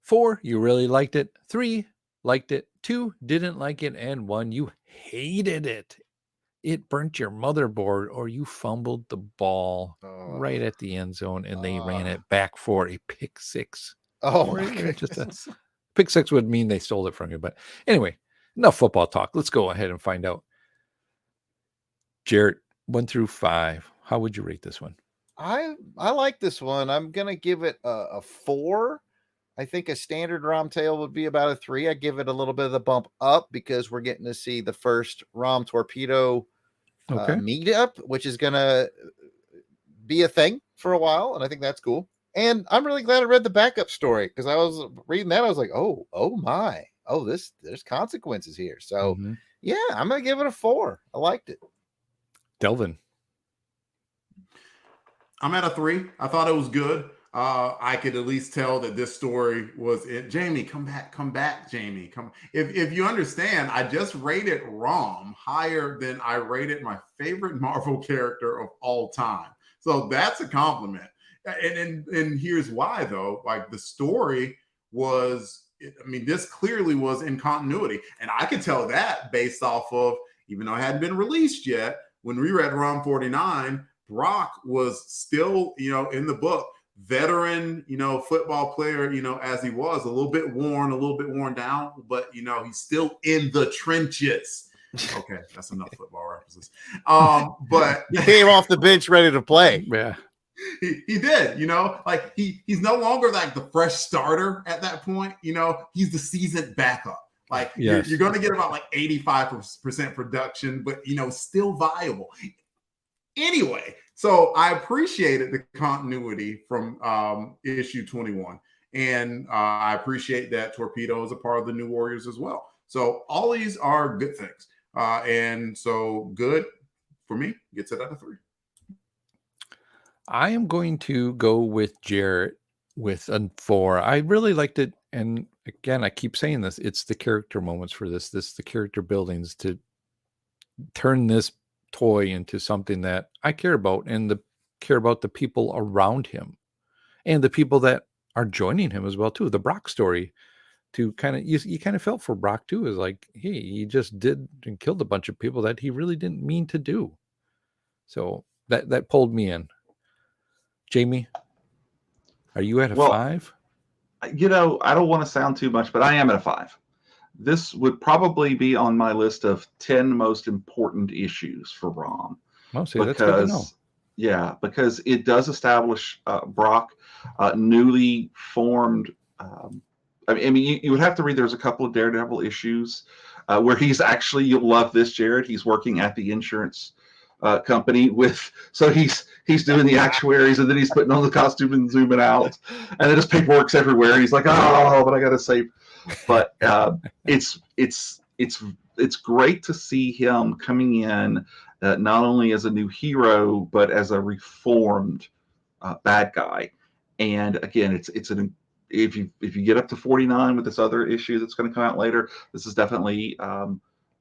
4, you really liked it. 3, liked it. 2, didn't like it. And 1, you hated it. It burnt your motherboard, or you fumbled the ball right at the end zone, and they ran it back for a pick 6. Oh, my goodness. Pick 6 would mean they stole it from you. But anyway, enough football talk. Let's go ahead and find out. Jarrett, 1 through 5. How would you rate this one? I like this one. I'm gonna give it a 4. I think a standard ROM tail would be about a 3. I give it a little bit of the bump up because we're getting to see the first ROM torpedo meetup, which is gonna be a thing for a while, and I think that's cool. And I'm really glad I read the backup story, because I was reading that, I was like, oh my, there's consequences here. So yeah, I'm gonna give it a 4. I liked it. Delvin. I'm at a 3. I thought it was good. I could at least tell that this story was it. Jamie, come back, Jamie. Come. If you understand, I just rated ROM higher than I rated my favorite Marvel character of all time. So that's a compliment. And here's why, though. Like, the story was, this clearly was in continuity. And I could tell that based off of, even though it hadn't been released yet, when we read ROM 49, Brock was still, in the book, veteran, football player, as he was, a little bit worn down, but, he's still in the trenches. Okay, that's enough football references. But he came off the bench ready to play. Yeah. He did, like he's no longer like the fresh starter at that point. He's the seasoned backup. Like you're going to get about like 85% production, but still viable. Anyway, so I appreciated the continuity from issue 21, and I appreciate that Torpedo is a part of the New Warriors as well. So all these are good things, and so good for me gets it out of 3. I am going to go with Jarrett with a 4. I really liked it. And again, I keep saying this, it's the character moments for this, the character buildings to turn this toy into something that I care about, and care about the people around him and the people that are joining him as well, too. The Brock story, to kind of, you kind of felt for Brock too, is like, hey, he just did and killed a bunch of people that he really didn't mean to do. So that pulled me in. Jamie, are you at a 5? I don't want to sound too much, but I am at a 5. this would probably be on my list of 10 most important issues for ROM. Oh, see, that's good to know. Yeah, because it does establish Brock, newly formed. I mean, you would have to read. There's a couple of Daredevil issues where he's actually. You'll love this, Jared. He's working at the insurance company so he's doing the actuaries, and then he's putting on the costume and zooming out, and then his paperwork's everywhere. He's like, oh, but I gotta save. But it's great to see him coming in. Not only as a new hero, but as a reformed bad guy. And again, if you get up to 49 with this other issue that's going to come out later, this is definitely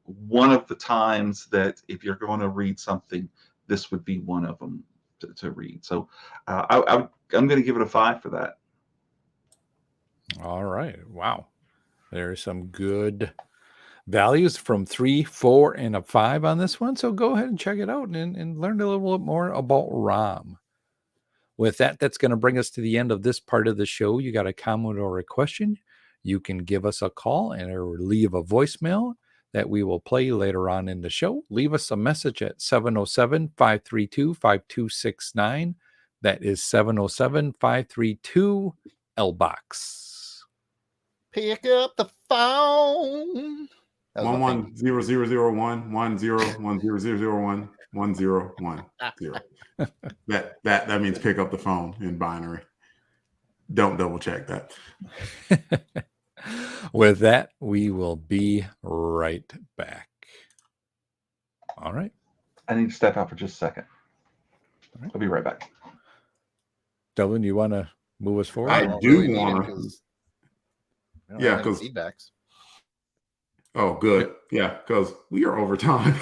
one of the times that if you're going to read something, this would be one of them to read. So I'm going to give it a 5 for that. All right. Wow. There's some good values from 3, 4, and a 5 on this one. So go ahead and check it out and learn a little bit more about ROM. With that, that's going to bring us to the end of this part of the show. You got a comment or a question, you can give us a call or leave a voicemail that we will play later on in the show. Leave us a message at 707-532-5269. That is 707-532-LBOX. Pick up the phone. 1100110110101010. That means pick up the phone in binary. Don't double check that. With that, we will be right back. All right. I need to step out for just a second. All right. I'll be right back. Delvin, you want to move us forward? I do want to. Yeah, because feedbacks. Oh, good. Yeah, because we are over time.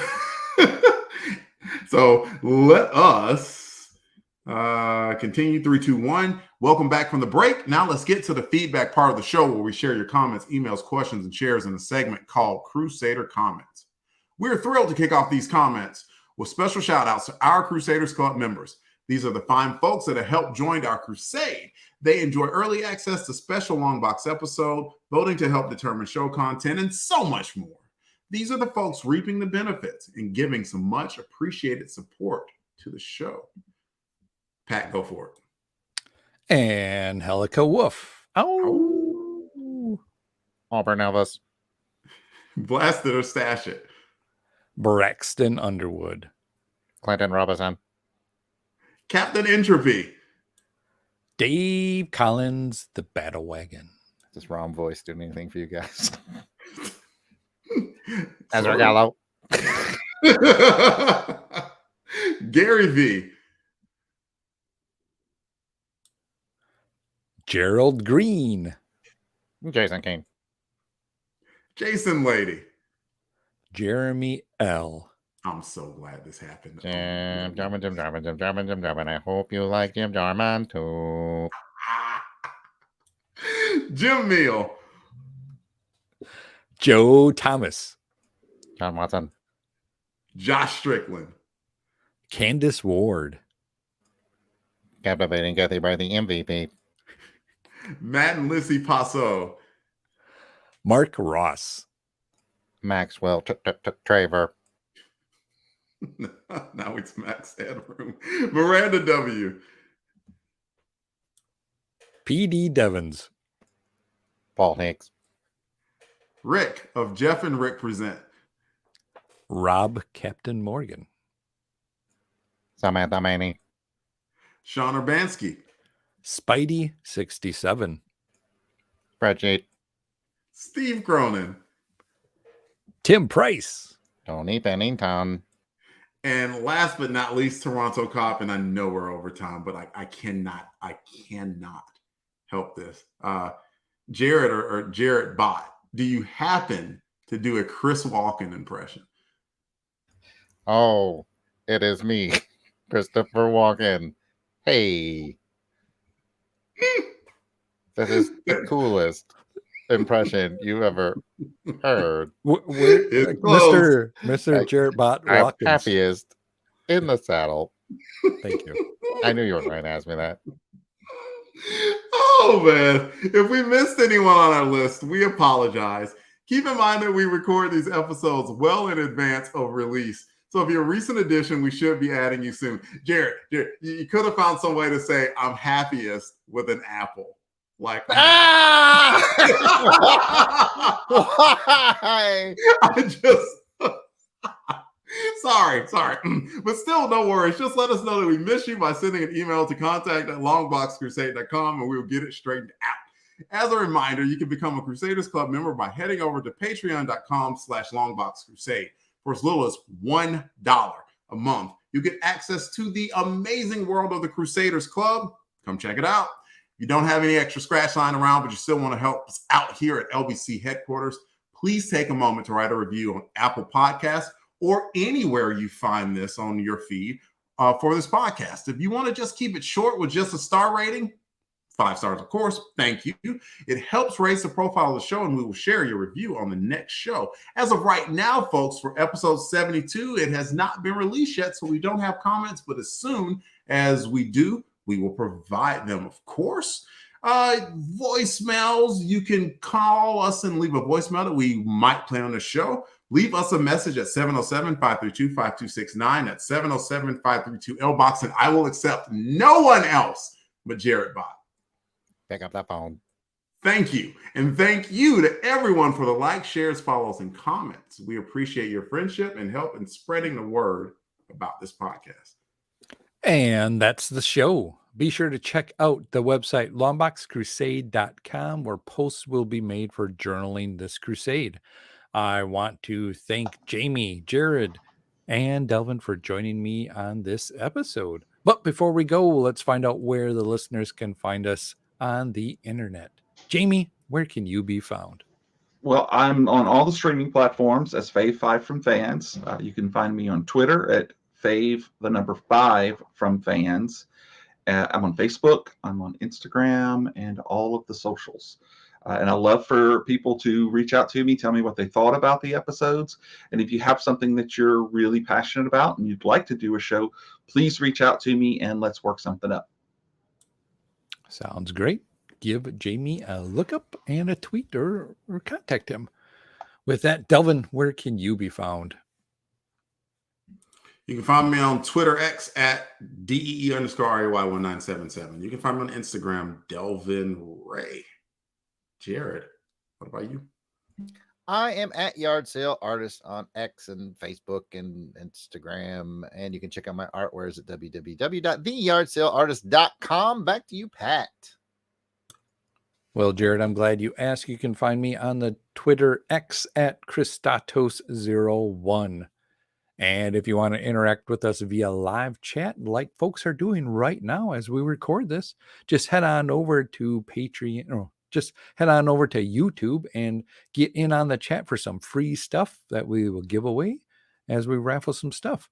So let us continue. 3, 2, 1. Welcome back from the break. Now let's get to the feedback part of the show where we share your comments, emails, questions, and shares in a segment called Crusader Comments. We're thrilled to kick off these comments with special shout outs to our Crusaders Club members. These are the fine folks that have helped join our crusade. They enjoy early access to special Longbox episode, voting to help determine show content, and so much more. These are the folks reaping the benefits and giving some much appreciated support to the show. Pat, go for it. And Helica Wolf. Oh. Auburn Elvis. Blast it or stash it. Braxton Underwood. Clinton Robinson. Captain Entropy. Dave Collins, the Battle Wagon. Does ROM voice do anything for you guys? Ezra Gallo. Gary V. Gerald Green. Jason King. Jason Lady. Jeremy L. I'm so glad this happened. Jim Jarman. I hope you like Jim Jarman too. Jim Meal. Joe Thomas. John Watson. Josh Strickland. Candace Ward. Captivating Kathy by the MVP. Matt and Lissy Passo. Mark Ross. Maxwell Traver. Now it's Max Headroom. Miranda W. PD Devons. Paul Hicks. Rick of Jeff and Rick Present. Rob Captain Morgan. Samantha Maney. Sean Urbanski. Spidey 67. Spreadsheet. Steve Cronin. Tim Price. Tony Pennington. And last but not least, Toronto Cop. And I know we're over time, but I cannot help this. Jared or Jared Bott, do you happen to do a Chris Walken impression? Oh, it is me, Christopher Walken. Hey. That is the coolest impression you ever heard. Mr. Jared Bott I'm Watkins. happiest in the saddle. Thank you. I knew you were going to ask me that. Oh, man. If we missed anyone on our list, we apologize. Keep in mind that we record these episodes well in advance of release. So if you're a recent addition, we should be adding you soon. Jared, you could have found some way to say I'm happiest with an apple. Like, Why? I just sorry. But still, no worries. Just let us know that we miss you by sending an email to contact@longboxcrusade.com and we will get it straightened out. As a reminder, you can become a Crusaders Club member by heading over to patreon.com/longboxcrusade. For as little as $1 a month, you get access to the amazing world of the Crusaders Club. Come check it out. If you don't have any extra scratch line around, but you still want to help us out here at LBC headquarters, please take a moment to write a review on Apple Podcasts or anywhere you find this on your feed for this podcast. If you want to just keep it short with just a star rating, 5 stars, of course. Thank you. It helps raise the profile of the show, and we will share your review on the next show. As of right now, folks, for episode 72, it has not been released yet, so we don't have comments, but as soon as we do, we will provide them, of course. Voicemails, you can call us and leave a voicemail that we might play on the show. Leave us a message at 707-532-5269. That's 707-532-LBOX, and I will accept no one else but Jared Bott. Pick up that phone. Thank you. And thank you to everyone for the likes, shares, follows, and comments. We appreciate your friendship and help in spreading the word about this podcast. And that's the show. Be sure to check out the website longboxcrusade.com, where posts will be made for journaling this crusade. I want to thank Jamie, Jared, and Delvin for joining me on this episode. But before we go, let's find out where the listeners can find us on the internet. Jamie, where can you be found? Well, I'm on all the streaming platforms as Fave5 from Fans. You can find me on Twitter at Fave5 from Fans. I'm on Facebook, I'm on Instagram, and all of the socials. And I love for people to reach out to me, tell me what they thought about the episodes. And if you have something that you're really passionate about and you'd like to do a show, please reach out to me and let's work something up. Sounds great. Give Jamie a look up and a tweet or contact him. With that, Delvin, where can you be found? You can find me on Twitter X at DEE_RAY1977. You can find me on Instagram, Delvin Ray. Jared, what about you? I am at Yard Sale Artist on X and Facebook and Instagram. And you can check out my artwares at www.theyardsaleartist.com. Back to you, Pat. Well, Jared, I'm glad you asked. You can find me on the Twitter X at Christatos01. And if you want to interact with us via live chat, like folks are doing right now as we record this, just head on over to Patreon, or just head on over to YouTube and get in on the chat for some free stuff that we will give away as we raffle some stuff.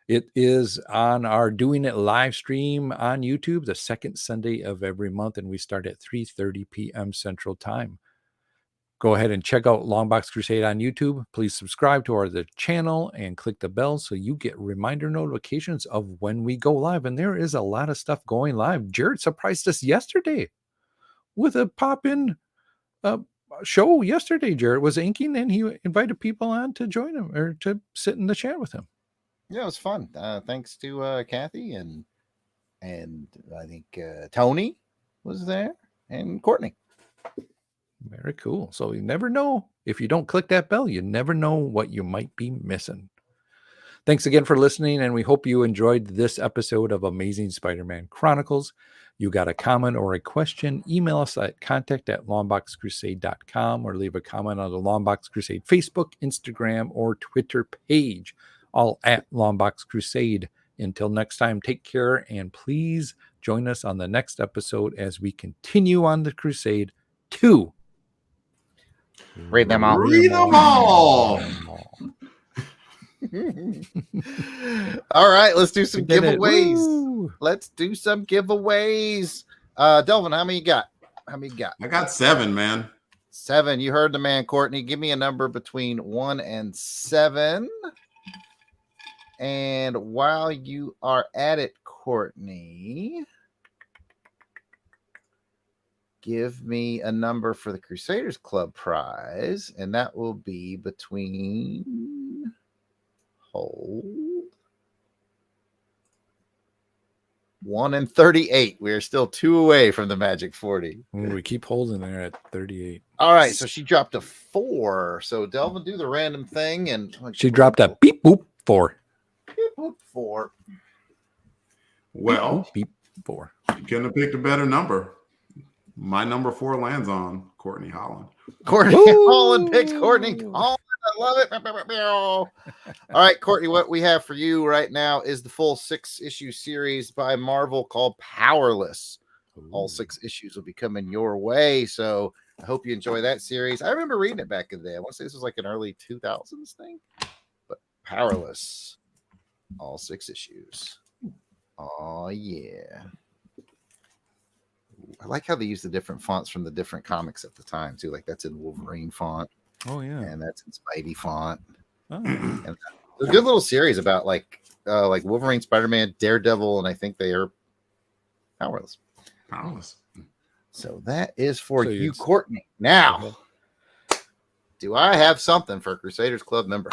It is on our Doing It live stream on YouTube the second Sunday of every month, and we start at 3:30 p.m. Central Time. Go ahead and check out Longbox Crusade on YouTube. Please subscribe to our channel and click the bell so you get reminder notifications of when we go live. And there is a lot of stuff going live. Jared surprised us yesterday with a pop-in show yesterday. Jared was inking and he invited people on to join him or to sit in the chat with him. Yeah, it was fun. Thanks to Kathy and I think Tony was there and Courtney. Very cool. So you never know. If you don't click that bell, you never know what you might be missing. Thanks again for listening, and we hope you enjoyed this episode of Amazing Spider-Man Chronicles. You got a comment or a question, email us at contact@longboxcrusade.com or leave a comment on the Longbox Crusade Facebook, Instagram, or Twitter page, all at Longbox Crusade. Until next time, take care, and please join us on the next episode as we continue on the crusade to Read them all. Read them all. All right, let's do some We did it. giveaways. Woo. Let's do some giveaways. Delvin, how many you got? How many you got? I got 7, man. 7. You heard the man, Courtney. Give me a number between 1 and 7. And while you are at it, Courtney, give me a number for the Crusaders Club prize, and that will be between hold 1 and 38. We are still 2 away from the magic 40. Ooh, we keep holding there at 38. All right, so she dropped a 4. So Delvin, do the random thing, and She dropped a beep boop 4. beep, boop, 4. Well, Beep 4. you couldn't have picked a better number. My number 4 lands on Courtney Holland. Courtney Holland picks Courtney Holland. I love it. All right, Courtney, what we have for you right now is the full 6-issue series by Marvel called Powerless. All 6 issues will be coming your way, so I hope you enjoy that series. I remember reading it back in the day. I want to say this was like an early 2000s thing, but Powerless, all 6 issues. Oh, yeah. I like how they use the different fonts from the different comics at the time, too. Like that's in Wolverine font. Oh, yeah. And that's in Spidey font. Oh. And a good little series about like Wolverine, Spider-Man, Daredevil, and I think they are powerless. Powerless. So that is for So you, it's- Courtney. Now, do I have something for a Crusaders Club member?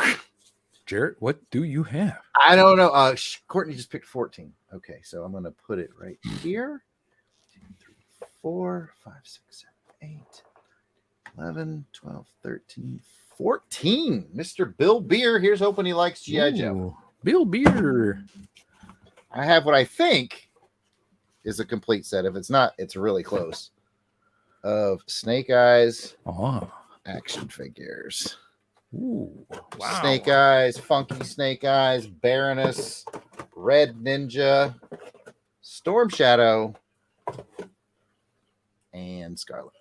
Jarrett, what do you have? I don't know. Courtney just picked 14. Okay, so I'm going to put it right here. 2, 3, 4, 5, 6, 7, 8, 11, 12, 13, 14. Mr. Bill Beer. Here's hoping he likes G.I. Joe. Ooh, Bill Beer. I have what I think is a complete set. If it's not, it's really close. Of Snake Eyes Oh. action figures. Ooh. Wow. Snake Eyes, Funky Snake Eyes, Baroness, Red Ninja, Storm Shadow, and Scarlet.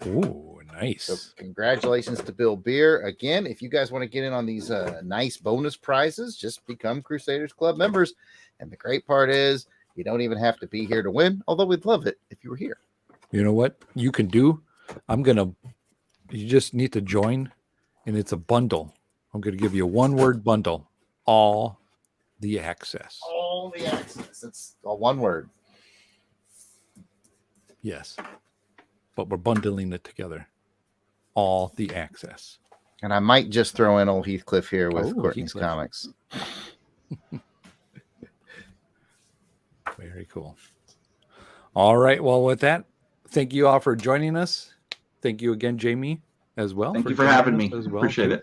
Ooh, nice. So congratulations to Bill Beer. Again, if you guys want to get in on these nice bonus prizes, just become Crusaders Club members. And the great part is you don't even have to be here to win, although we'd love it if you were here. You know what you can do? You just need to join, and it's a bundle. I'm going to give you a one-word bundle. All the access. All the access. It's all one word. Yes. But we're bundling it together. All the access. And I might just throw in old Heathcliff here with Courtney's Heathcliff. comics. Very cool. All right. Well, with that, thank you all for joining us. Thank you again, Jamie, as well. Thank you for joining having us me. as well, Appreciate too.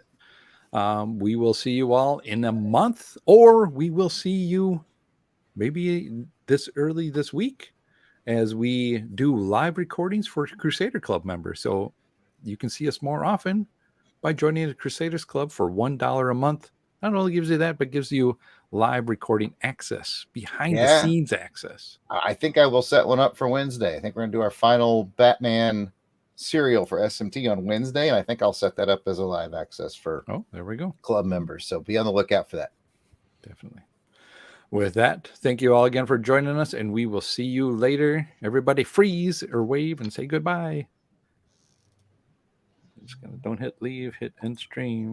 it. We will see you all in a month, or we will see you maybe this early this week as we do live recordings for Crusader Club members. So you can see us more often by joining the Crusaders Club for $1 a month. Not only gives you that, but gives you live recording access, behind the scenes access. I think I will set one up for Wednesday. I think we're going to do our final Batman serial for SMT on Wednesday, and I think I'll set that up as a live access for There we go. club members. So be on the lookout for that. Definitely. With that, thank you all again for joining us, and we will see you later. Everybody freeze or wave and say goodbye. Just gonna don't hit leave, hit end stream.